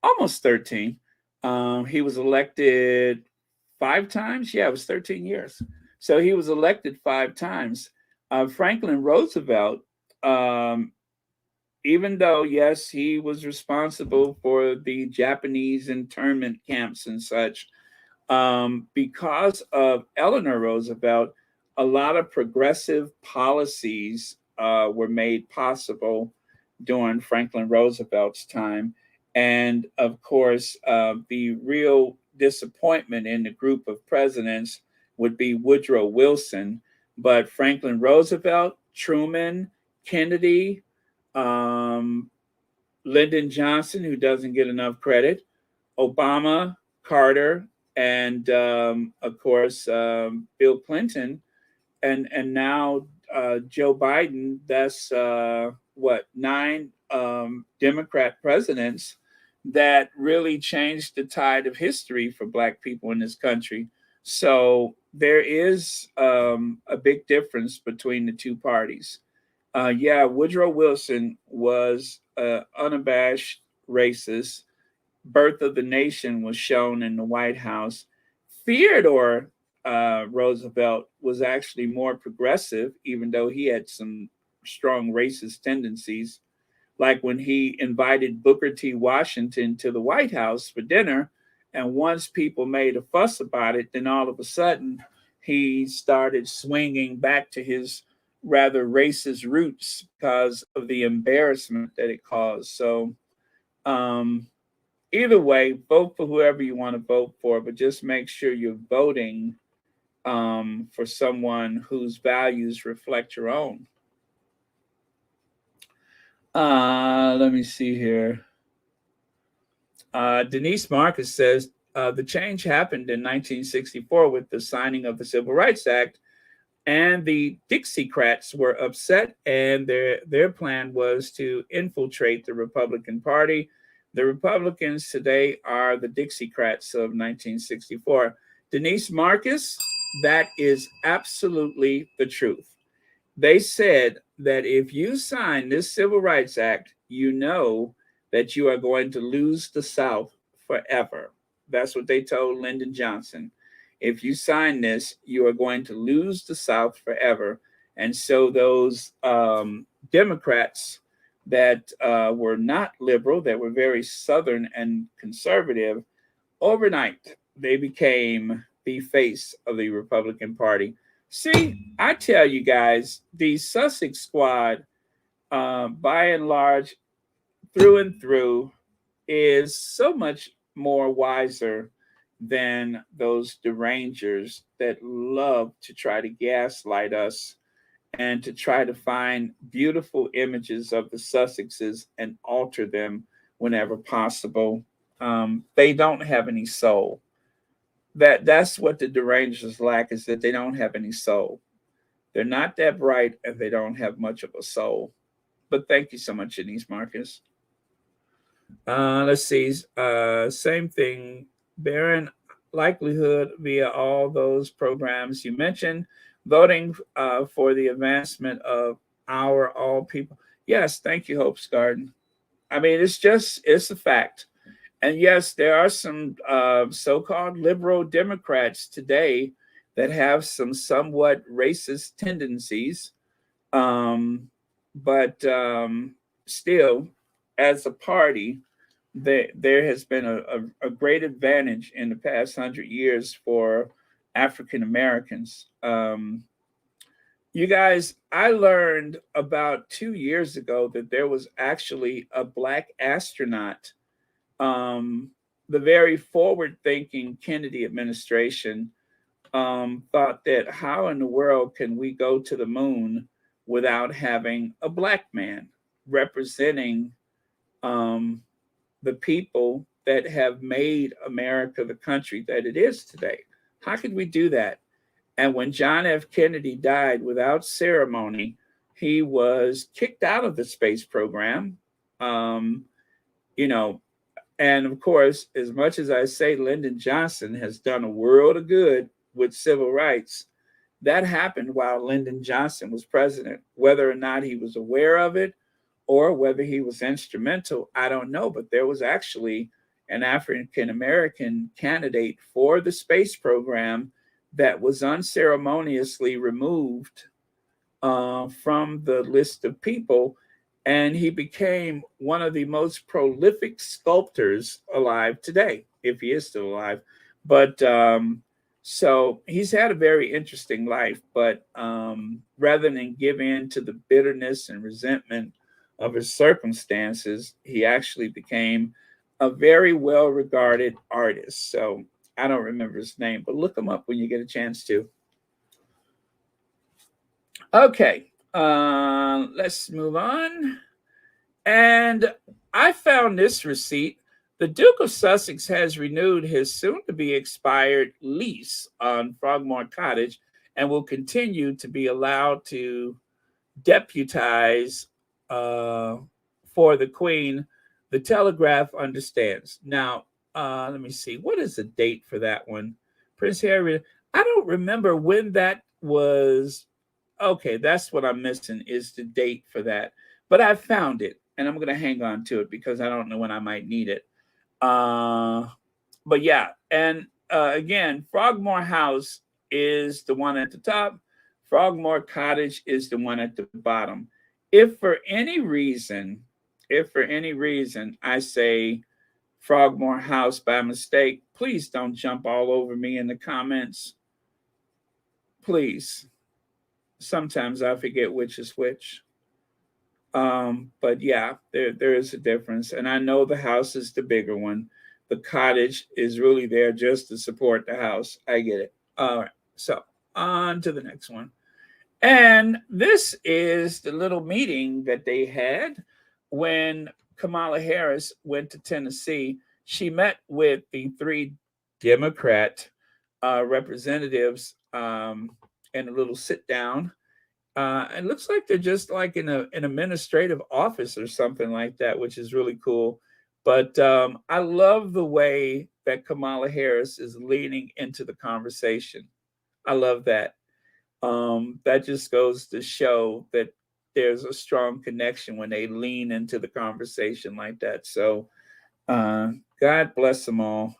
almost 13, he was elected 5 times. Yeah, it was 13 years. So he was elected 5 times. Franklin Roosevelt, even though, yes, he was responsible for the Japanese internment camps and such, because of Eleanor Roosevelt, a lot of progressive policies were made possible during Franklin Roosevelt's time. And of course, the real disappointment in the group of presidents would be Woodrow Wilson. But Franklin Roosevelt, Truman, Kennedy, Lyndon Johnson, who doesn't get enough credit, Obama, Carter, and of course, Bill Clinton, and now Joe Biden. That's 9 Democrat presidents that really changed the tide of history for Black people in this country. So there is a big difference between the two parties. Woodrow Wilson was unabashed racist. Birth of the Nation was shown in the White House. Theodore Roosevelt was actually more progressive, even though he had some strong racist tendencies, like when he invited Booker T. Washington to the White House for dinner. And once people made a fuss about it, then all of a sudden he started swinging back to his rather racist roots because of the embarrassment that it caused. So either way, vote for whoever you want to vote for, but just make sure you're voting for someone whose values reflect your own. Let me see here. Denise Marcus says the change happened in 1964 with the signing of the Civil Rights Act, and the Dixiecrats were upset, and their plan was to infiltrate the Republican Party. The Republicans today are the Dixiecrats of 1964. Denise Marcus, that is absolutely the truth. They said that if you sign this Civil Rights Act, you know that you are going to lose the South forever. That's what they told Lyndon Johnson. If you sign this, you are going to lose the South forever. And so those Democrats that were not liberal, that were very Southern and conservative, overnight, they became the face of the Republican Party. See, I tell you guys, the Sussex squad, by and large, through and through, is so much more wiser than those derangers that love to try to gaslight us and to try to find beautiful images of the Sussexes and alter them whenever possible. They don't have any soul. That's what the derangers lack, is that they don't have any soul. They're not that bright, and they don't have much of a soul. But thank you so much, Denise Marcus. Let's see. Same thing. Barren likelihood via all those programs you mentioned. Voting for the advancement of our all people. Yes, thank you, Hope's Garden. I mean, it's a fact. And yes, there are some so-called liberal Democrats today that have some somewhat racist tendencies. But still, as a party, there has been a great advantage in the past 100 years for African Americans. You guys, I learned about 2 years ago that there was actually a black astronaut. Um, the very forward thinking Kennedy administration thought that how in the world can we go to the moon without having a black man representing um, the people that have made America the country that it is today? How could we do that? And when John F. Kennedy died without ceremony, he was kicked out of the space program. Um, you know, and of course, as much as I say Lyndon Johnson has done a world of good with civil rights, that happened while Lyndon Johnson was president. Whether or not he was aware of it or whether he was instrumental, I don't know. But there was actually an African American candidate for the space program that was unceremoniously removed from the list of people. And he became one of the most prolific sculptors alive today, if he is still alive. But so he's had a very interesting life. But rather than give in to the bitterness and resentment of his circumstances, he actually became a very well regarded artist. So I don't remember his name, but look him up when you get a chance to. Okay, let's move on. And I found this receipt. The Duke of Sussex has renewed his soon to be expired lease on Frogmore Cottage and will continue to be allowed to deputize for the Queen. The Telegraph understands. Now, let me see. What is the date for that one? Prince Harry. I don't remember when that was. Okay, that's what I'm missing is the date for that. But I found it, and I'm going to hang on to it because I don't know when I might need it. But yeah, and again, Frogmore House is the one at the top. Frogmore Cottage is the one at the bottom. If for any reason I say Frogmore House by mistake, please don't jump all over me in the comments. Please. Sometimes I forget which is which. But yeah, there is a difference. And I know the house is the bigger one. The cottage is really there just to support the house. I get it. All right. So on to the next one. And this is the little meeting that they had when Kamala Harris went to Tennessee. She met with the 3 Democrat representatives in a little sit down. It looks like they're just like in an administrative office or something like that, which is really cool. But I love the way that Kamala Harris is leaning into the conversation. I love that. That just goes to show that there's a strong connection when they lean into the conversation like that. So God bless them all.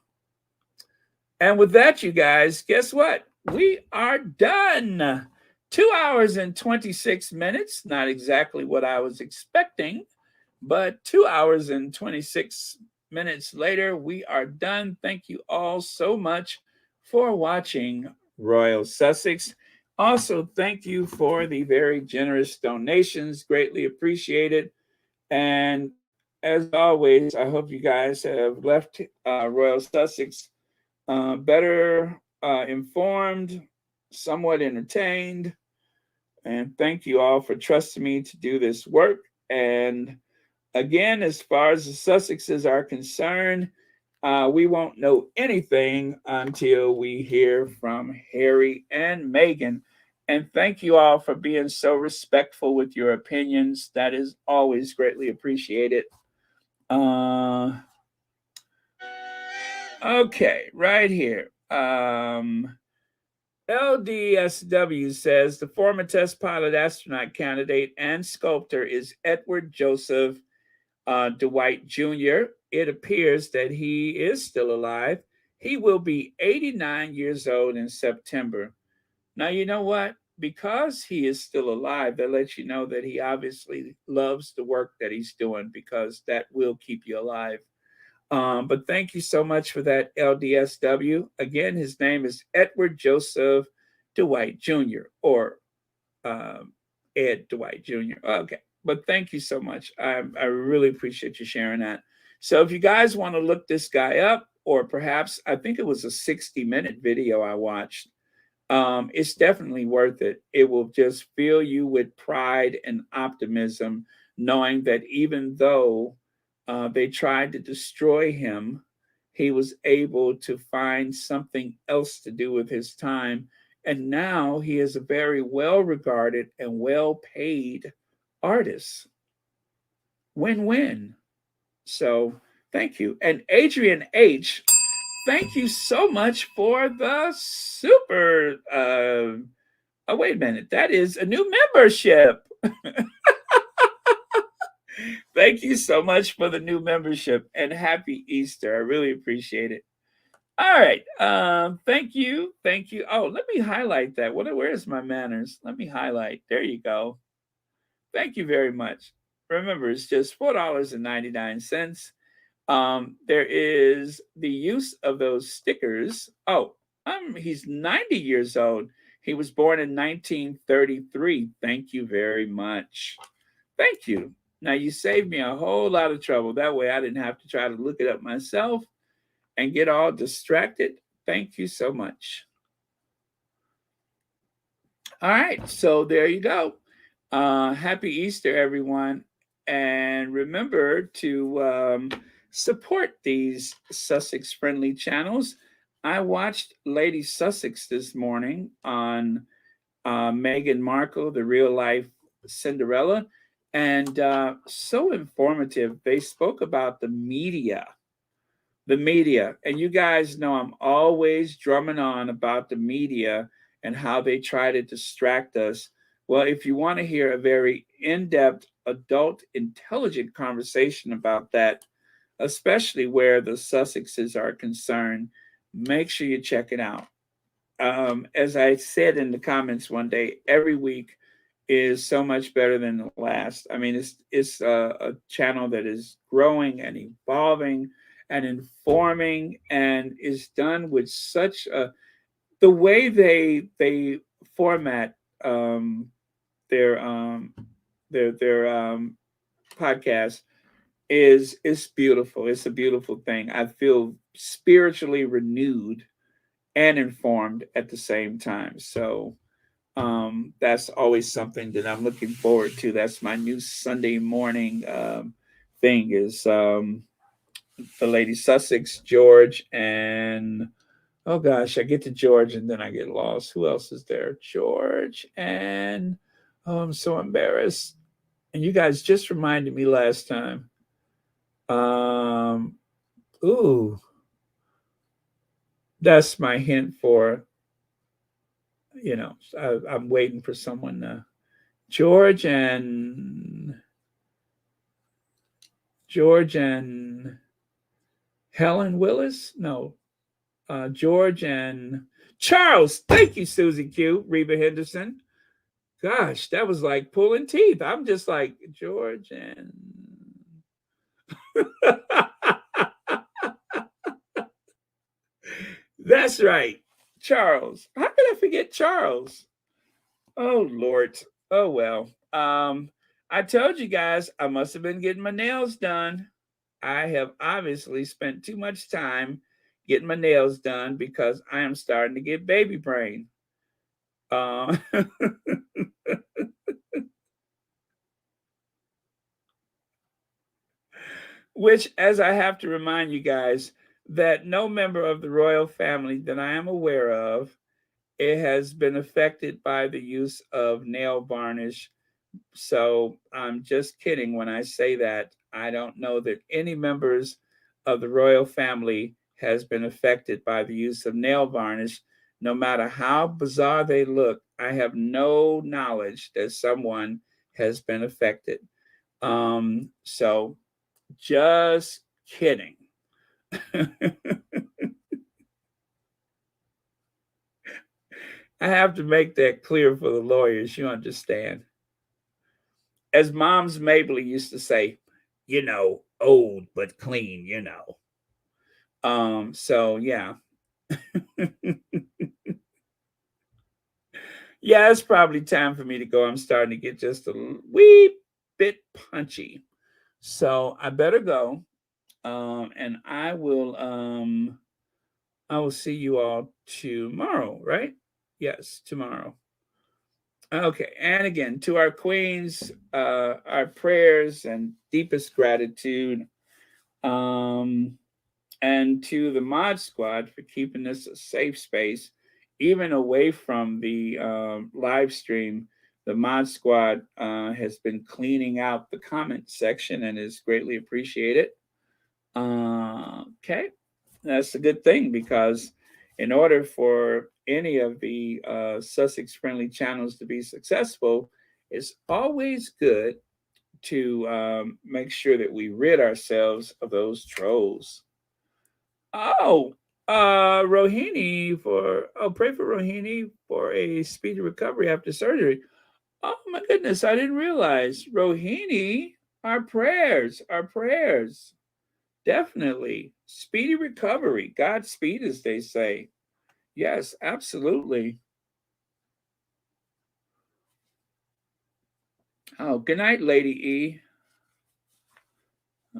And with that, you guys, guess what? We are done. 2 hours and 26 minutes. Not exactly what I was expecting, but 2 hours and 26 minutes later, we are done. Thank you all so much for watching Royal Sussex. Also, thank you for the very generous donations. Greatly appreciated. And as always, I hope you guys have left Royal Sussex better informed, somewhat entertained. And thank you all for trusting me to do this work. And again, as far as the Sussexes are concerned, we won't know anything until we hear from Harry and Meghan. And thank you all for being so respectful with your opinions. That is always greatly appreciated. Okay, right here. LDSW says the former test pilot astronaut candidate and sculptor is Edward Joseph Dwight Jr. It appears that he is still alive. He will be 89 years old in September. Now, you know what? Because he is still alive, that lets you know that he obviously loves the work that he's doing, because that will keep you alive. But thank you so much for that, LDSW. Again, his name is Edward Joseph Dwight Jr., or Ed Dwight Jr. Okay, but thank you so much. I really appreciate you sharing that. So if you guys want to look this guy up, or perhaps I think it was a 60-minute video I watched, it's definitely worth it. It will just fill you with pride and optimism, knowing that even though they tried to destroy him, he was able to find something else to do with his time. And now he is a very well regarded and well paid artist. Win win. So thank you. And Adrian H., thank you so much for the super. Oh, wait a minute. That is a new membership. Thank you so much for the new membership and happy Easter. I really appreciate it. All right. Thank you. Thank you. Oh, let me highlight that. Where's my manners? Let me highlight. There you go. Thank you very much. Remember, it's just $4.99. There is the use of those stickers. Oh, he's 90 years old. He was born in 1933. Thank you very much. Thank you. Now you saved me a whole lot of trouble. That way I didn't have to try to look it up myself and get all distracted. Thank you so much. All right, so there you go. Happy Easter, everyone. And remember to support these Sussex friendly channels. I watched Lady Sussex this morning on Meghan Markle, the real life Cinderella, and so informative. They spoke about the media. And you guys know I'm always drumming on about the media and how they try to distract us. Well, if you want to hear a very in-depth, adult, intelligent conversation about that, especially where the Sussexes are concerned, make sure you check it out. As I said in the comments one day, every week is so much better than the last. I mean, it's a channel that is growing and evolving and informing, and is done with such a the way they format their podcast is beautiful. It's a beautiful thing. I feel spiritually renewed and informed at the same time. So that's always something that I'm looking forward to. That's my new Sunday morning thing is the Lady Sussex, George, and oh gosh, I get to George and then I get lost. Who else is there? George and oh, I'm so embarrassed. And you guys just reminded me last time. Ooh, that's my hint for, I'm waiting for someone. George and Helen Willis? No. George and Charles. Thank you, Susie Q. Reba Henderson. Gosh, that was like pulling teeth. I'm just like, George and that's right. Charles. How could I forget Charles? Oh Lord. Oh well. I told you guys I must have been getting my nails done. I have obviously spent too much time getting my nails done because I am starting to get baby brain. Which, as I have to remind you guys, that no member of the royal family that I am aware of, it has been affected by the use of nail varnish. So I'm just kidding when I say that. I don't know that any members of the royal family has been affected by the use of nail varnish. No matter how bizarre they look, I have no knowledge that someone has been affected. So just kidding. I have to make that clear for the lawyers, you understand. As Moms Mabley used to say, old but clean, So yeah. Yeah, it's probably time for me to go. I'm starting to get just a wee bit punchy. So I better go. And I will see you all tomorrow, right? Yes, tomorrow. Okay, and again, to our queens, our prayers and deepest gratitude. Um, and to the mod squad for keeping this a safe space, even away from the live stream. The mod squad has been cleaning out the comment section and is greatly appreciated. Okay, that's a good thing because in order for any of the Sussex friendly channels to be successful, it's always good to make sure that we rid ourselves of those trolls. Oh, Rohini pray for Rohini for a speedy recovery after surgery. Oh my goodness, I didn't realize. Rohini, our prayers, our prayers. Definitely. Speedy recovery. Godspeed, as they say. Yes, absolutely. Oh, good night, Lady E.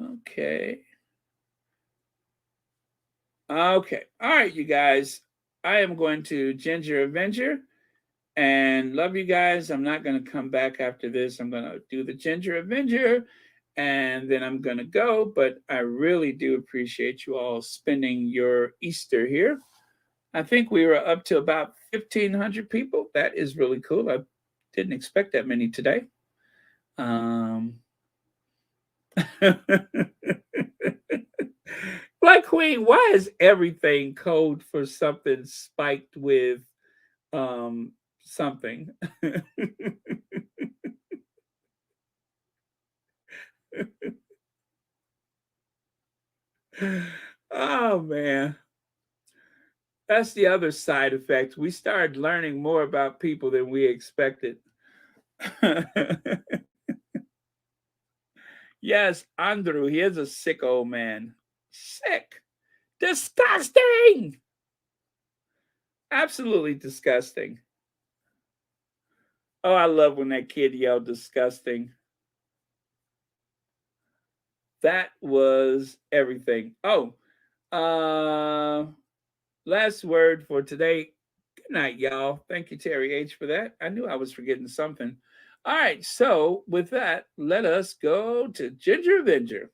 Okay. Okay. All right, you guys. I am going to Ginger Avenger and love you guys. I'm not going to come back after this. I'm going to do the Ginger Avenger and then I'm going to go. But I really do appreciate you all spending your Easter here. I think we were up to about 1,500 people. That is really cool. I didn't expect that many today. Black Queen, why is everything code for something spiked with something? Oh man. That's the other side effect. We started learning more about people than we expected. Yes, Andrew, he is a sick old man. Sick. Disgusting. Absolutely disgusting. Oh, I love when that kid yelled disgusting. That was everything. Oh, last word for today. Good night, y'all. Thank you, Terry H, for that. I knew I was forgetting something. All right, so with that, let us go to Ginger Avenger.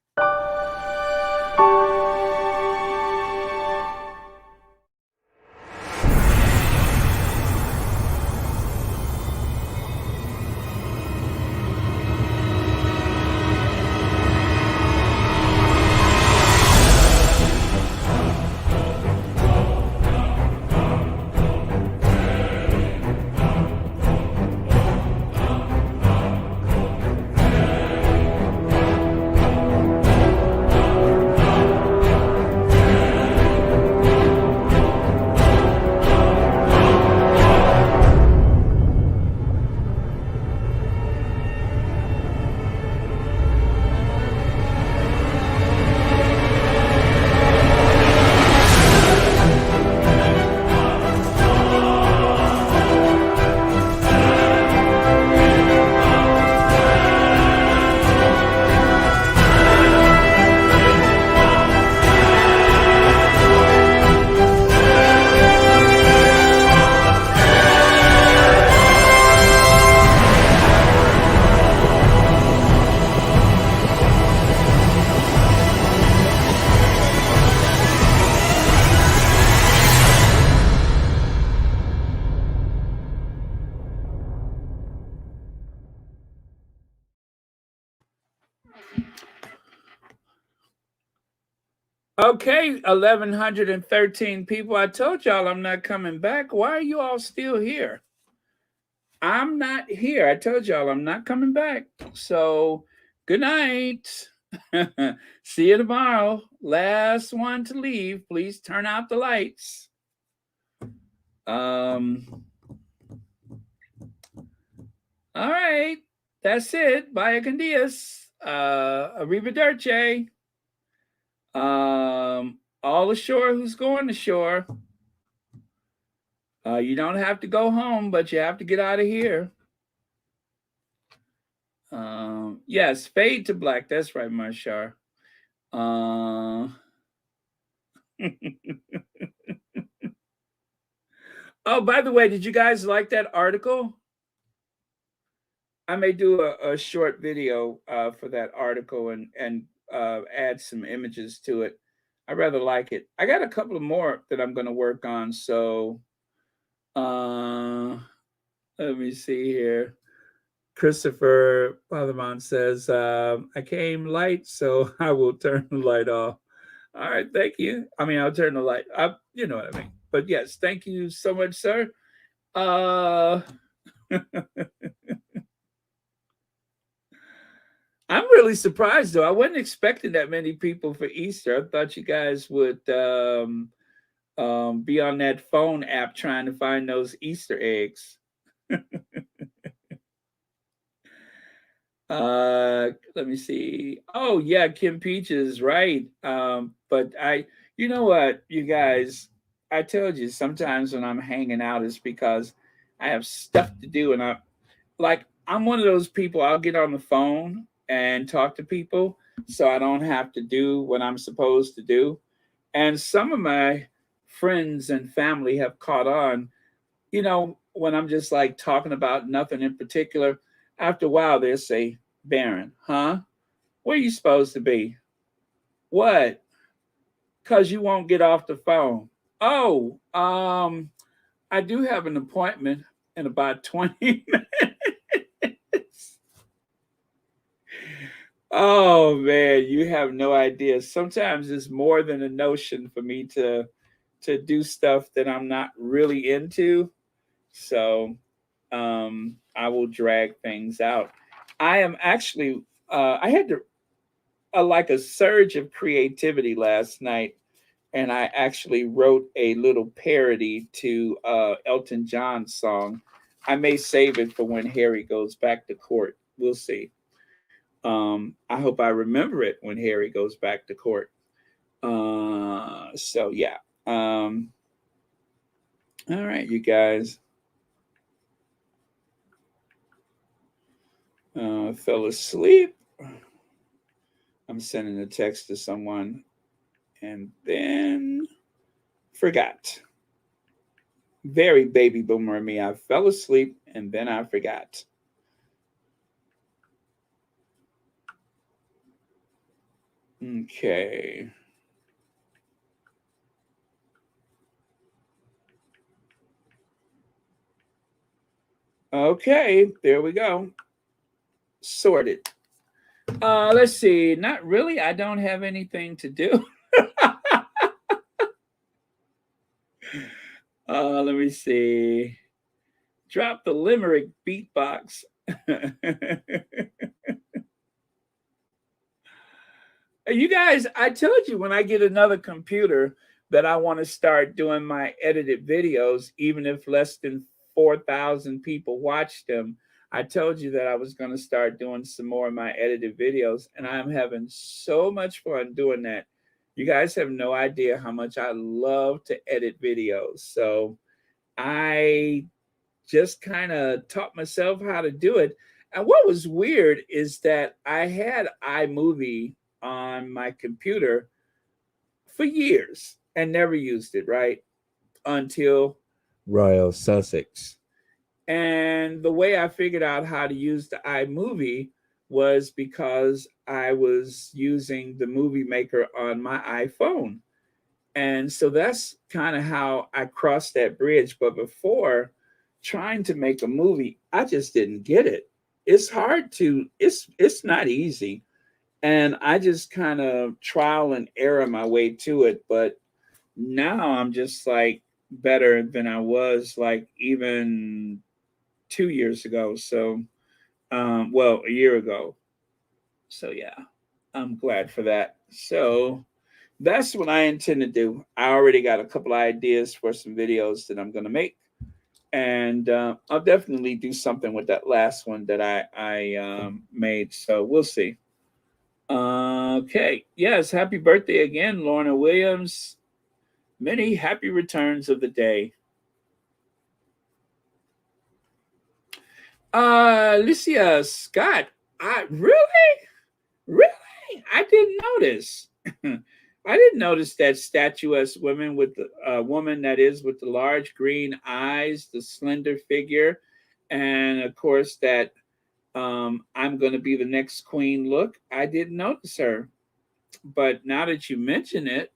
Okay, 1,113 people. I told y'all I'm not coming back. Why are you all still here? I'm not here. I told y'all I'm not coming back. So, good night. See you tomorrow. Last one to leave. Please turn out the lights. All right. That's it. Vaya con Dios. Arrivederci. All ashore who's going ashore. You don't have to go home, but you have to get out of here. Yes, fade to black. That's right, Marshar. Oh, by the way, did you guys like that article? I may do a short video for that article and add some images to it. I rather like it. I got a couple of more that I'm going to work on. So let me see here. Christopher Fatherman says, I came light, so I will turn the light off. All right, thank you. I mean, I'll turn the light up. You know what I mean. But yes, thank you so much, sir. I'm really surprised though. I wasn't expecting that many people for Easter. I thought you guys would be on that phone app trying to find those Easter eggs. Let me see. Oh yeah, Kim Peach is right. But you know what, you guys, I told you sometimes when I'm hanging out, it's because I have stuff to do, and I'm one of those people. I'll get on the phone and talk to people, so I don't have to do what I'm supposed to do. And some of my friends and family have caught on. When I'm just like talking about nothing in particular, after a while they'll say, Baron, huh? Where are you supposed to be? What? Because you won't get off the phone. Oh, I do have an appointment in about 20 minutes. Oh man, you have no idea. Sometimes it's more than a notion for me to do stuff that I'm not really into. So I will drag things out. I am actually I had like a surge of creativity last night, and I actually wrote a little parody to Elton John's song. I may save it for when Harry goes back to court. We'll see. I hope I remember it when Harry goes back to court. So yeah. All right, you guys. Fell asleep. I'm sending a text to someone and then forgot. Very baby boomer of me. I fell asleep and then I forgot. Okay. Okay, there we go. Sorted. Let's see. Not really. I don't have anything to do. Let me see. Drop the limerick beatbox. You guys, I told you when I get another computer that I want to start doing my edited videos, even if less than 4,000 people watch them. I told you that I was going to start doing some more of my edited videos, and I'm having so much fun doing that. You guys have no idea how much I love to edit videos. So I just kind of taught myself how to do it. And what was weird is that I had iMovie on my computer for years and never used it, right? Until Royal Sussex. And the way I figured out how to use the iMovie was because I was using the movie maker on my iPhone. And so that's kind of how I crossed that bridge. But before trying to make a movie, I just didn't get it. It's hard to, it's not easy. And I just kind of trial and error my way to it. But now I'm just like better than I was like even 2 years ago. So, well, a year ago. So, yeah, I'm glad for that. So, that's what I intend to do. I already got a couple of ideas for some videos that I'm going to make. And I'll definitely do something with that last one that I made. So, we'll see. Okay. Yes. Happy birthday again, Lorna Williams. Many happy returns of the day. Alicia Scott. I really, I didn't notice. I didn't notice that statuesque woman with the woman that is with the large green eyes, the slender figure, and of course that I'm going to be the next queen look. I didn't notice her, but now that you mention it,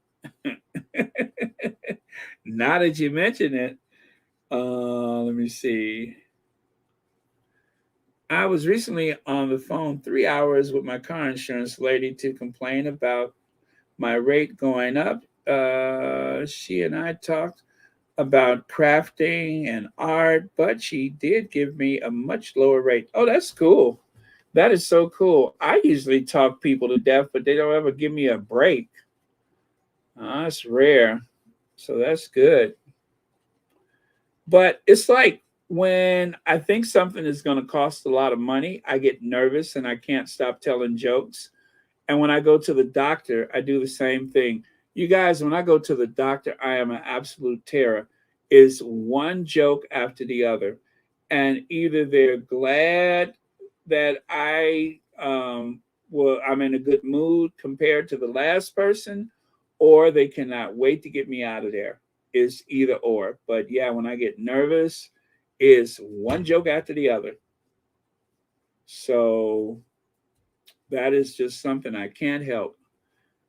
now that you mention it, let me see. I was recently on the phone 3 hours with my car insurance lady to complain about my rate going up. She and I talked about crafting and art, but she did give me a much lower rate. Oh, that's cool. That is so cool. I usually talk people to death, but they don't ever give me a break. That's rare. So that's good. But it's like when I think something is going to cost a lot of money, I get nervous and I can't stop telling jokes. And when I go to the doctor, I do the same thing. You guys, when I go to the doctor, I am an absolute terror. Is one joke after the other. And either they're glad that I'm in a good mood compared to the last person, or they cannot wait to get me out of there. Is either or. But yeah, when I get nervous, is one joke after the other. So that is just something I can't help.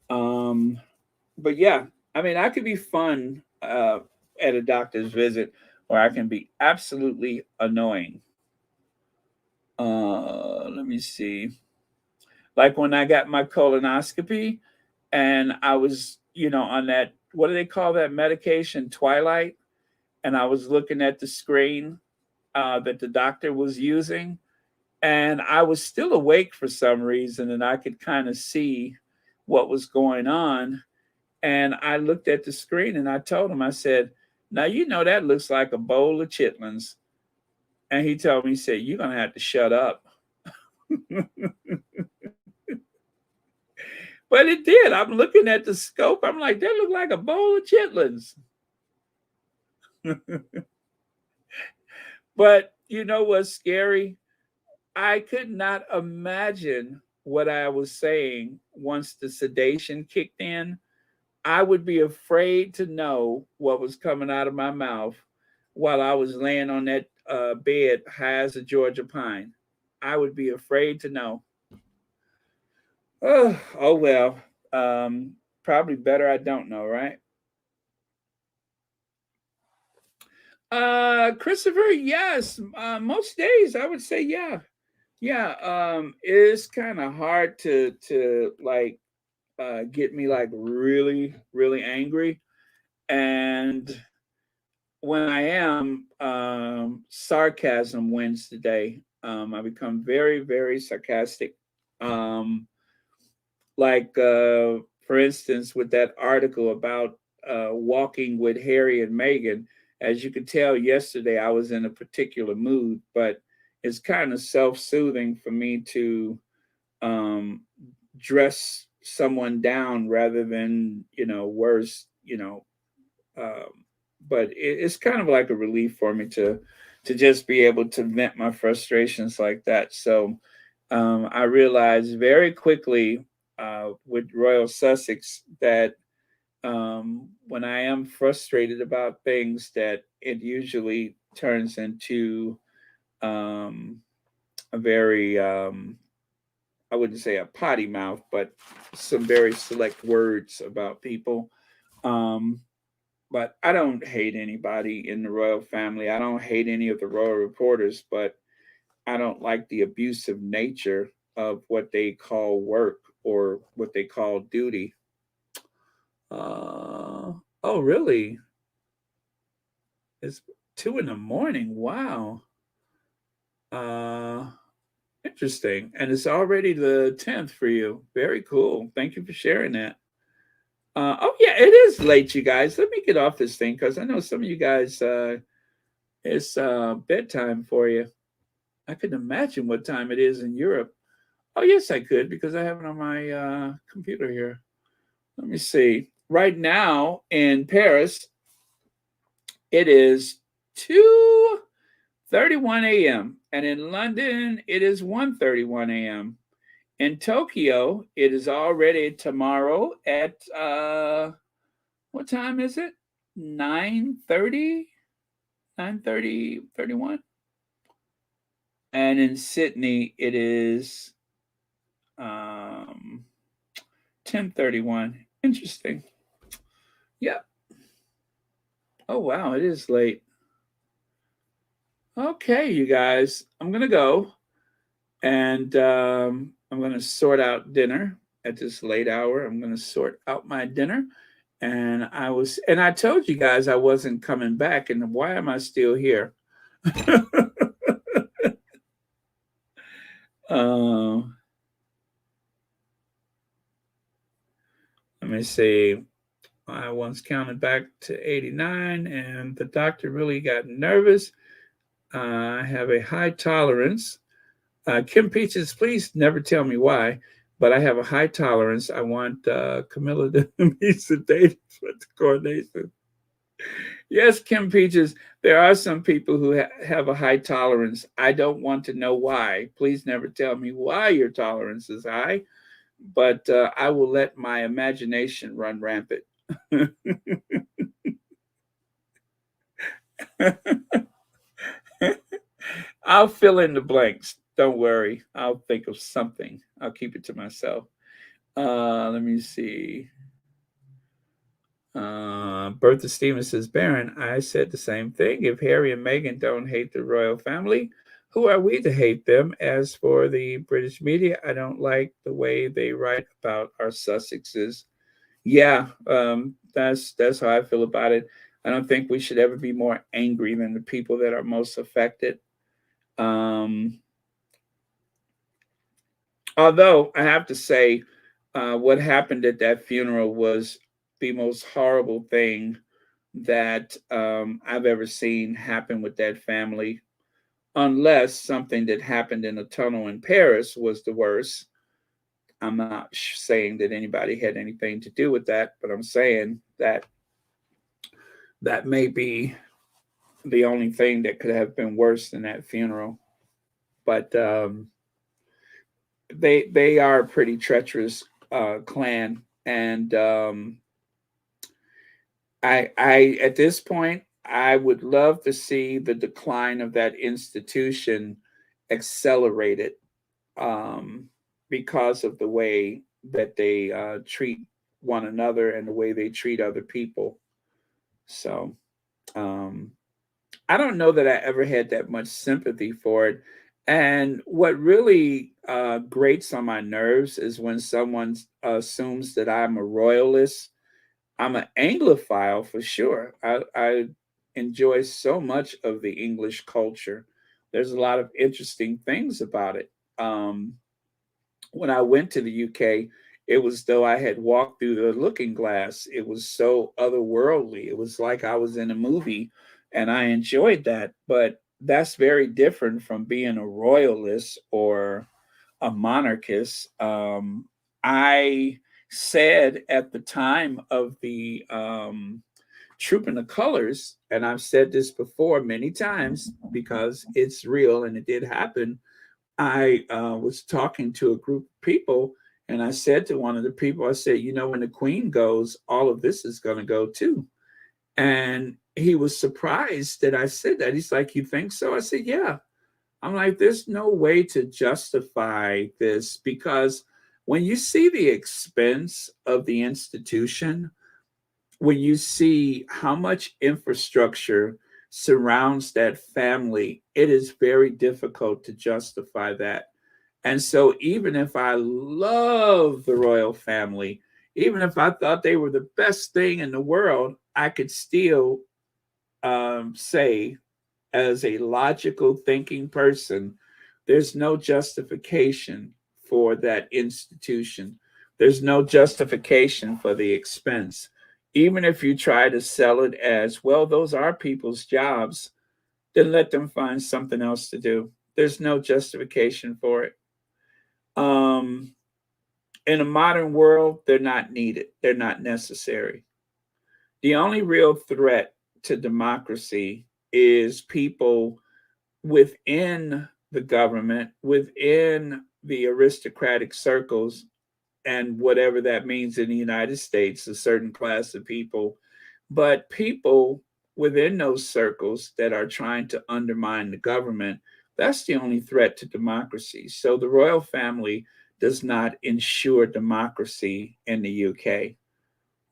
Um, but yeah, I mean, I could be fun at a doctor's visit, or I can be absolutely annoying. Let me see. Like when I got my colonoscopy, and I was, on that, what do they call that medication, Twilight, and I was looking at the screen that the doctor was using, and I was still awake for some reason, and I could kind of see what was going on. And I looked at the screen and I told him, I said, now, that looks like a bowl of chitlins. And he told me, he said, you're going to have to shut up. But it did. I'm looking at the scope. I'm like, that looked like a bowl of chitlins. But you know what's scary? I could not imagine what I was saying once the sedation kicked in. I would be afraid to know what was coming out of my mouth while I was laying on that bed high as a Georgia pine. I would be afraid to know. Oh well. Probably better I don't know, right? Christopher, yes. Most days I would say yeah. Yeah. It's kind of hard to like get me like really, really angry. And when I am, sarcasm wins the day. I become very, very sarcastic. Um, for instance, with that article about walking with Harry and Meghan, as you could tell yesterday, I was in a particular mood, but it's kind of self soothing for me to um, dress someone down rather than, worse, um, but it's kind of like a relief for me to just be able to vent my frustrations like that. So I realized very quickly with Royal Sussex that when I am frustrated about things, that it usually turns into um, a very I wouldn't say a potty mouth, but some very select words about people. Um, but I don't hate anybody in the royal family. I don't hate any of the royal reporters, but I don't like the abusive nature of what they call work or what they call duty. Oh, really? It's 2 in the morning. Wow. Uh, Interesting. And it's already the 10th for you. Very cool. Thank you for sharing that. Oh, yeah, it is late, you guys. Let me get off this thing because I know some of you guys, it's bedtime for you. I couldn't imagine what time it is in Europe. Oh, yes, I could because I have it on my computer here. Let me see. Right now in Paris, it is 2:31 a.m. And in London, it is 1:31 a.m. In Tokyo, it is already tomorrow at what time is it? 9:30, 9:30, 31. And in Sydney, it is 10:31. Interesting. Yep. Oh wow, it is late. Okay, you guys, I'm gonna go, and I'm gonna sort out dinner at this late hour. I'm gonna sort out my dinner, and I told you guys I wasn't coming back, and why am I still here? um, Let me see. I once counted back to 89, and the doctor really got nervous. I have a high tolerance. Kim Peaches, please never tell me why, but I have a high tolerance. I want Camilla to be sedated for the coronation. Yes, Kim Peaches, there are some people who have a high tolerance. I don't want to know why. Please never tell me why your tolerance is high, but I will let my imagination run rampant. I'll fill in the blanks. Don't worry. I'll think of something. I'll keep it to myself. Let me see. Bertha Stevens says, Baron, I said the same thing. If Harry and Meghan don't hate the royal family, who are we to hate them? As for the British media, I don't like the way they write about our Sussexes. Yeah, that's how I feel about it. I don't think we should ever be more angry than the people that are most affected. Although I have to say, what happened at that funeral was the most horrible thing that I've ever seen happen with that family, unless something that happened in a tunnel in Paris was the worst. I'm not saying that anybody had anything to do with that, but I'm saying that that may be the only thing that could have been worse than that funeral. But they are a pretty treacherous clan, and I at this point I would love to see the decline of that institution accelerated because of the way that they treat one another and the way they treat other people. So I don't know that I ever had that much sympathy for it. And what really grates on my nerves is when someone assumes that I'm a royalist. I'm an Anglophile for sure. I enjoy so much of the English culture. There's a lot of interesting things about it. When I went to the UK, it was though I had walked through the looking glass. It was so otherworldly. It was like I was in a movie, and I enjoyed that. But that's very different from being a royalist or a monarchist. I said at the time of the Trooping the Colors, and I've said this before many times because it's real and it did happen. I was talking to a group of people, and I said to one of the people, I said, you know, when the Queen goes, all of this is going to go too. And he was surprised that I said that. He's like, you think so? I said, yeah. I'm like, there's no way to justify this, because when you see the expense of the institution, when you see how much infrastructure surrounds that family, it is very difficult to justify that. And so, even if I love the royal family, even if I thought they were the best thing in the world, I could still say, as a logical thinking person, there's no justification for that institution. There's no justification for the expense. Even if you try to sell it as, well, those are people's jobs, then let them find something else to do. There's no justification for it. In a modern world, they're not needed. They're not necessary. The only real threat to democracy is people within the government, within the aristocratic circles, and whatever that means in the United States, a certain class of people, but people within those circles that are trying to undermine the government, that's the only threat to democracy. So the royal family does not ensure democracy in the UK.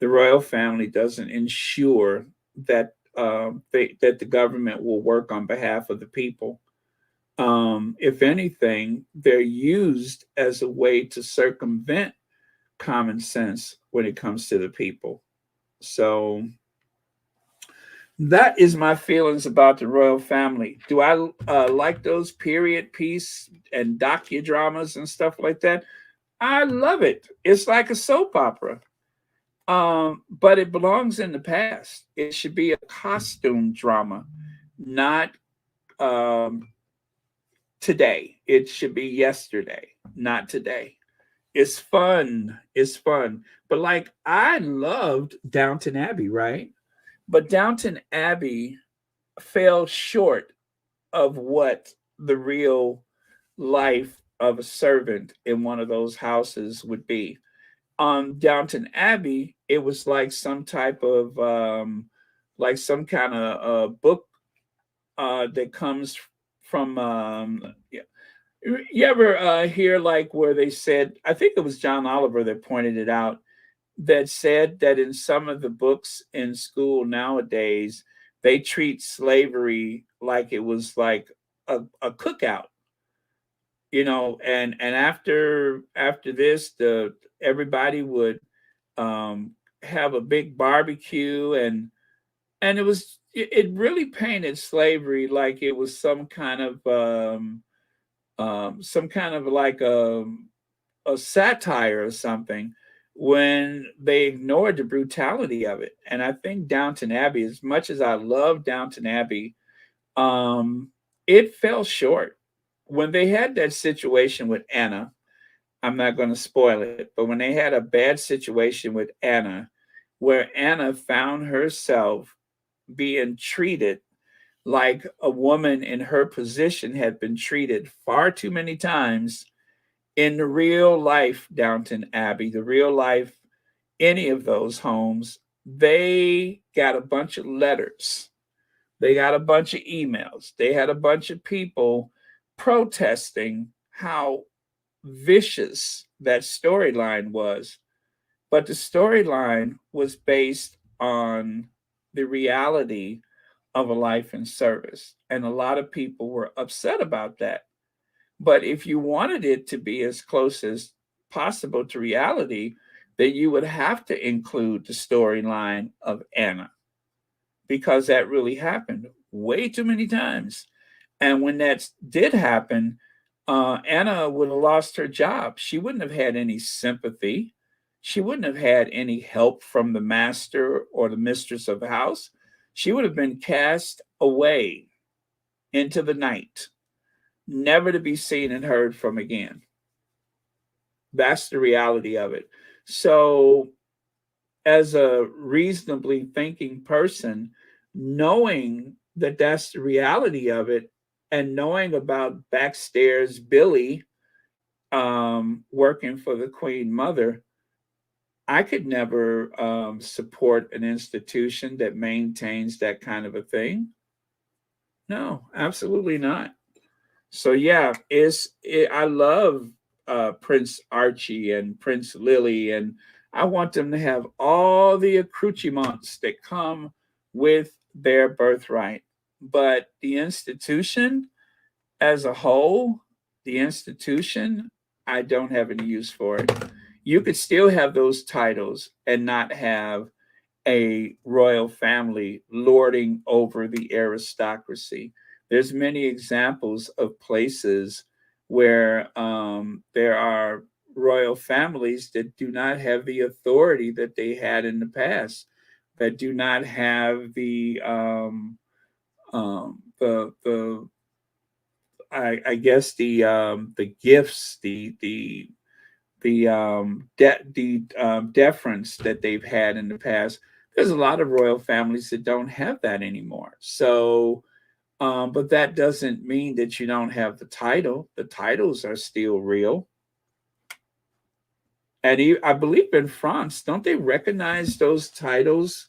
The royal family doesn't ensure that that the government will work on behalf of the people. If anything, they're used as a way to circumvent common sense when it comes to the people. So that is my feelings about the royal family. Do I like those period piece and docudramas and stuff like that? I love it. It's like a soap opera. But it belongs in the past. It should be a costume drama, not um, today. It should be yesterday, not today. It's fun. It's fun. But like I loved Downton Abbey, right? But Downton Abbey fell short of what the real life of a servant in one of those houses would be. On Downton Abbey, it was like some type of like some kind of book that comes from yeah. You ever hear like where they said, I think it was John Oliver that pointed it out, that said that in some of the books in school nowadays, they treat slavery like it was like a cookout, you know, and after this, the everybody would have a big barbecue, and it really painted slavery like it was some kind of like a satire or something, when they ignored the brutality of it. And I think Downton Abbey, as much as I love Downton Abbey, um, it fell short. When they had that situation with Anna, I'm not going to spoil it, but when they had a bad situation with Anna, where Anna found herself being treated like a woman in her position had been treated far too many times in the real life Downton Abbey, the real life, any of those homes, they got a bunch of letters. They got a bunch of emails. They had a bunch of people protesting how vicious that storyline was. But the storyline was based on the reality of a life in service. And a lot of people were upset about that. But if you wanted it to be as close as possible to reality, then you would have to include the storyline of Anna, because that really happened way too many times. And when that did happen, Anna would have lost her job. She wouldn't have had any sympathy. She wouldn't have had any help from the master or the mistress of the house. She would have been cast away into the night, never to be seen and heard from again. That's the reality of it. So, as a reasonably thinking person, knowing that that's the reality of it, and knowing about backstairs Billy working for the Queen Mother, I could never support an institution that maintains that kind of a thing. No, absolutely not. So yeah, I love Prince Archie and Prince Lily, and I want them to have all the accoutrements that come with their birthright. But the institution as a whole, the institution, I don't have any use for it. You could still have those titles and not have a royal family lording over the aristocracy. There's many examples of places where there are royal families that do not have the authority that they had in the past, that do not have the I guess the gifts, the deference that they've had in the past. There's a lot of royal families that don't have that anymore. So But that doesn't mean that you don't have the title. The titles are still real. And I believe in France, don't they recognize those titles,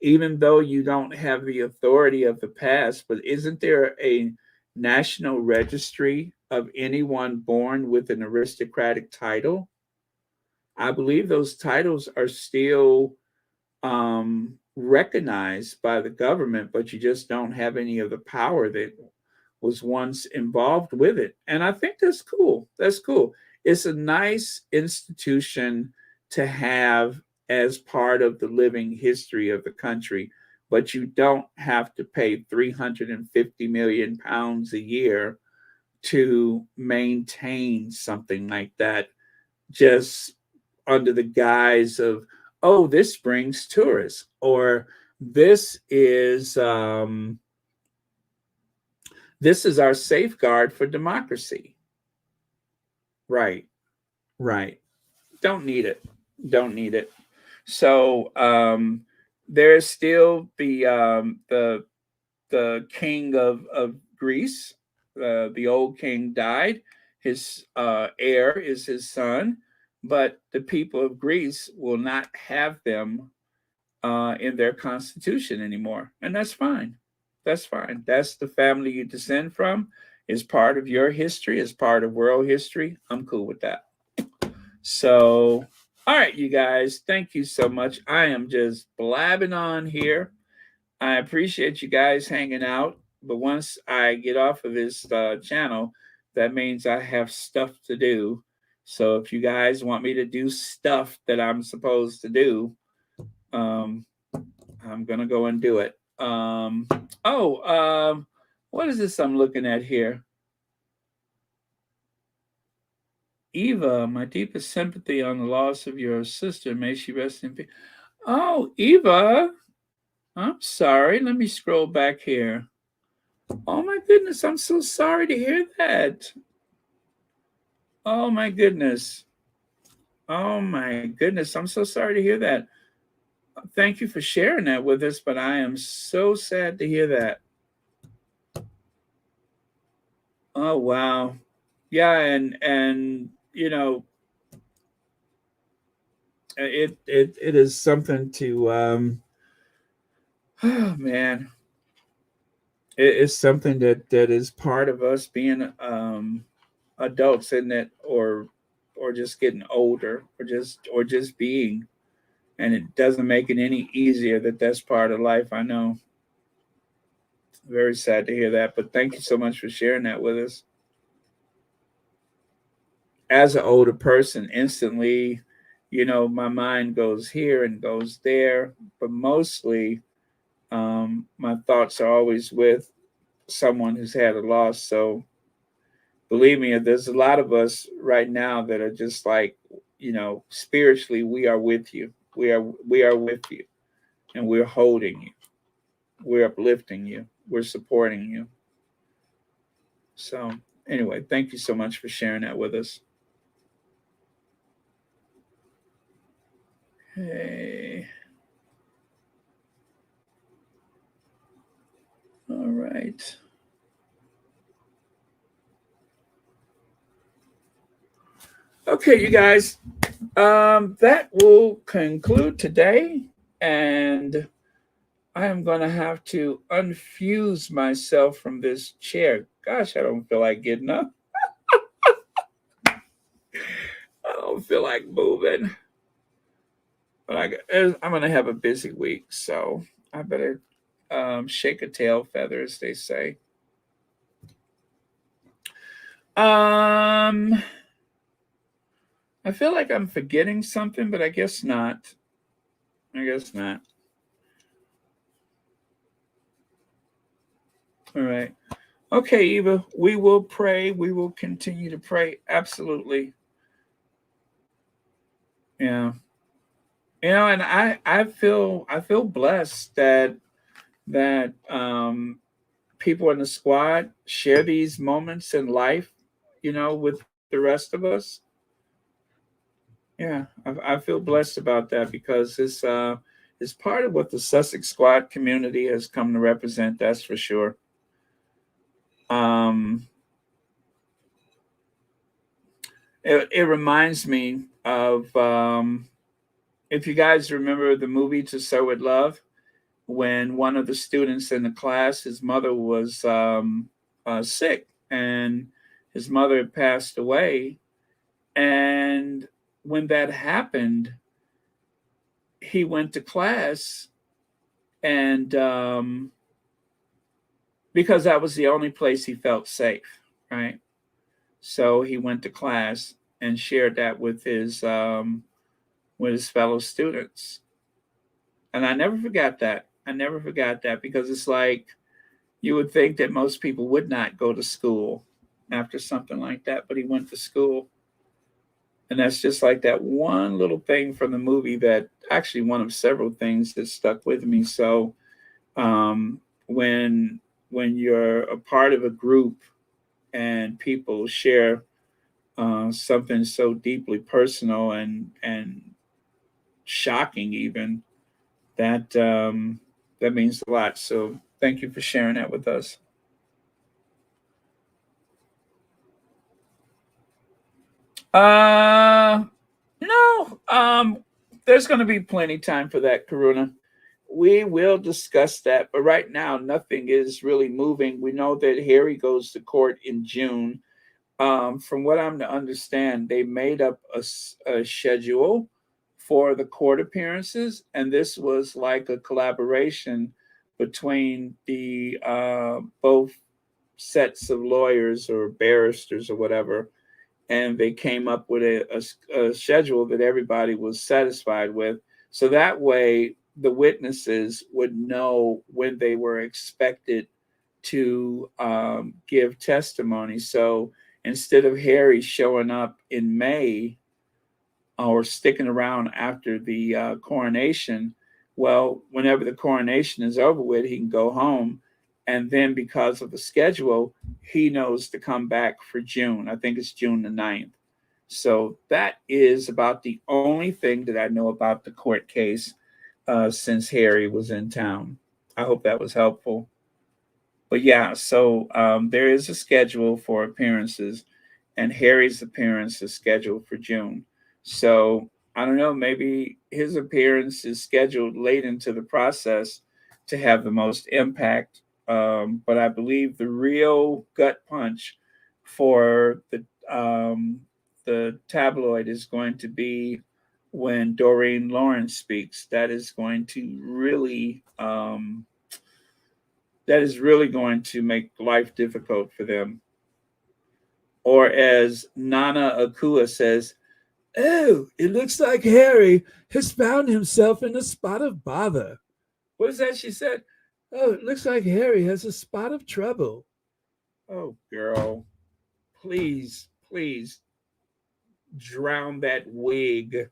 even though you don't have the authority of the past? But isn't there a national registry of anyone born with an aristocratic title? I believe those titles are still recognized by the government, but you just don't have any of the power that was once involved with it. And I think that's cool. That's cool. It's a nice institution to have as part of the living history of the country, but you don't have to pay 350 million pounds a year to maintain something like that, just under the guise of, oh, this brings tourists, or this is our safeguard for democracy. Right, right. Don't need it. Don't need it. So there's still the king of Greece. The old king died. His heir is his son, but the people of Greece will not have them in their constitution anymore, and that's fine. That's fine. That's the family you descend from. Is part of your history. Is part of world history. I'm cool with that. So, all right, you guys. Thank you so much. I am just blabbing on here. I appreciate you guys hanging out. But once I get off of this channel, that means I have stuff to do. So if you guys want me to do stuff that I'm supposed to do, I'm going to go and do it. What is this I'm looking at here? Eva, my deepest sympathy on the loss of your sister. May she rest in peace. Oh, Eva, I'm sorry. Let me scroll back here. Oh, my goodness. I'm so sorry to hear that. Oh, my goodness. Oh, my goodness. I'm so sorry to hear that. Thank you for sharing that with us, but I am so sad to hear that. Oh, wow. Yeah, and you know, it is something to oh man. It is something that is part of us being adults, isn't it? Or just getting older, or just being. And it doesn't make it any easier that that's part of life. I know. Very sad to hear that, but thank you so much for sharing that with us. As an older person, instantly, my mind goes here and goes there, but mostly my thoughts are always with someone who's had a loss. So believe me, there's a lot of us right now that are just like, spiritually, we are with you. We are with you, and we're holding you. We're uplifting you. We're supporting you. So anyway, thank you so much for sharing that with us. Hey. All right. Okay, you guys. That will conclude today, and I am going to have to unfuse myself from this chair. Gosh, I don't feel like getting up. I don't feel like moving. But I'm going to have a busy week, so I better shake a tail feather, as they say. I feel like I'm forgetting something, but I guess not. All right. Okay, Eva, we will pray. We will continue to pray. Absolutely. Yeah. And I feel blessed that people in the squad share these moments in life, with the rest of us. Yeah, I feel blessed about that, because it's part of what the Sussex squad community has come to represent. That's for sure. Um, it reminds me of if you guys remember the movie To Sir with Love, when one of the students in the class, his mother was sick, and his mother had passed away. And when that happened, he went to class, and because that was the only place he felt safe, right? So he went to class and shared that with his fellow students. And I never forgot that. I never forgot that, because it's like you would think that most people would not go to school after something like that, but he went to school. And that's just like that one little thing from the movie, that actually one of several things that stuck with me. So um, when you're a part of a group and people share something so deeply personal and shocking, even, that means a lot. So thank you for sharing that with us. Uh no, there's going to be plenty time for that, Karuna. We will discuss that, but right now nothing is really moving. We know that Harry goes to court in June. From what I'm to understand, they made up a schedule for the court appearances, and this was like a collaboration between the both sets of lawyers or barristers or whatever, and they came up with a schedule that everybody was satisfied with. So that way, the witnesses would know when they were expected to give testimony. So instead of Harry showing up in May or sticking around after the coronation, well, whenever the coronation is over with, he can go home. And then because of the schedule, he knows to come back for June. I think it's June the 9th. So that is about the only thing that I know about the court case since Harry was in town. I hope that was helpful. But yeah, so there is a schedule for appearances, and Harry's appearance is scheduled for June. So I don't know, maybe his appearance is scheduled late into the process to have the most impact. But I believe the real gut punch for the tabloid is going to be when Doreen Lawrence speaks. That is really going to make life difficult for them. Or as Nana Akua says, "Oh, it looks like Harry has found himself in a spot of bother." What is that she said? "Oh, it looks like Harry has a spot of trouble." Oh, girl, please, please drown that wig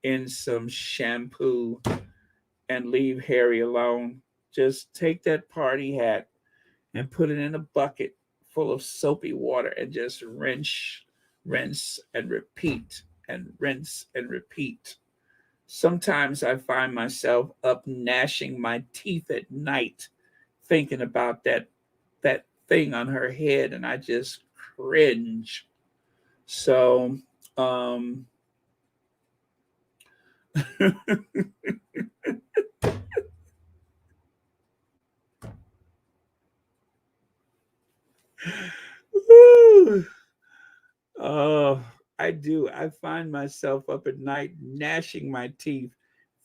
in some shampoo and leave Harry alone. Just take that party hat and put it in a bucket full of soapy water and just rinse and repeat, and rinse and repeat. Sometimes I find myself up gnashing my teeth at night thinking about that thing on her head, and I just cringe. So um oh, I do. I find myself up at night gnashing my teeth,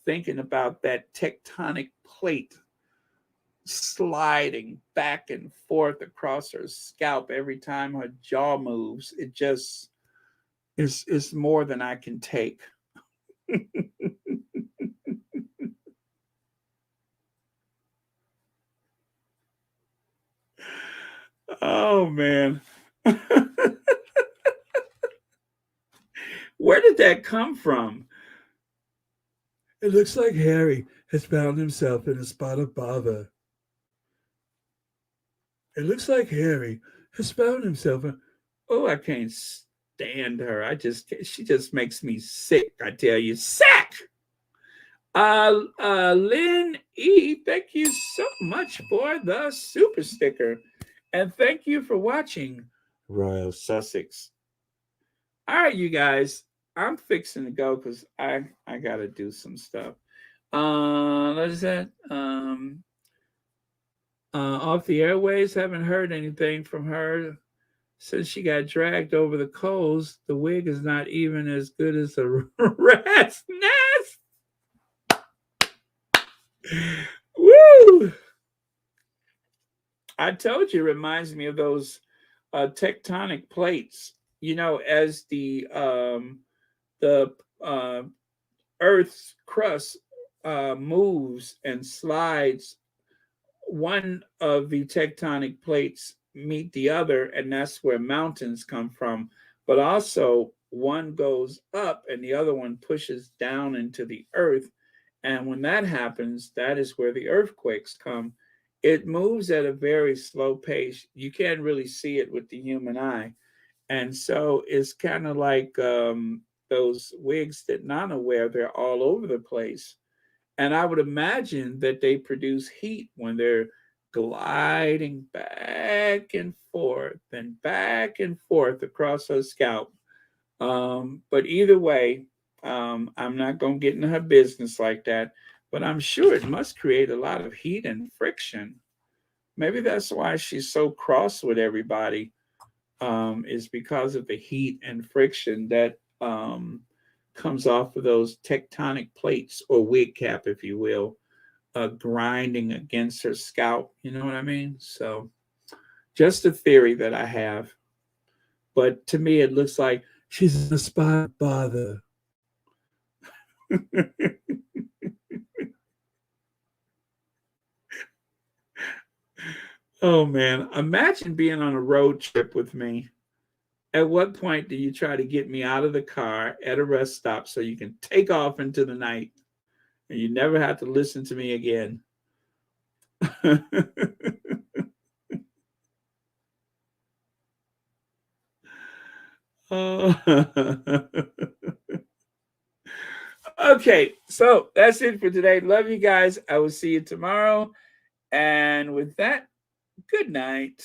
thinking about that tectonic plate sliding back and forth across her scalp every time her jaw moves. It just is more than I can take. Oh man. Where did that come from? It looks like Harry has found himself in a spot of bother. It looks like Harry has found himself in... Oh, I can't stand her. She just makes me sick, I tell you. Sick! Lynn E, thank you so much for the super sticker. And thank you for watching Royal Sussex. All right, you guys, I'm fixing to go because I gotta do some stuff. What is that? Off the airways. Haven't heard anything from her since she got dragged over the coals. The wig is not even as good as the rat's nest. Woo! I told you, it reminds me of those tectonic plates. You know, as the Earth's crust moves and slides, one of the tectonic plates meet the other, and that's where mountains come from. But also, one goes up and the other one pushes down into the earth. And when that happens, that is where the earthquakes come. It moves at a very slow pace. You can't really see it with the human eye. And so it's kind of like those wigs that Nana wear, they're all over the place. And I would imagine that they produce heat when they're gliding back and forth across her scalp. But either way, I'm not going to get into her business like that. But I'm sure it must create a lot of heat and friction. Maybe that's why she's so cross with everybody, is because of the heat and friction that comes off of those tectonic plates, or wig cap, if you will, grinding against her scalp. You know what I mean? So just a theory that I have. But to me, it looks like she's a spot bother. Oh, man. Imagine being on a road trip with me. At what point do you try to get me out of the car at a rest stop so you can take off into the night and you never have to listen to me again? Okay, so that's it for today. Love you guys. I will see you tomorrow. And with that, good night.